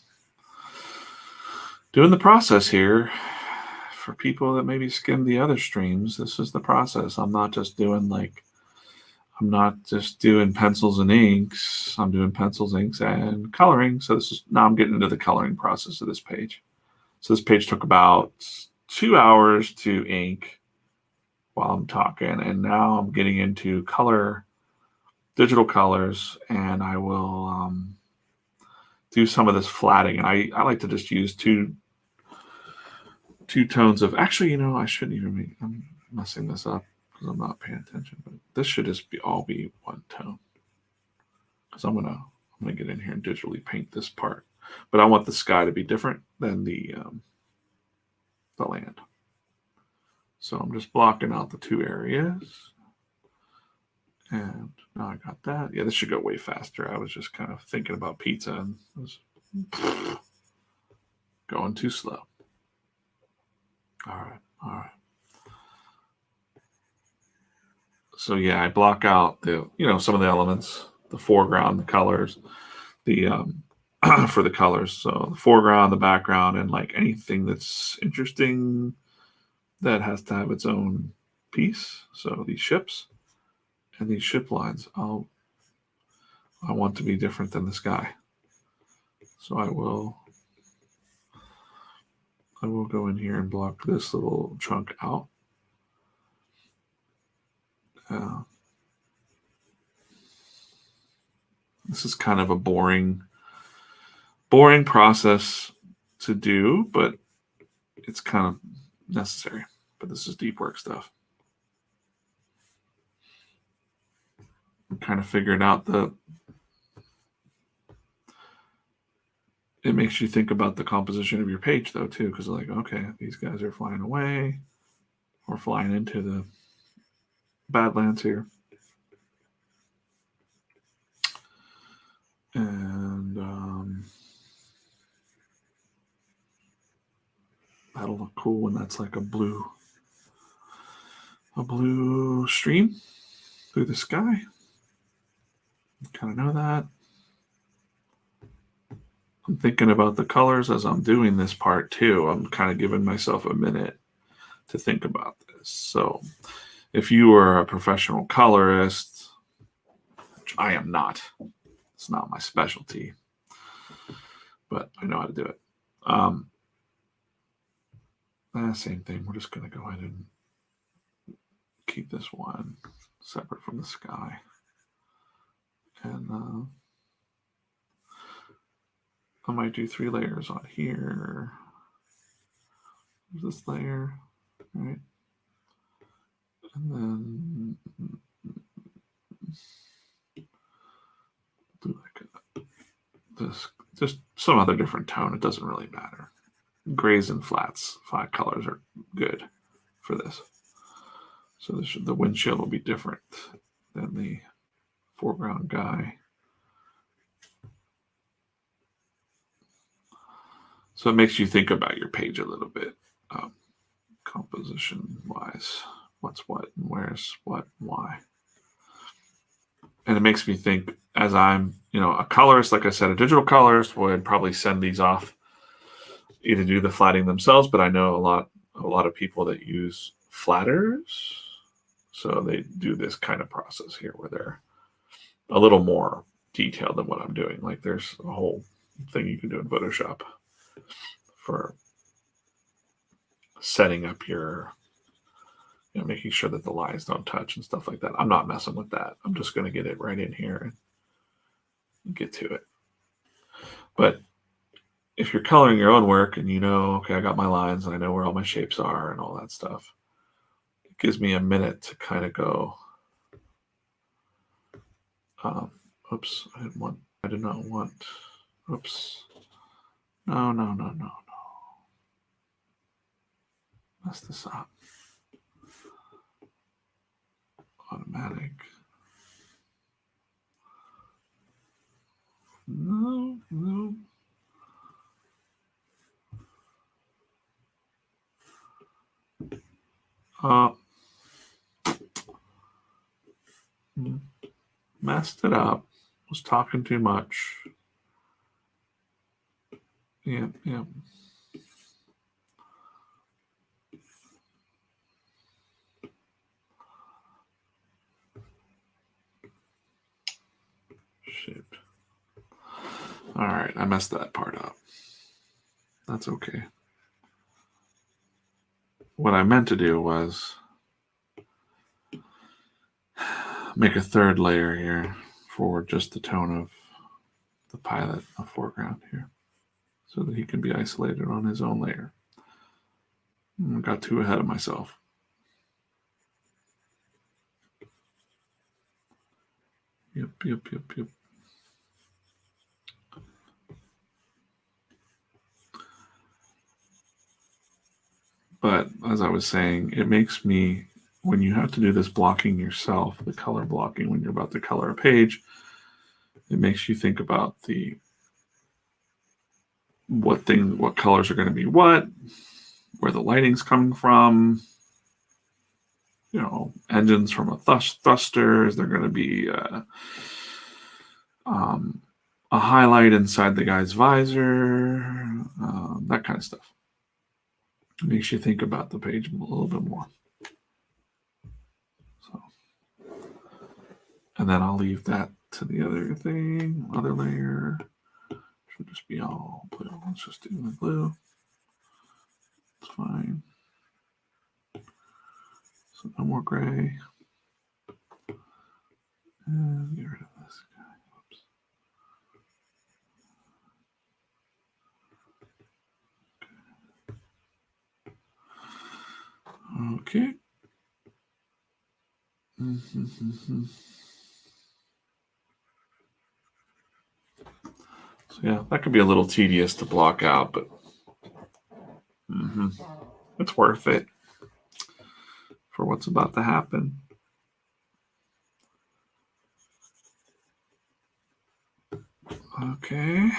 process here. For people that maybe skimmed the other streams, this is the process. I'm not just doing pencils and inks. I'm doing pencils, inks, and coloring. So now I'm getting into the coloring process of this page. So this page took about 2 hours to ink while I'm talking, and now I'm getting into digital colors, and I will do some of this flatting. And I like to just use two tones of, actually, I shouldn't even be, I'm messing this up because I'm not paying attention, but this should just all be one tone, because I'm gonna get in here and digitally paint this part, but I want the sky to be different than the land. So I'm just blocking out the two areas, and now I got that. Yeah, this should go way faster. I was just kind of thinking about pizza and it was going too slow. All right. So yeah, I block out some of the elements, the foreground, the colors, the for the colors. So the foreground, the background, and like anything that's interesting that has to have its own piece. So these ships and these ship lines, I want to be different than this guy. So I will go in here and block this little chunk out. This is kind of a boring process to do, but it's kind of necessary. But this is deep work stuff. I'm kind of figuring out it makes you think about the composition of your page though too, because like, okay, these guys are flying away or flying into the Badlands here. And that'll look cool when that's like a blue stream through the sky. Kind of know that. I'm thinking about the colors as I'm doing this part too. I'm kind of giving myself a minute to think about this. So if you are a professional colorist, which I am not, it's not my specialty, but I know how to do it. Same thing. We're just going to go ahead and keep this one separate from the sky. And I might do 3 layers on here. There's this layer, right? And then do like this, just some other different tone. It doesn't really matter. Grays and flats, 5 colors are good for this. So the windshield will be different than the foreground guy. So it makes you think about your page a little bit, composition-wise. What's what and where's what and why. And it makes me think, as I'm, a colorist, like I said, a digital colorist would probably send these off, either do the flatting themselves, but I know a lot of people that use flatters. So they do this kind of process here where they're a little more detailed than what I'm doing. Like there's a whole thing you can do in Photoshop for setting up your, making sure that the lines don't touch and stuff like that. I'm not messing with that. I'm just going to get it right in here and get to it. But if you're coloring your own work and okay, I got my lines and I know where all my shapes are and all that stuff, it gives me a minute to kind of go, oops, I did not want, oops, no. Mess this up. Automatic. No. Messed it up. Was talking too much. Yeah. Shoot. All right, I messed that part up. That's okay. What I meant to do was make a 3rd layer here for just the tone of the pilot, a foreground here, so that he can be isolated on his own layer. I got too ahead of myself. Yep. But as I was saying, it makes me, when you have to do this blocking yourself, the color blocking when you're about to color a page, it makes you think about what colors are going to be what, where the lighting's coming from. Engines from a thruster. Is there going to be a highlight inside the guy's visor? That kind of stuff. It makes you think about the page a little bit more. And then I'll leave that to the other thing, other layer. Should just be all blue. Let's just do the blue. It's fine. So no more gray. And get rid of this guy. Whoops. Okay. So yeah, that could be a little tedious to block out, but it's worth it for what's about to happen. Okay.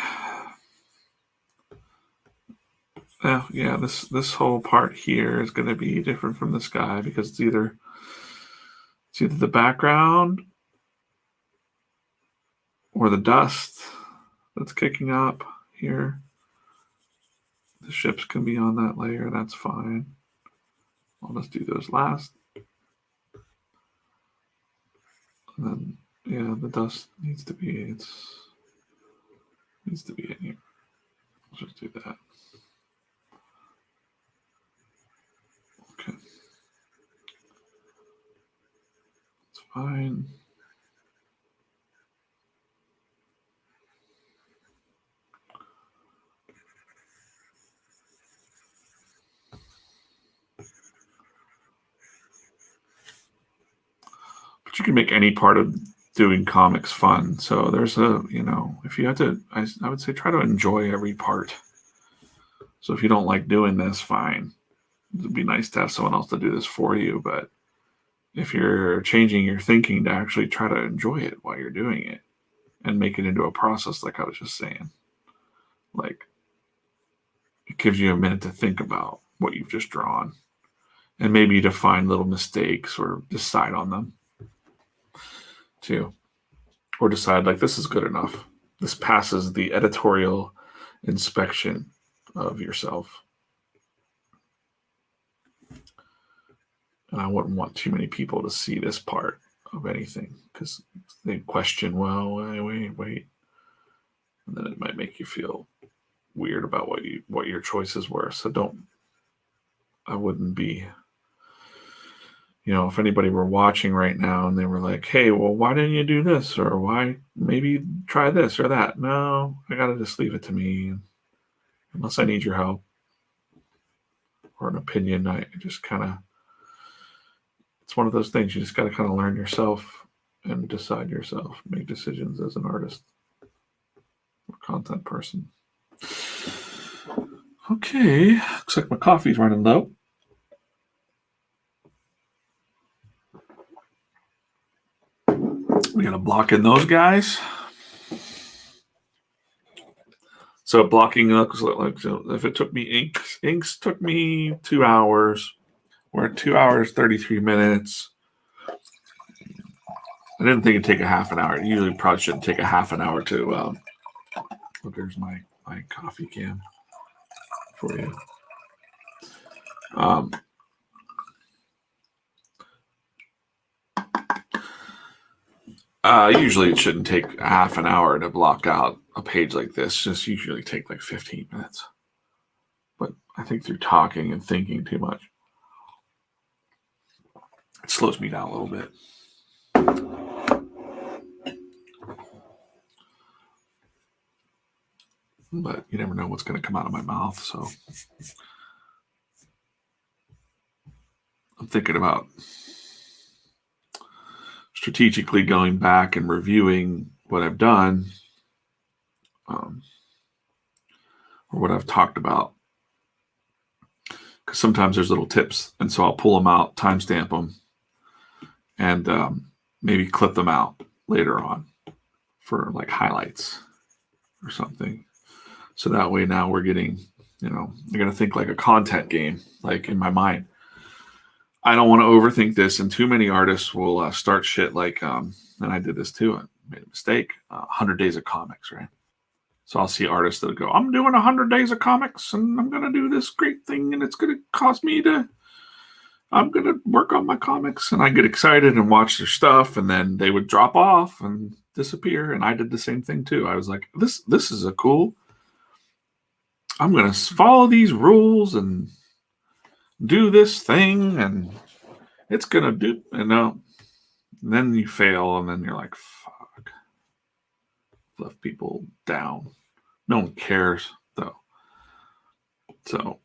Yeah, this whole part here is going to be different from the sky because it's either the background or the dust that's kicking up here. The ships can be on that layer. That's fine. I'll just do those last. And then, yeah, the dust needs to be in here. Let's just do that. Okay. It's fine. But you can make any part of doing comics fun. So there's if you have to, I would say try to enjoy every part. So if you don't like doing this, fine. It'd be nice to have someone else to do this for you. But if you're changing your thinking to actually try to enjoy it while you're doing it and make it into a process, like I was just saying, like it gives you a minute to think about what you've just drawn and maybe to find little mistakes or decide on them too, or decide like this is good enough. This passes the editorial inspection of yourself. And I wouldn't want too many people to see this part of anything because they question, well, wait. And then it might make you feel weird about what your choices were. So I wouldn't be, if anybody were watching right now and they were like, hey, well, why didn't you do this? Or why maybe try this or that? No, I got to just leave it to me. Unless I need your help or an opinion, I just kind of, it's one of those things you just got to kind of learn yourself and decide yourself, make decisions as an artist or content person. Okay, looks like my coffee's running low. We got to block in those guys. So blocking looks like, so if it took me inks took me 2 hours. We're at 2 hours, 33 minutes. I didn't think it'd take a half an hour. It usually probably shouldn't take a half an hour to, look, there's my coffee can for you. Usually it shouldn't take a half an hour to block out a page like this. Just usually take like 15 minutes. But I think through talking and thinking too much, it slows me down a little bit. But you never know what's going to come out of my mouth. So I'm thinking about strategically going back and reviewing what I've done or what I've talked about. Because sometimes there's little tips. And so I'll pull them out, timestamp them, and maybe clip them out later on for like highlights or something. So that way now we're getting, you're going to think like a content game, like in my mind. I don't want to overthink this, and too many artists will start shit like, and I did this too, I made a mistake, 100 days of comics, right? So I'll see artists that go, I'm doing 100 days of comics, and I'm going to do this great thing, and it's going to cost me to I'm going to work on my comics. And I get excited and watch their stuff. And then they would drop off and disappear. And I did the same thing too. I was like, this is a cool, I'm going to follow these rules and do this thing. And it's going to do, and then you fail. And then you're like, fuck, left people down. No one cares though. So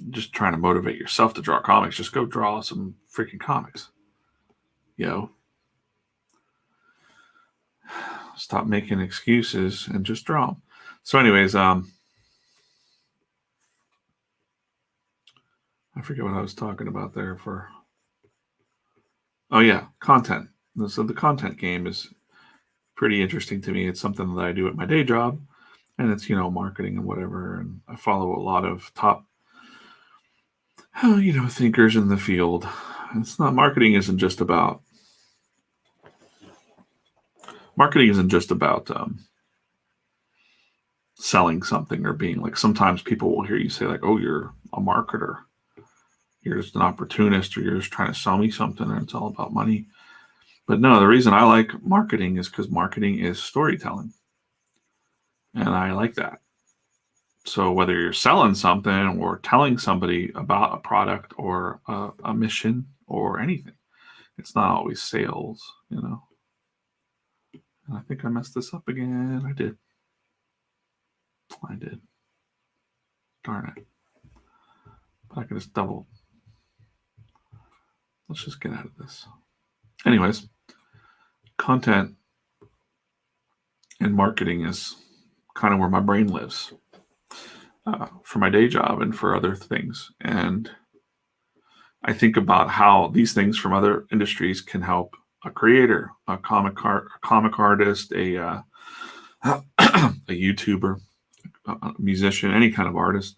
just trying to motivate yourself to draw comics. Just go draw some freaking comics. Stop making excuses and just draw them. So anyways, I forget what I was talking about there for. Oh yeah, content. So the content game is pretty interesting to me. It's something that I do at my day job, and it's, marketing and whatever. And I follow a lot of top, thinkers in the field. It's not, marketing isn't just about selling something or being like, sometimes people will hear you say like, oh, you're a marketer. You're just an opportunist, or you're just trying to sell me something and it's all about money. But no, the reason I like marketing is because marketing is storytelling. And I like that. So whether you're selling something or telling somebody about a product or a mission or anything, it's not always sales, And I think I messed this up again. I did. Darn it. But I can just double. Let's just get out of this. Anyways, content and marketing is kind of where my brain lives for my day job and for other things. And I think about how these things from other industries can help a creator, a comic artist, a YouTuber, a musician, any kind of artist.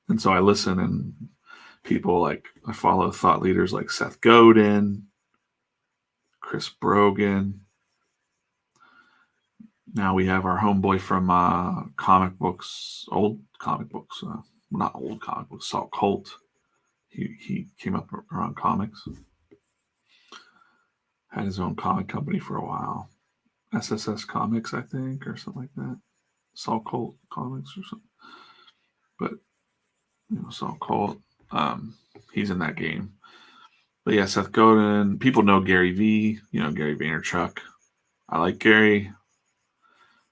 And so I listen, and people like, I follow thought leaders like Seth Godin, Chris Brogan. Now we have our homeboy from old comic books, not old comic books, Salt Cult. He came up around comics. Had his own comic company for a while. SSS Comics, I think, or something like that. Salt Cult Comics or something. But, Salt Cult, he's in that game. But yeah, Seth Godin. People know Gary V, Gary Vaynerchuk. I like Gary.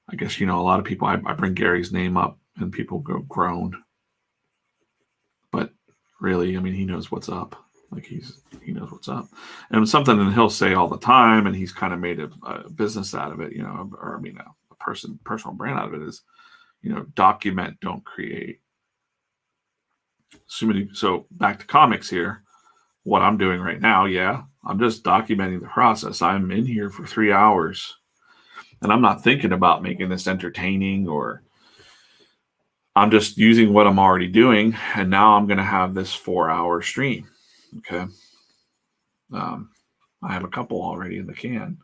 I guess, a lot of people, I bring Gary's name up and people go groan. But really, he knows what's up. Like he knows what's up. And something that he'll say all the time, and he's kind of made a business out of it, a personal brand out of it is, document, don't create. So back to comics here. What I'm doing right now, I'm just documenting the process. I'm in here for 3 hours, and I'm not thinking about making this entertaining, or I'm just using what I'm already doing. And now I'm going to have this 4-hour stream. Okay. I have a couple already in the can.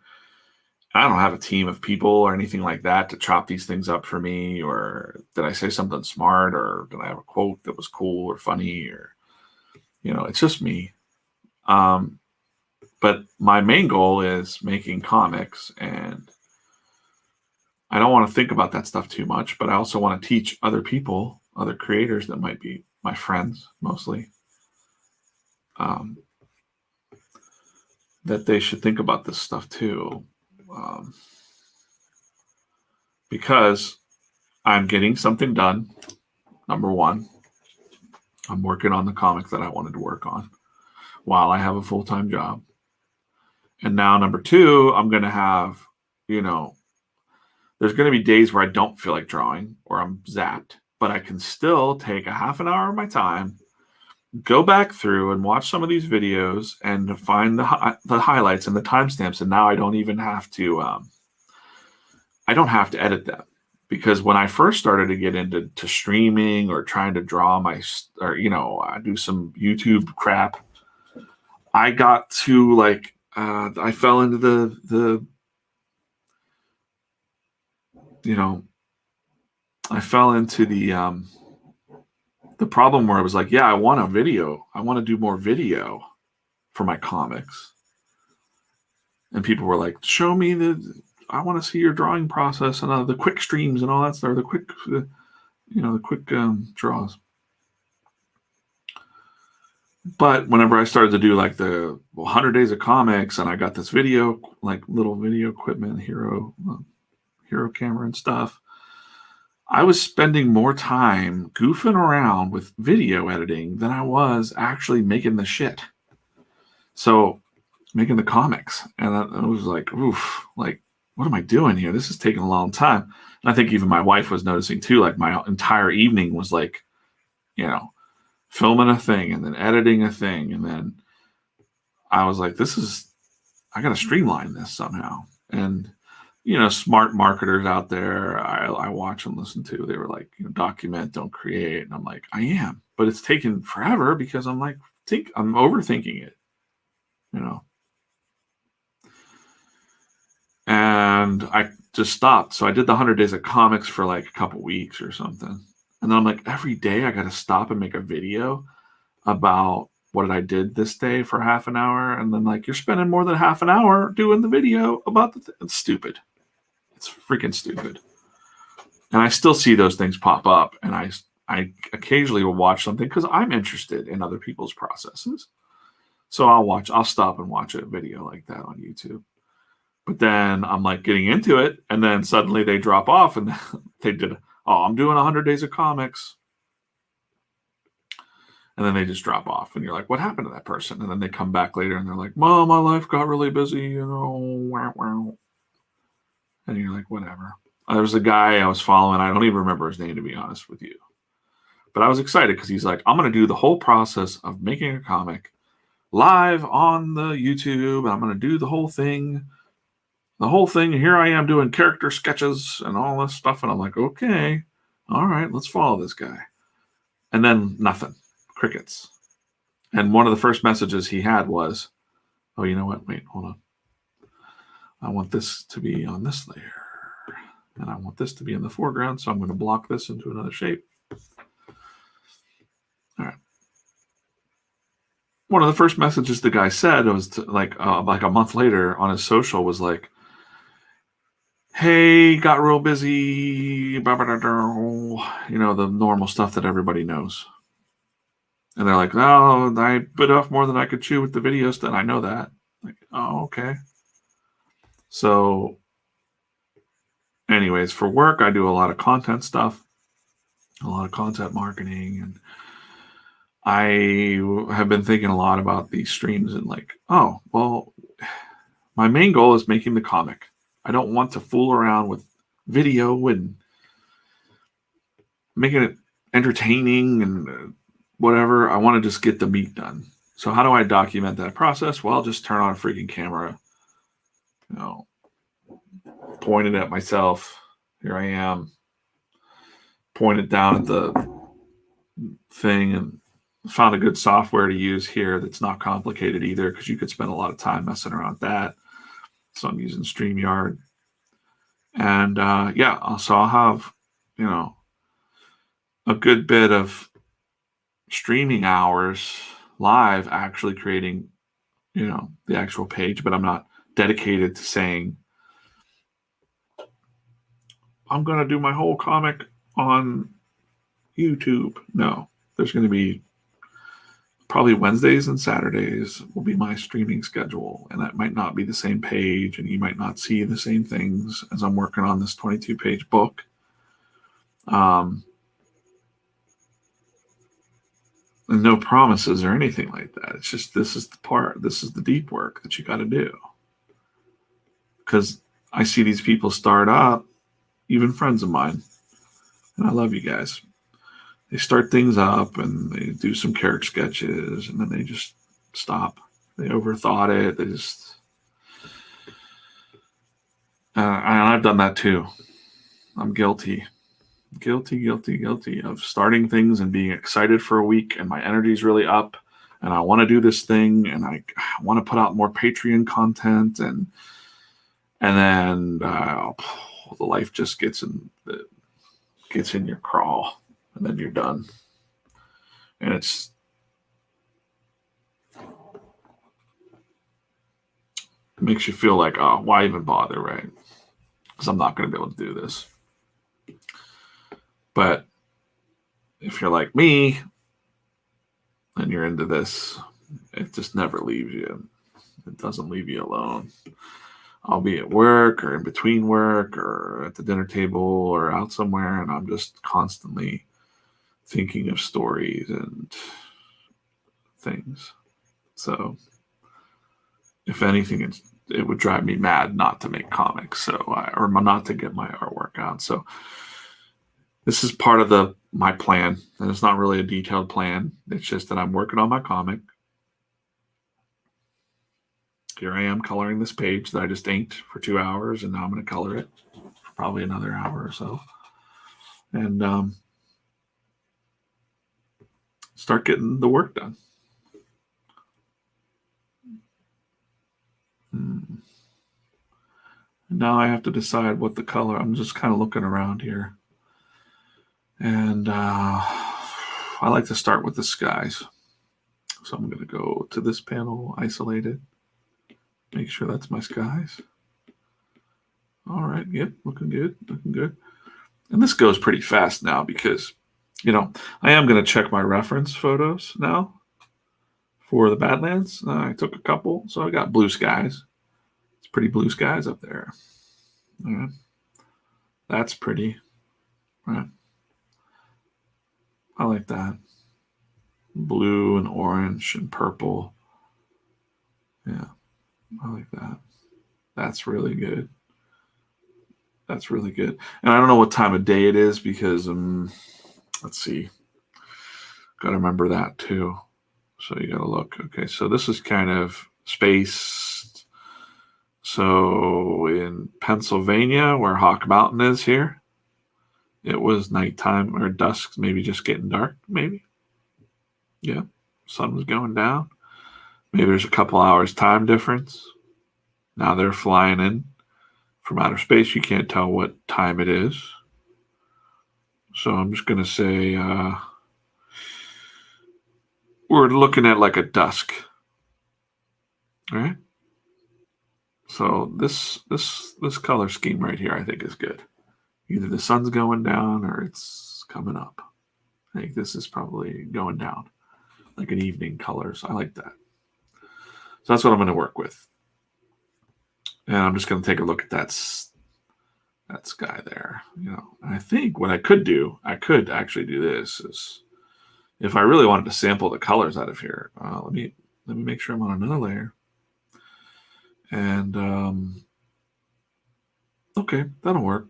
I don't have a team of people or anything like that to chop these things up for me, or did I say something smart, or did I have a quote that was cool or funny, or, it's just me. But my main goal is making comics, and I don't want to think about that stuff too much, but I also want to teach other people, other creators that might be my friends mostly, that they should think about this stuff too. Because I'm getting something done. Number one, I'm working on the comic that I wanted to work on while I have a full-time job. And now number two, I'm going to have, there's going to be days where I don't feel like drawing or I'm zapped, but I can still take a half an hour of my time, go back through and watch some of these videos and find the highlights and the timestamps. And now I don't even have to, edit them, because when I first started to get into streaming or trying to draw I do some YouTube crap, I got to I fell into the the problem where it was like, yeah, I want a video. I want to do more video for my comics. And people were like, show me I want to see your drawing process and the quick streams and all that stuff, the quick draws. But whenever I started to do like the 100 days of comics and I got this video, like little video equipment, hero camera and stuff, I was spending more time goofing around with video editing than I was actually making the shit. So making the comics. And I was like, oof, like, what am I doing here? This is taking a long time. And I think even my wife was noticing too, like my entire evening was like, filming a thing and then editing a thing. And then I was like, I got to streamline this somehow. And, smart marketers out there, I watch and listen to, they were like, document, don't create. And I'm like, I am, but it's taken forever because I'm like, I'm overthinking it, And I just stopped. So I did the 100 days of comics for like a couple weeks or something. And then I'm like, every day I got to stop and make a video about what I did this day for half an hour. And then like, you're spending more than half an hour doing the video about it's stupid. It's freaking stupid. And I still see those things pop up. And I occasionally will watch something because I'm interested in other people's processes. So I'll stop and watch a video like that on YouTube. But then I'm like getting into it. And then suddenly they drop off and they did, I'm doing 100 days of comics. And then they just drop off. And you're like, what happened to that person? And then they come back later and they're like, Mom, my life got really busy, wow, wow. And you're like, whatever. There was a guy I was following. I don't even remember his name, to be honest with you. But I was excited because he's like, I'm going to do the whole process of making a comic live on the YouTube. And I'm going to do the whole thing. Here I am doing character sketches and all this stuff. And I'm like, okay, all right, let's follow this guy. And then nothing. Crickets. And one of the first messages he had was, oh, you know what? Wait, hold on. I want this to be on this layer. And I want this to be in the foreground. So I'm going to block this into another shape. All right. One of the first messages the guy said was like a month later on his social was like, hey, got real busy. The normal stuff that everybody knows. And they're like, oh, I bit off more than I could chew with the video stuff. I know that. Like, oh, okay. So anyways, for work, I do a lot of content stuff, a lot of content marketing. And I have been thinking a lot about these streams and like, oh, well, my main goal is making the comic. I don't want to fool around with video and making it entertaining and whatever. I want to just get the meat done. So how do I document that process? Well, just turn on a freaking camera, point it at myself. Here I am. Point it down at the thing and found a good software to use here that's not complicated either because you could spend a lot of time messing around with that. So I'm using StreamYard. And so I'll have, a good bit of streaming hours live actually creating, the actual page, but I'm not dedicated to saying, I'm going to do my whole comic on YouTube. No, there's going to be probably Wednesdays and Saturdays will be my streaming schedule. And that might not be the same page and you might not see the same things as I'm working on this 22-page book. And no promises or anything like that. It's just, this is the deep work that you got to do. Because I see these people start up, even friends of mine, and I love you guys. They start things up and they do some character sketches and then they just stop. They overthought it. They just, and I've done that too. I'm guilty of starting things and being excited for a week and my energy's really up and I want to do this thing and I want to put out more Patreon content and then the life just gets in your crawl and then you're done. And it makes you feel like, oh, why even bother, right? Because I'm not going to be able to do this. But if you're like me and you're into this, it just never leaves you. It doesn't leave you alone. I'll be at work or in between work or at the dinner table or out somewhere, and I'm just constantly thinking of stories and things. So if anything, it would drive me mad not to make comics, or not to get my artwork out. So this is part of my plan, and it's not really a detailed plan. It's just that I'm working on my comic. Here I am coloring this page that I just inked for 2 hours, and now I'm going to color it for probably another hour or so. And start getting the work done. Now I have to decide what the color. I'm just kind of looking around here. And I like to start with the skies. So I'm going to go to this panel, isolated. Make sure that's my skies. All right. Yep. Looking good. Looking good. And this goes pretty fast now because, I am going to check my reference photos now for the Badlands. I took a couple. So I got blue skies. It's pretty blue skies up there. All right. That's pretty. All right. I like that. Blue and orange and purple. Yeah. I like that. That's really good. That's really good. And I don't know what time of day it is because, let's see. Got to remember that too. So you got to look. Okay, so this is kind of spaced. So in Pennsylvania, where Hawk Mountain is here, it was nighttime or dusk, maybe just getting dark, maybe. Yeah, sun was going down. Maybe there's a couple hours time difference. Now they're flying in from outer space. You can't tell what time it is. So I'm just going to say we're looking at like a dusk. All right. So this color scheme right here, I think is good. Either the sun's going down or it's coming up. I think this is probably going down, like an evening colors. I like that. So that's what I'm going to work with. And I'm just going to take a look at that sky there. I think what I could actually do this is, if I really wanted to sample the colors out of here, let me make sure I'm on another layer. And okay, that'll work.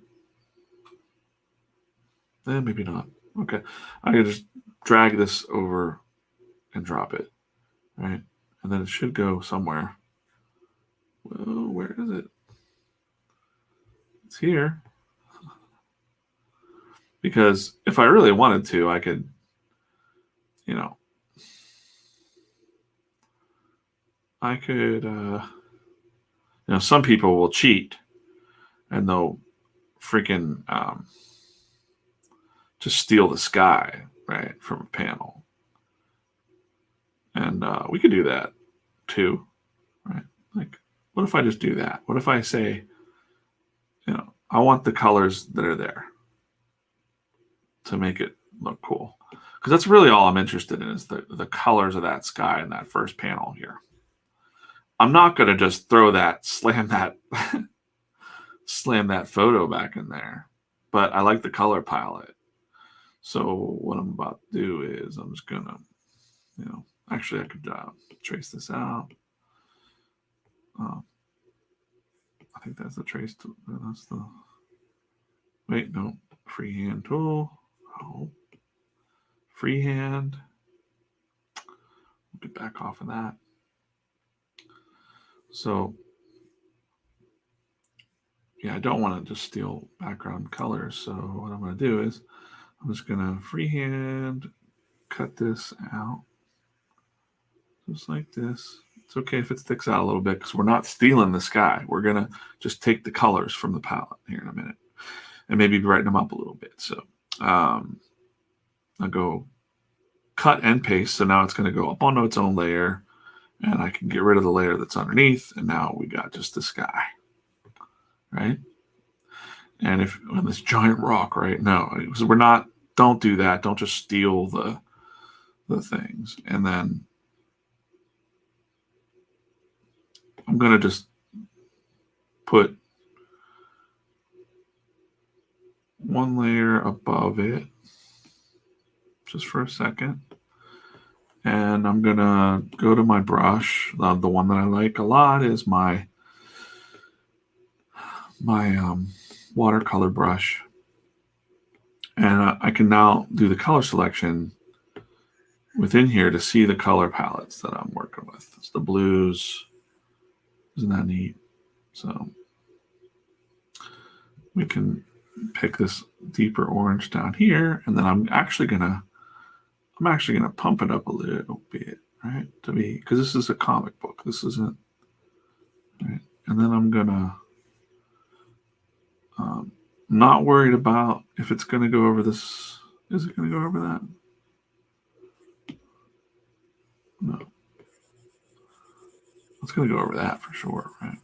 Maybe not. Okay, I can just drag this over and drop it, right? And then it should go somewhere. Well, where is it? It's here. Because if I really wanted to, I could, some people will cheat and they'll freaking just steal the sky, right, from a panel. And we could do that too, right? Like, what if I just do that? What if I say, I want the colors that are there to make it look cool? Because that's really all I'm interested in is the colors of that sky in that first panel here. I'm not going to just slam that photo back in there, but I like the color palette. So what I'm about to do is I'm just going to, actually I could trace this out. I think that's the trace. Wait, no, freehand tool. Oh, freehand. We'll get back off of that. So, yeah, I don't want to just steal background colors. So what I'm going to do is I'm just going to freehand cut this out. Just like this. It's okay if it sticks out a little bit because we're not stealing the sky. We're going to just take the colors from the palette here in a minute and maybe brighten them up a little bit. So I'll go cut and paste. So now it's going to go up onto its own layer, and I can get rid of the layer that's underneath. And now we got just this guy, right? And if on this giant rock, right? No, we're not. Don't do that. Don't just steal the things. And then I'm going to just put one layer above it just for a second. And I'm going to go to my brush. The one that I like a lot is my watercolor brush. And I can now do the color selection within here to see the color palettes that I'm working with. It's the blues. Isn't that neat? So we can pick this deeper orange down here, and then I'm actually gonna pump it up a little bit, right? To be, because this is a comic book. This isn't, right? And then I'm gonna not worried about if it's gonna go over this. Is it gonna go over that? No. It's gonna go over that for sure, right?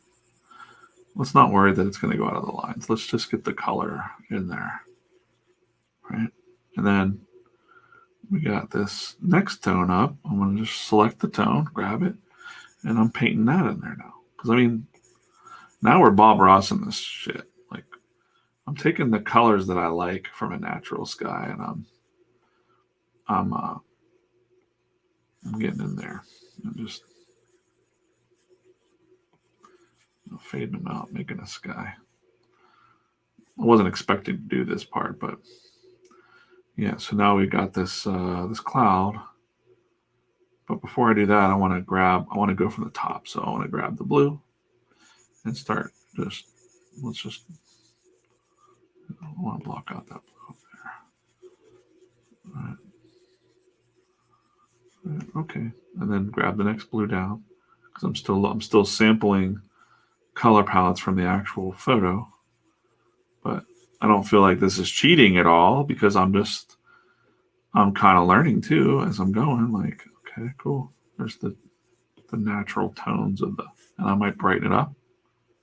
Let's not worry that it's going to go out of the lines. Let's just get the color in there, right? And then we got this next tone up. I'm going to just select the tone, grab it, and I'm painting that in there now. Because, I mean, now we're Bob Ross in this shit. Like, I'm taking the colors that I like from a natural sky, and I'm getting in there and just fading them out, making a sky. I wasn't expecting to do this part, but yeah. So now we got this this cloud. But before I do that, I want to go from the top. So I want to grab the blue and start I want to block out that blue up there. All right. Okay, and then grab the next blue down because I'm still sampling color palettes from the actual photo, but I don't feel like this is cheating at all because I'm kind of learning too as I'm going. Like, okay, cool. There's the natural tones and I might brighten it up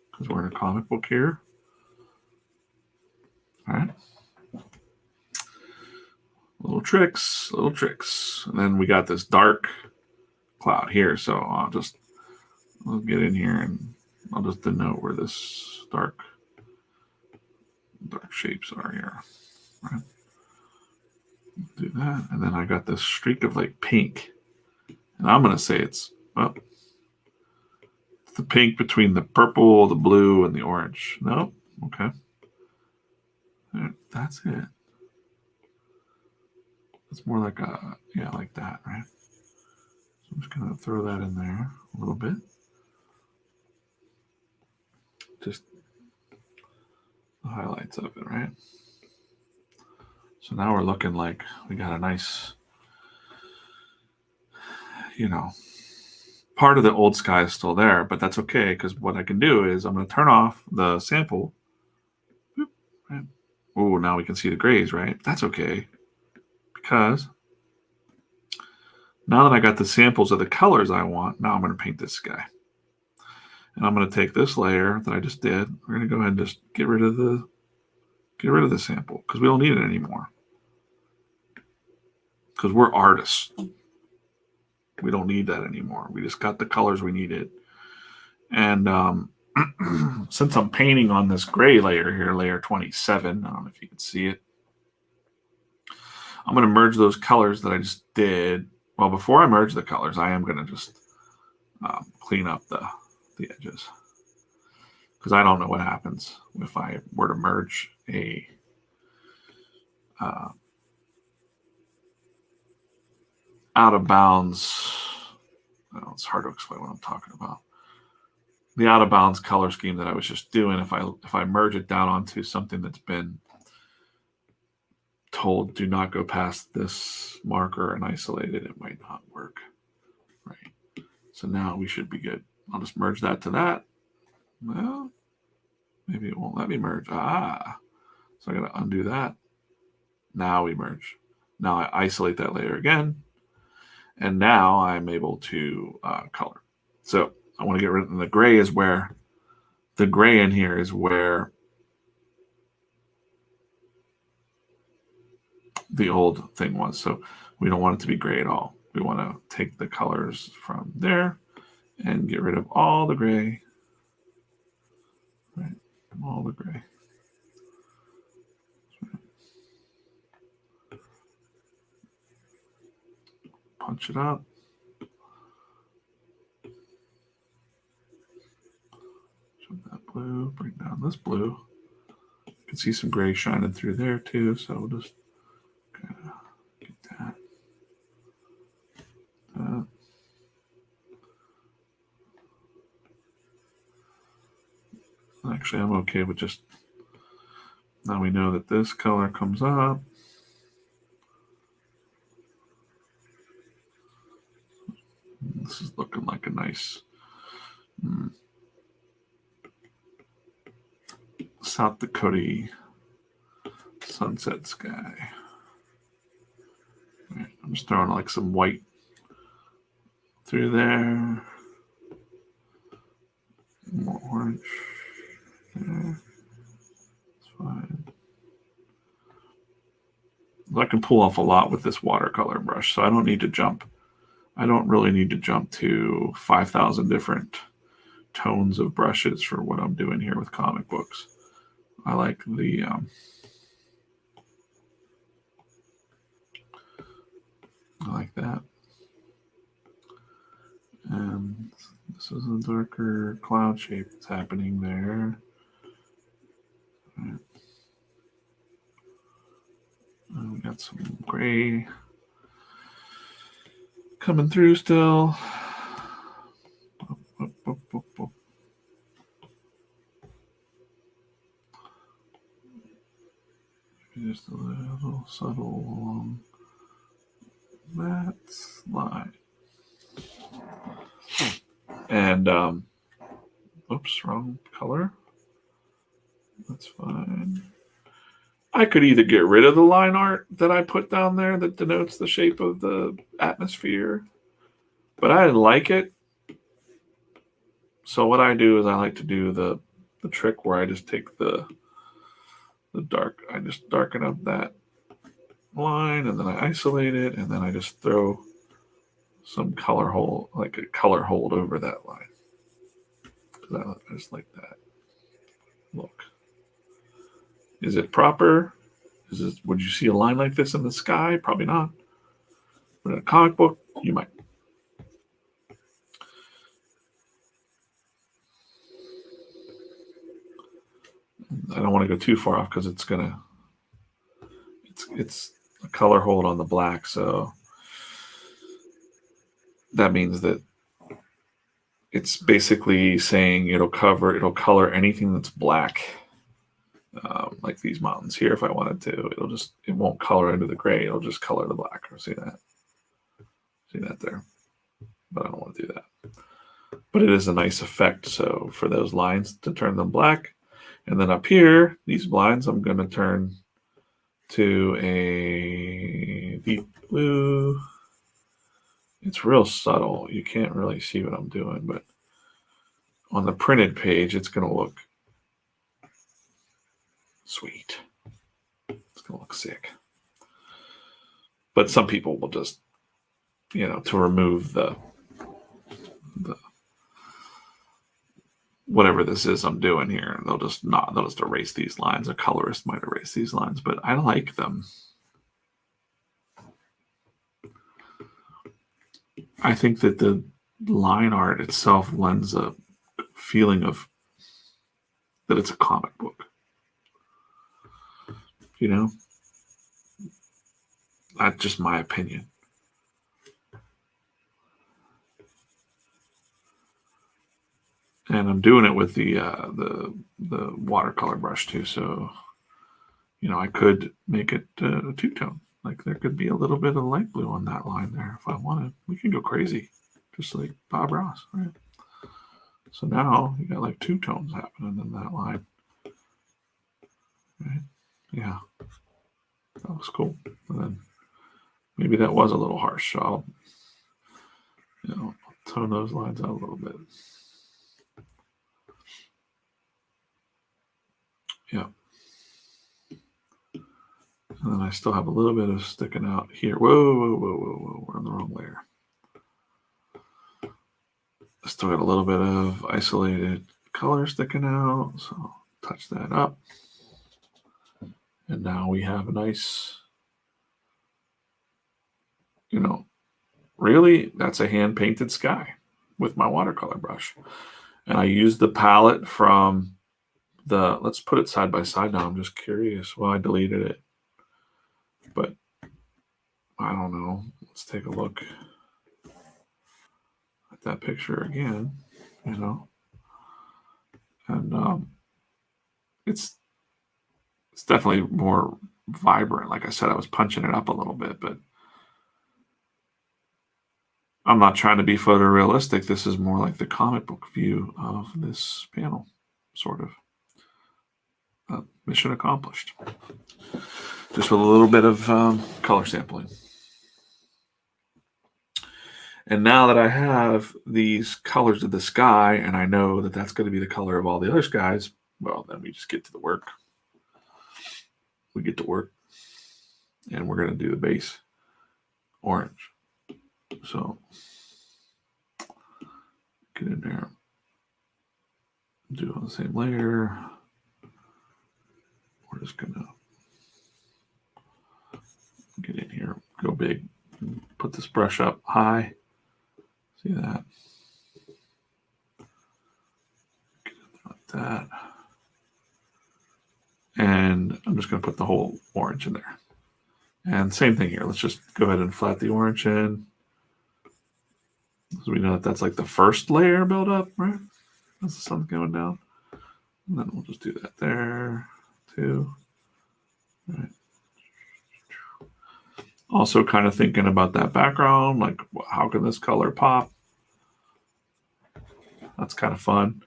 because we're in a comic book here. All right. Little tricks. And then we got this dark cloud here. So I'll get in here and I'll just denote where this dark shapes are here. Right. Do that. And then I got this streak of like pink. And I'm going to say it's the pink between the purple, the blue, and the orange. Nope. Okay. That's it. It's more like like that, right? So I'm just going to throw that in there a little bit. Just the highlights of it, right? So now we're looking like we got a nice, part of the old sky is still there, but that's okay because what I can do is I'm going to turn off the sample. Right? Oh, now we can see the grays, right? That's okay because now that I got the samples of the colors I want, now I'm going to paint this guy. And I'm going to take this layer that I just did. We're going to go ahead and just get rid of the sample because we don't need it anymore. Because we're artists. We don't need that anymore. We just got the colors we needed. And since I'm painting on this gray layer here, layer 27, I don't know if you can see it. I'm going to merge those colors that I just did. Well, before I merge the colors, I am going to just clean up the edges. Because I don't know what happens if I were to merge a out of bounds. Well, it's hard to explain what I'm talking about. The out of bounds color scheme that I was just doing, if I merge it down onto something that's been told do not go past this marker and isolate it, it might not work. Right. So now we should be good. I'll just merge that to that. Well, maybe it won't let me merge. So I got to undo that. Now we merge. Now I isolate that layer again. And now I'm able to color. So I want to get rid of the gray is where the gray in here is where the old thing was. So we don't want it to be gray at all. We want to take the colors from there and get rid of all the gray. Right, all the gray. Punch it up. Show that blue, bring down this blue. You can see some gray shining through there too, so we'll just kind of get that. Actually, I'm okay with just, now we know that this color comes up. This is looking like a nice South Dakota sunset sky. Right, I'm just throwing like some white through there. More orange there. It's fine. I can pull off a lot with this watercolor brush, so I don't need to jump. I don't really need to jump to 5,000 different tones of brushes for what I'm doing here with comic books. I like the I like that. And this is a darker cloud shape that's happening there. Right. And we got some gray coming through still. Just a little subtle along that line. And oops, wrong color. That's fine. I could either get rid of the line art that I put down there that denotes the shape of the atmosphere, but I like it. So what I do is I like to do the trick where I just take the dark, I just darken up that line and then I isolate it and then I just throw some color hold, like a color hold over that line. I just like that look. Is it proper? Would you see a line like this in the sky? Probably not. But in a comic book, you might. I don't want to go too far off because it's a color hold on the black, so that means that it's basically saying it'll color anything that's black. Like these mountains here, if I wanted to, it won't color into the gray, it'll just color the black. See that there? But I don't want to do that. But it is a nice effect. So for those lines to turn them black, and then up here, these lines I'm going to turn to a deep blue. It's real subtle. You can't really see what I'm doing, but on the printed page, it's going to look sweet. It's going to look sick. But some people will just, to remove the whatever this is I'm doing here, they'll just erase these lines. A colorist might erase these lines, but I like them. I think that the line art itself lends a feeling of that it's a comic book. That's just my opinion. And I'm doing it with the watercolor brush too. So, I could make it a two-tone. Like there could be a little bit of light blue on that line there if I wanted. We can go crazy, just like Bob Ross, right? So now you got like two tones happening in that line. Right? Yeah. That looks cool. And then maybe that was a little harsh, so tone those lines out a little bit. Yeah. And then I still have a little bit of sticking out here. Whoa. We're on the wrong layer. I still got a little bit of isolated color sticking out. So touch that up. And now we have a nice, really, that's a hand-painted sky with my watercolor brush. And I used the palette from let's put it side by side now. I'm just curious. Well, I deleted it. But I don't know. Let's take a look at that picture again, And it's definitely more vibrant. Like I said, I was punching it up a little bit, but I'm not trying to be photorealistic. This is more like the comic book view of this panel, sort of. Mission accomplished. Just with a little bit of color sampling. And now that I have these colors of the sky, and I know that that's going to be the color of all the other skies, well, then we just get to the work. We get to work. And we're going to do the base orange. So get in there. Do it on the same layer. We're just going to get in here, go big, put this brush up high. See that? Get in there like that. And I'm just going to put the whole orange in there. And same thing here. Let's just go ahead and flat the orange in. So we know that that's like the first layer build up, right? That's the sun going down. And then we'll just do that there too. All right. Also kind of thinking about that background, like how can this color pop? That's kind of fun.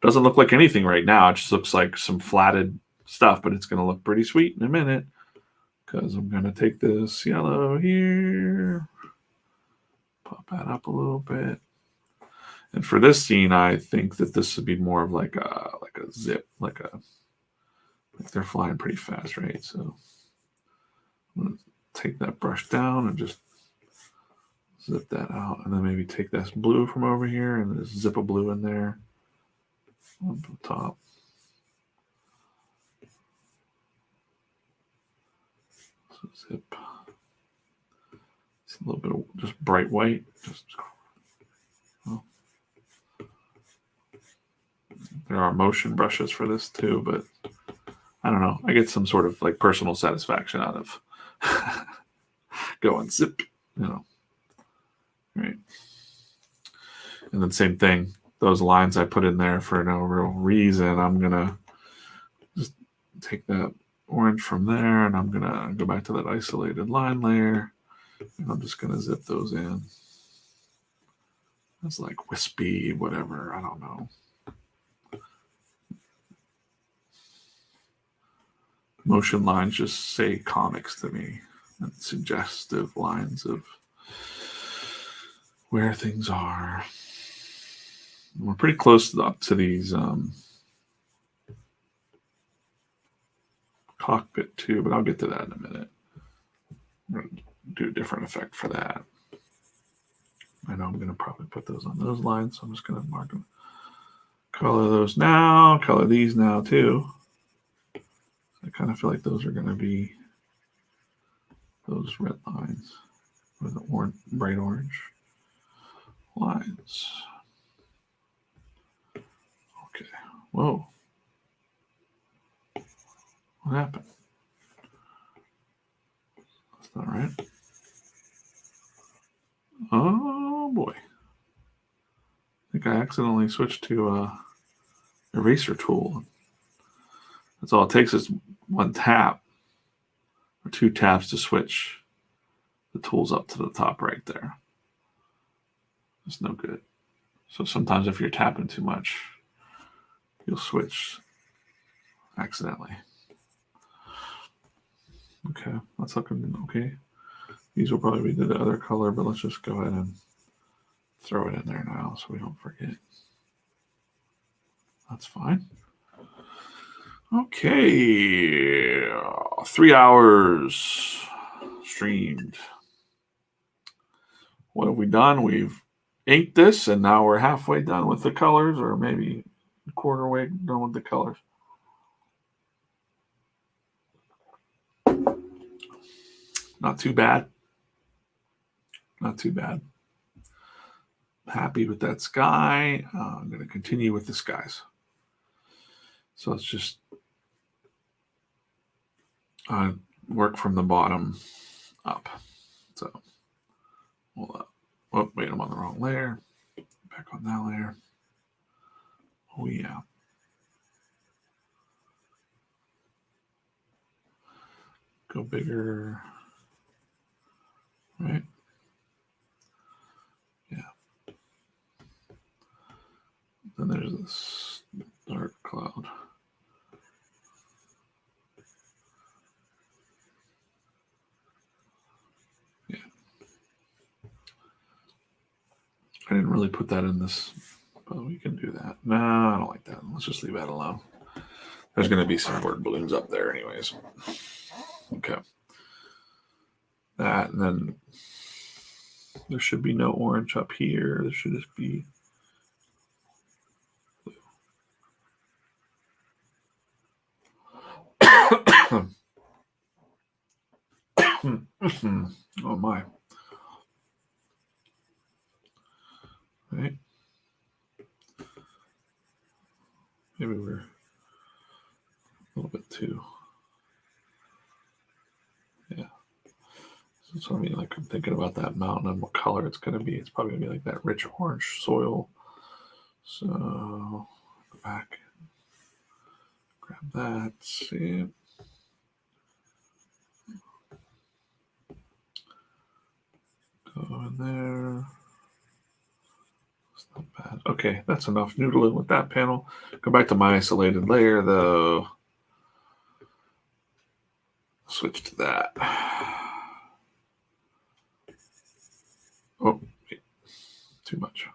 Doesn't look like anything right now. It just looks like some flatted stuff, but it's going to look pretty sweet in a minute because I'm going to take this yellow here, pop that up a little bit. And for this scene, I think that this would be more of like a zip, like they're flying pretty fast, right? So I'm going to take that brush down and just zip that out, and then maybe take this blue from over here and just zip a blue in there on the top. So zip. It's a little bit of just bright white. There are motion brushes for this too, but I don't know. I get some sort of like personal satisfaction out of going zip, Right. And then same thing, those lines I put in there for no real reason. I'm going to just take that orange from there and I'm going to go back to that isolated line layer and I'm just going to zip those in. It's like wispy, whatever. I don't know. Motion lines just say comics to me and suggestive lines of where things are. We're pretty close up to these cockpit too, but I'll get to that in a minute. I'm going to do a different effect for that. I know I'm going to probably put those on those lines, so I'm just going to mark them. Color those now, color these now too. I kind of feel like those are going to be those red lines with the bright orange lines. Okay. Whoa. What happened? That's not right. Oh boy. I think I accidentally switched to eraser tool. That's all it takes is one tap or two taps to switch the tools up to the top right there. It's no good. So sometimes if you're tapping too much, you'll switch accidentally. Okay, that's looking okay. These will probably be the other color, but let's just go ahead and throw it in there now so we don't forget. That's fine. Okay, 3 hours streamed. What have we done? We've inked this, and now we're halfway done with the colors, or maybe a quarter way done with the colors. Not too bad. Not too bad. Happy with that sky. I'm going to continue with the skies. So let's just work from the bottom up. So we'll, wait, I'm on the wrong layer. Back on that layer. Oh, yeah. Go bigger. Right? Yeah. Then there's this dark cloud. Yeah. I didn't really put that in this, but we can do that. No, I don't like that. Let's just leave that alone. There's going to be some word balloons up there anyways. Okay. That, and then there should be no orange up here. There should just be oh my. Right. Maybe we're a little bit too. Yeah. So I mean, like, I'm thinking about that mountain and what color it's going to be. It's probably going to be like that rich orange soil. So go back, grab that, see it. Go in there. It's not bad. Okay, that's enough noodling with that panel. Go back to my isolated layer, though. Switch to that. Oh, wait. Too much.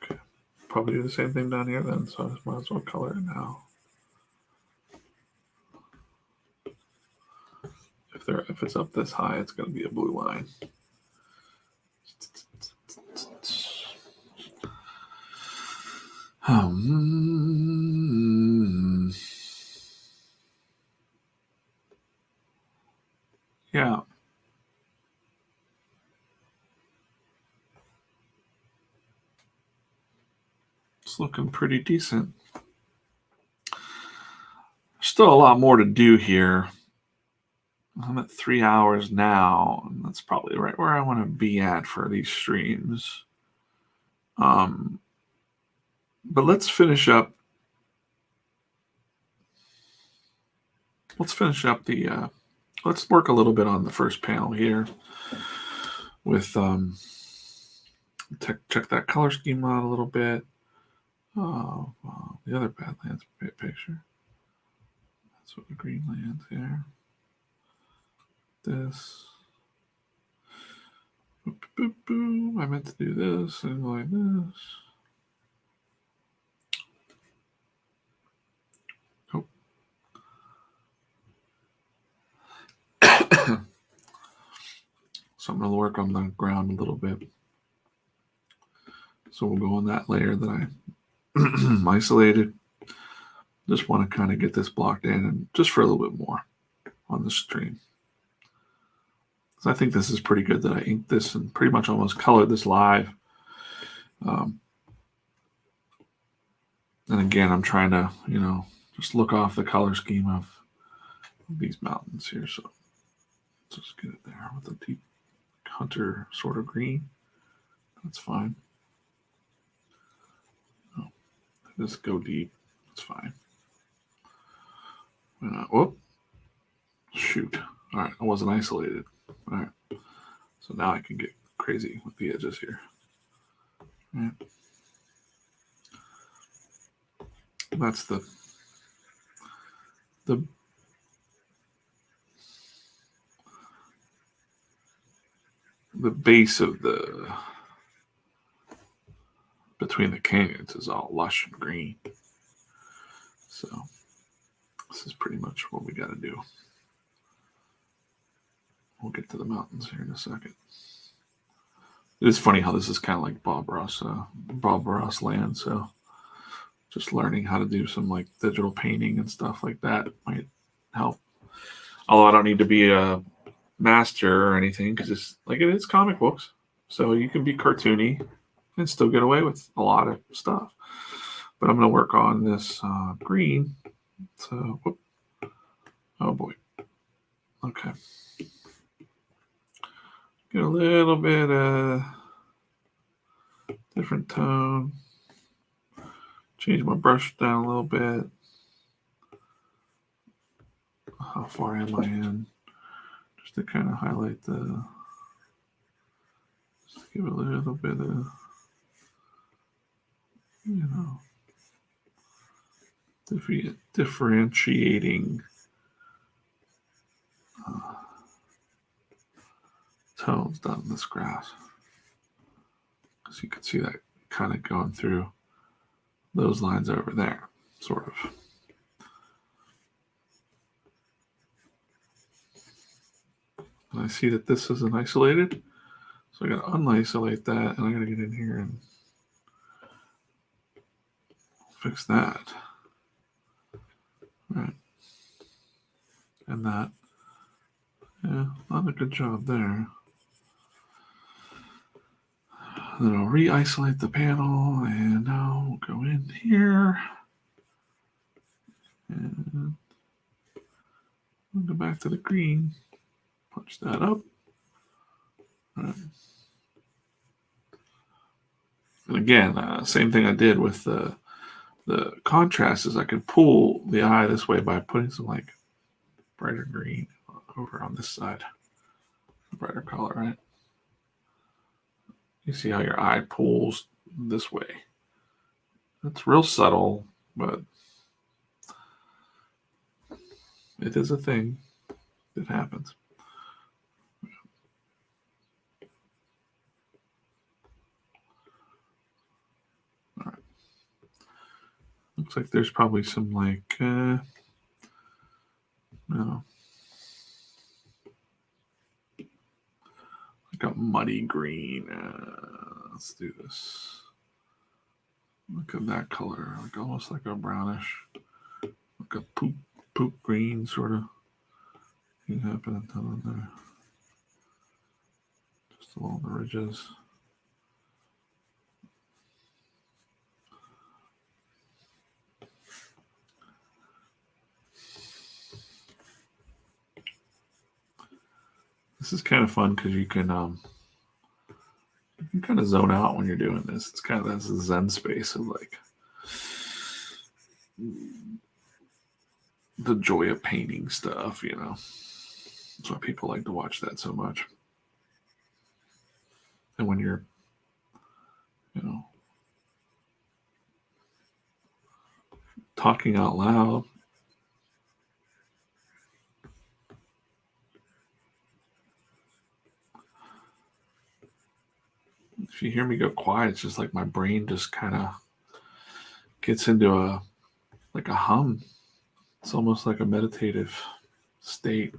Okay, probably do the same thing down here then, so I just might as well color it now. If it's up this high, it's going to be a blue line. Yeah. It's looking pretty decent. Still a lot more to do here. I'm at 3 hours now, and that's probably right where I want to be at for these streams. But let's finish up. Let's finish up the. Let's work a little bit on the first panel here. With check that color scheme out a little bit. Oh, the other Badlands picture. That's what the green lands here. This. Boop, boop, boop. I meant to do this and like this. Nope. So I'm going to work on the ground a little bit. So we'll go on that layer that I isolated. Just want to kind of get this blocked in, and just for a little bit more on the stream. So I think this is pretty good that I inked this and pretty much almost colored this live. And again, I'm trying to, just look off the color scheme of these mountains here. So let's just get it there with a deep hunter sort of green. That's fine. Oh, just go deep. That's fine. Whoop. Shoot. All right. I wasn't isolated. All right. So now I can get crazy with the edges here. All right. That's the base of between the canyons is all lush and green. So this is pretty much what we got to do. We'll get to the mountains here in a second. It is funny how this is kind of like Bob Ross land. So just learning how to do some like digital painting and stuff like that might help. Although I don't need to be a master or anything, because it's like it is comic books. So you can be cartoony and still get away with a lot of stuff. But I'm going to work on this green. So, whoop. Oh boy. Okay. Get a little bit different tone. Change my brush down a little bit. How far am I in? Just to kind of highlight just give it a little bit of, differentiating tones down in this grass. Because you can see that kind of going through those lines over there, sort of. And I see that this isn't isolated, so I got to unisolate that, and I got to get in here and fix that. All right. And that. Yeah, not a good job there. Then I'll re-isolate the panel, and now we'll go in here. And we'll go back to the green. Punch that up. All right. And again, same thing I did with the contrast is I could pull the eye this way by putting some like brighter green over on this side. Brighter color, right? You see how your eye pulls this way. It's real subtle, but it is a thing. It happens. All right. Looks like there's probably some like, like a muddy green. Let's do this. Look at that color, like almost like a brownish, like a poop green sort of thing happening down there. Just along the ridges. This is kind of fun because you can kind of zone out when you're doing this. It's kind of this zen space of like the joy of painting stuff, That's why people like to watch that so much. And when you're, talking out loud, if you hear me go quiet, it's just like my brain just kind of gets into a hum. It's almost like a meditative state.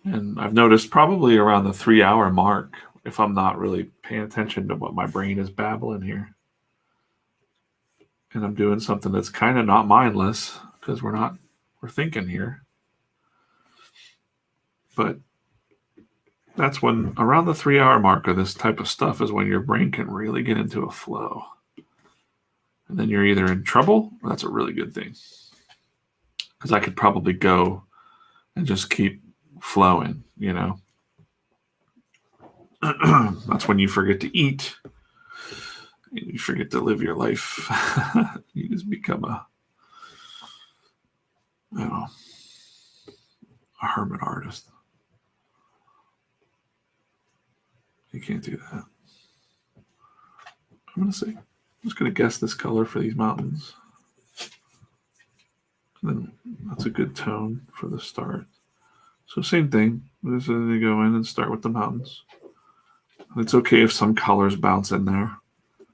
And I've noticed probably around the 3-hour mark, if I'm not really paying attention to what my brain is babbling here, and I'm doing something that's kind of not mindless because we're thinking here. But that's when around the 3-hour mark of this type of stuff is when your brain can really get into a flow. And then you're either in trouble or that's a really good thing. Because I could probably go and just keep flowing, That's when you forget to eat. You forget to live your life. You just become a hermit artist. You can't do that. I'm just going to guess this color for these mountains. And then that's a good tone for the start. So same thing. This is you go in and start with the mountains. It's okay if some colors bounce in there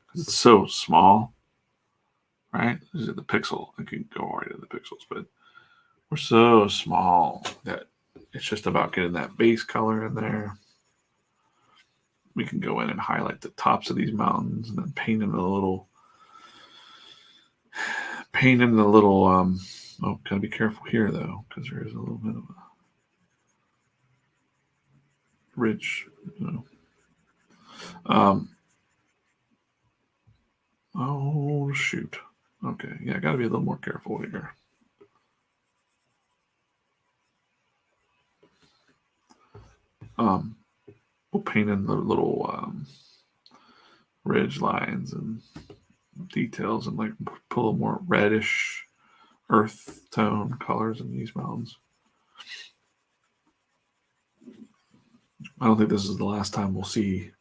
because it's so small, right? These are the pixel. I can go right to the pixels, but we're so small that it's just about getting that base color in there. We can go in and highlight the tops of these mountains and then paint in the little. Oh, gotta be careful here though, because there is a little bit of a ridge. Oh shoot. Okay, yeah, gotta be a little more careful here. We'll paint in the little ridge lines and details and like put a little more reddish earth tone colors in these mountains. I don't think this is the last time we'll see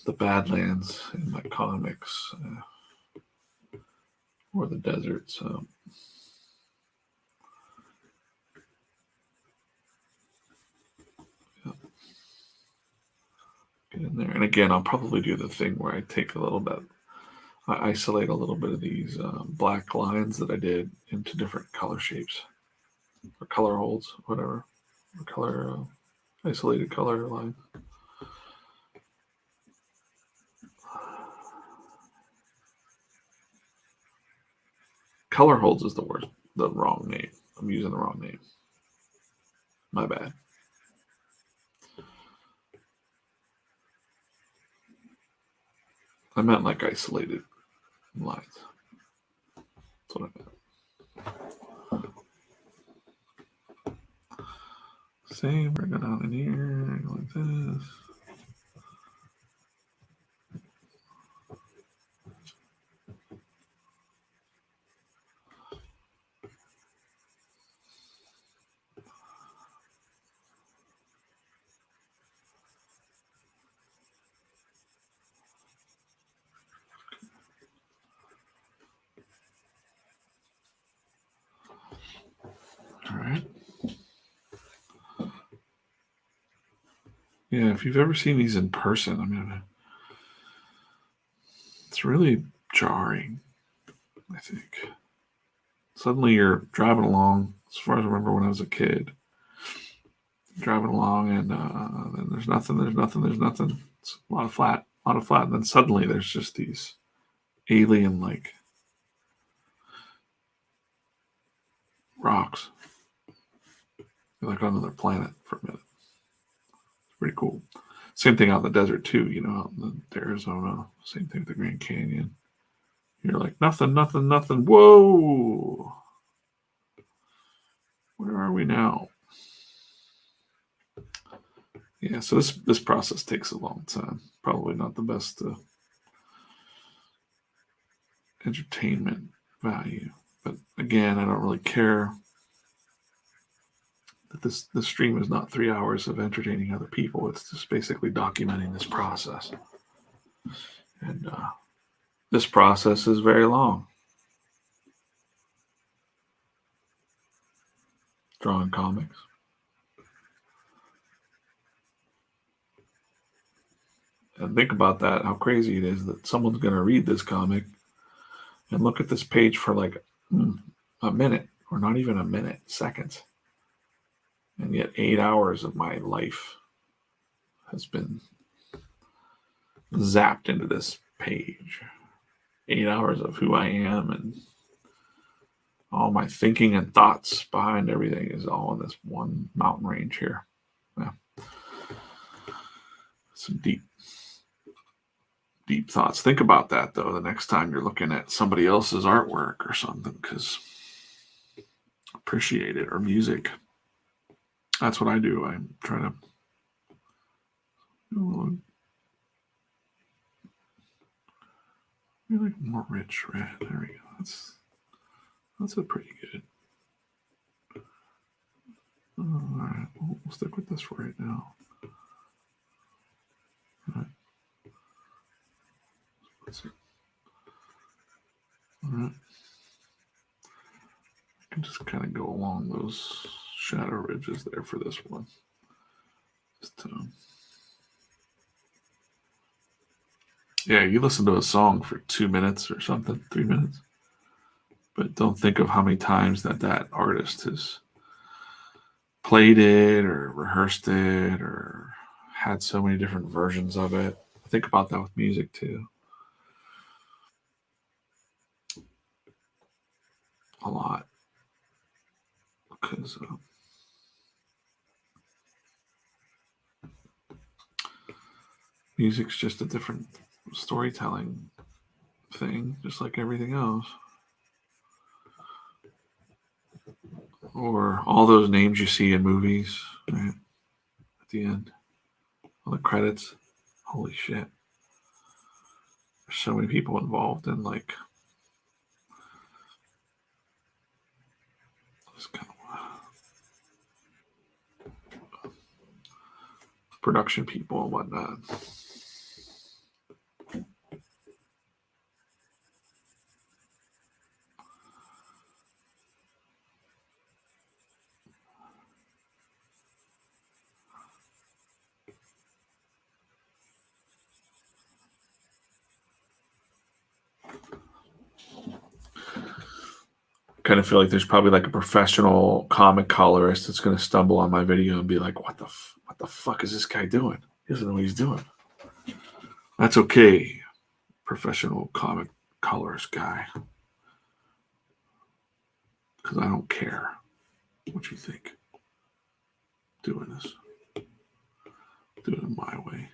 the Badlands in my comics or the desert. So yeah. Get in there. And again, I'll probably do the thing where I take a little bit, I isolate a little bit of these black lines that I did into different color shapes or color holds, whatever, or color isolated color line. Color holds is the wrong name. I'm using the wrong name. My bad. I meant like isolated lines. That's what I meant. Same, we're going down in here, like this. All right. Yeah, if you've ever seen these in person, I mean, it's really jarring, I think. Suddenly you're driving along, as far as I remember when I was a kid, driving along and then there's nothing. It's a lot of flat. And then suddenly there's just these alien like rocks. You're like on another planet for a minute. It's pretty cool. Same thing out in the desert too, out in Arizona. Same thing with the Grand Canyon. You're like nothing. Whoa! Where are we now? Yeah, so this process takes a long time. Probably not the best entertainment value, but again, I don't really care that this stream is not 3 hours of entertaining other people. It's just basically documenting this process, and this process is very long. Drawing comics. And think about that, how crazy it is that someone's going to read this comic and look at this page for like a minute, or not even a minute, seconds. And yet 8 hours of my life has been zapped into this page. 8 hours of who I am and all my thinking and thoughts behind everything is all in this one mountain range here. Yeah. Some deep thoughts. Think about that, though, the next time you're looking at somebody else's artwork or something, because appreciate it, or music. That's what I do. I'm trying to like more rich red. There we go. That's a pretty good. All right, we'll stick with this for right now. All right. All right. I can just kind of go along those shadow ridges there for this one. Just, yeah, you listen to a song for 2 minutes or something, 3 minutes, but don't think of how many times that artist has played it or rehearsed it or had so many different versions of it. Think about that with music too. A lot. Because music's just a different storytelling thing, just like everything else. Or all those names you see in movies, right? At the end, all the credits. Holy shit. There's so many people involved in like this kind of production people and whatnot. Kind of feel like there's probably like a professional comic colorist that's going to stumble on my video and be like, what the fuck is this guy doing? He doesn't know what he's doing. That's okay, professional comic colorist guy. Because I don't care what you think. Doing this. Doing it my way.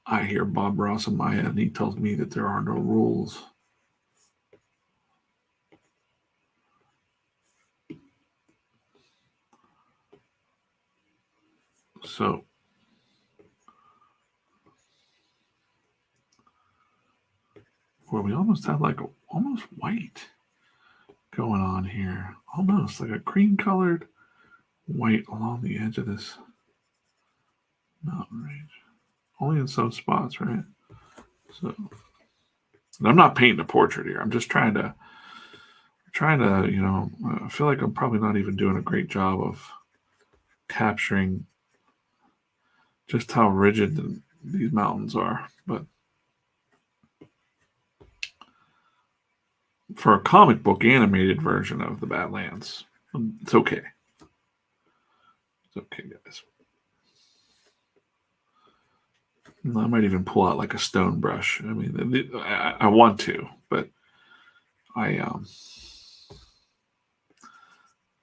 I hear Bob Ross in my head and he tells me that there are no rules. So, well, we almost have like almost white going on here. Almost like a cream colored white along the edge of this mountain range. Only in some spots, right? So, and I'm not painting a portrait here. I'm just trying to, I feel like I'm probably not even doing a great job of capturing just how rigid these mountains are. But for a comic book animated version of the Badlands, it's okay. It's okay, guys. I might even pull out like a stone brush. I mean, I want to, but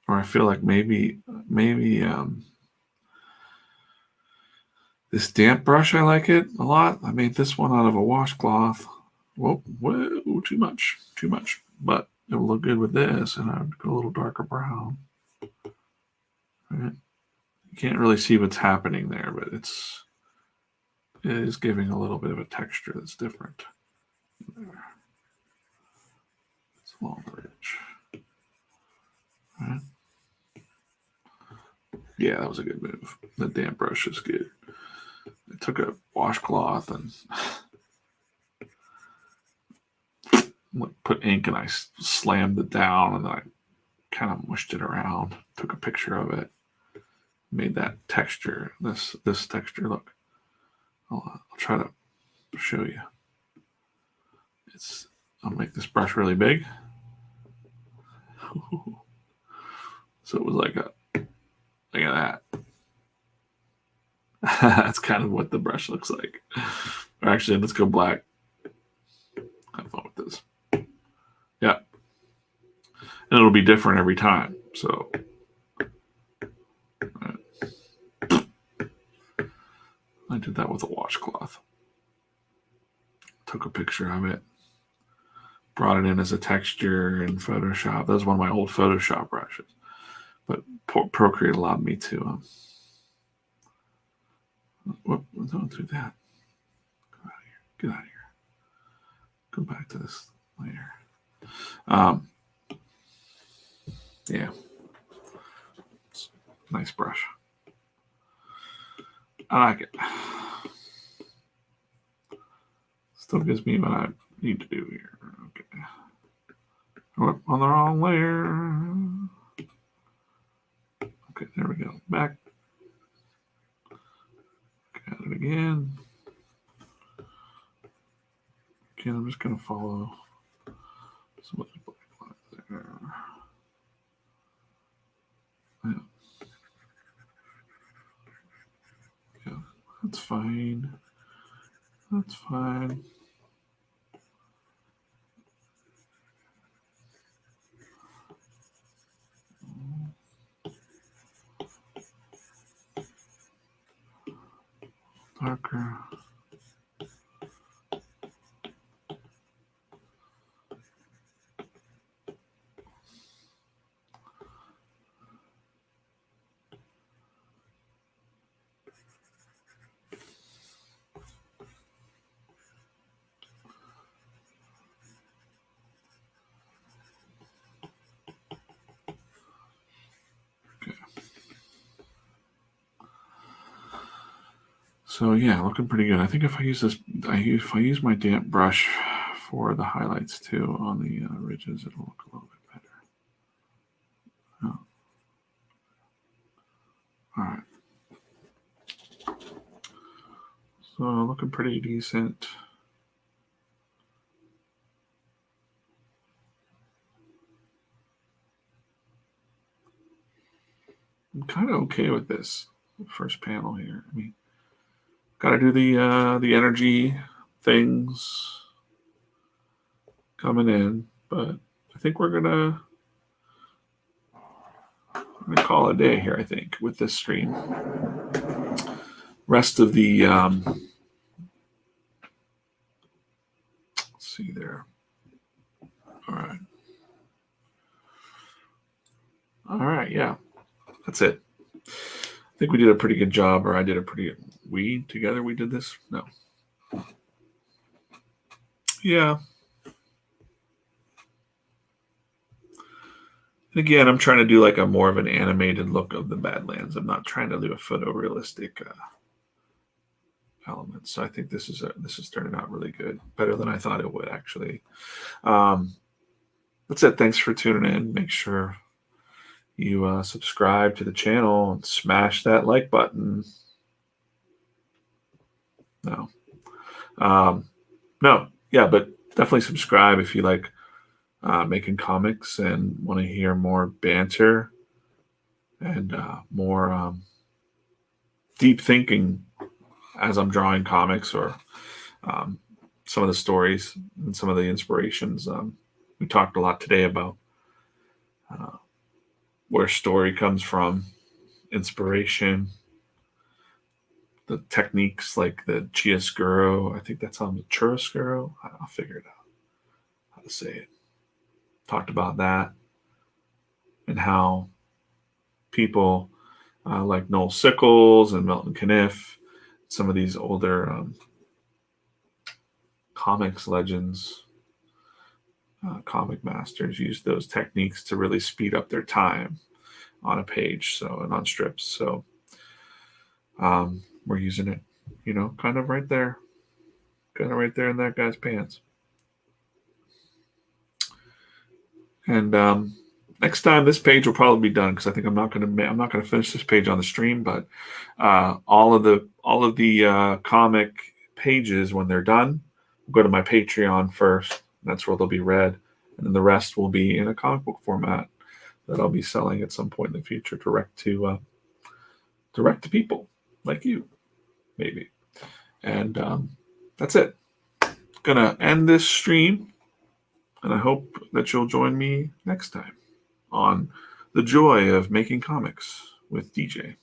or I feel like maybe this damp brush, I like it a lot. I made this one out of a washcloth. Whoa, too much. But it'll look good with this, and I'd go a little darker brown. Right? You can't really see what's happening there, but it is giving a little bit of a texture that's different. There. It's along the ridge. Right? Yeah, that was a good move. The damp brush is good. I took a washcloth and put ink and I slammed it down and then I kind of mushed it around, took a picture of it, made that texture, this texture look. I'll try to show you. I'll make this brush really big. So it was like look at that. That's kind of what the brush looks like. Or actually, let's go black. Have fun with this. Yeah. And it'll be different every time. So I did that with a washcloth. Took a picture of it. Brought it in as a texture in Photoshop. That was one of my old Photoshop brushes. But Procreate allowed me to don't do that. Get out of here. Go back to this layer. Yeah. Nice brush. I like it. Still gives me what I need to do here. Okay. Oh, on the wrong layer. Okay, there we go. Back. Got it again. Okay, I'm just going to follow some of the black lines there. Yeah, that's fine. That's fine. Darker. So yeah, looking pretty good. I think if I use this, if I use my damp brush for the highlights too on the ridges, it'll look a little bit better. Oh. All right. So looking pretty decent. I'm kind of okay with this first panel here. I mean, got to do the energy things coming in, but I think we're gonna call it a day here. I think with this stream. Rest of the let's see there. All right, yeah, that's it. I think we did a pretty good job, or I did a pretty good. We together we did this. No. Yeah. And again, I'm trying to do like a more of an animated look of the Badlands. I'm not trying to do a photorealistic element. So I think this is turning out really good, better than I thought it would actually. That's it. Thanks for tuning in. Make sure you subscribe to the channel and smash that like button. No, yeah, but definitely subscribe if you like making comics and want to hear more banter and more deep thinking as I'm drawing comics, or some of the stories and some of the inspirations. We talked a lot today about where story comes from, inspiration, the techniques like the Chiaroscuro. I think that's on the Chiaroscuro. I'll figure it out how to say it. Talked about that and how people like Noel Sickles and Milton Caniff, some of these older comics legends, comic masters, use those techniques to really speed up their time on a page, and on strips. So we're using it, kind of right there in that guy's pants. And next time, this page will probably be done because I think I'm not going to finish this page on the stream. But all of the comic pages, when they're done, I'll go to my Patreon first. That's where they'll be read, and then the rest will be in a comic book format that I'll be selling at some point in the future, direct to people like you, maybe. And that's it. Gonna end this stream. And I hope that you'll join me next time on The Joy of Making Comics with DJ.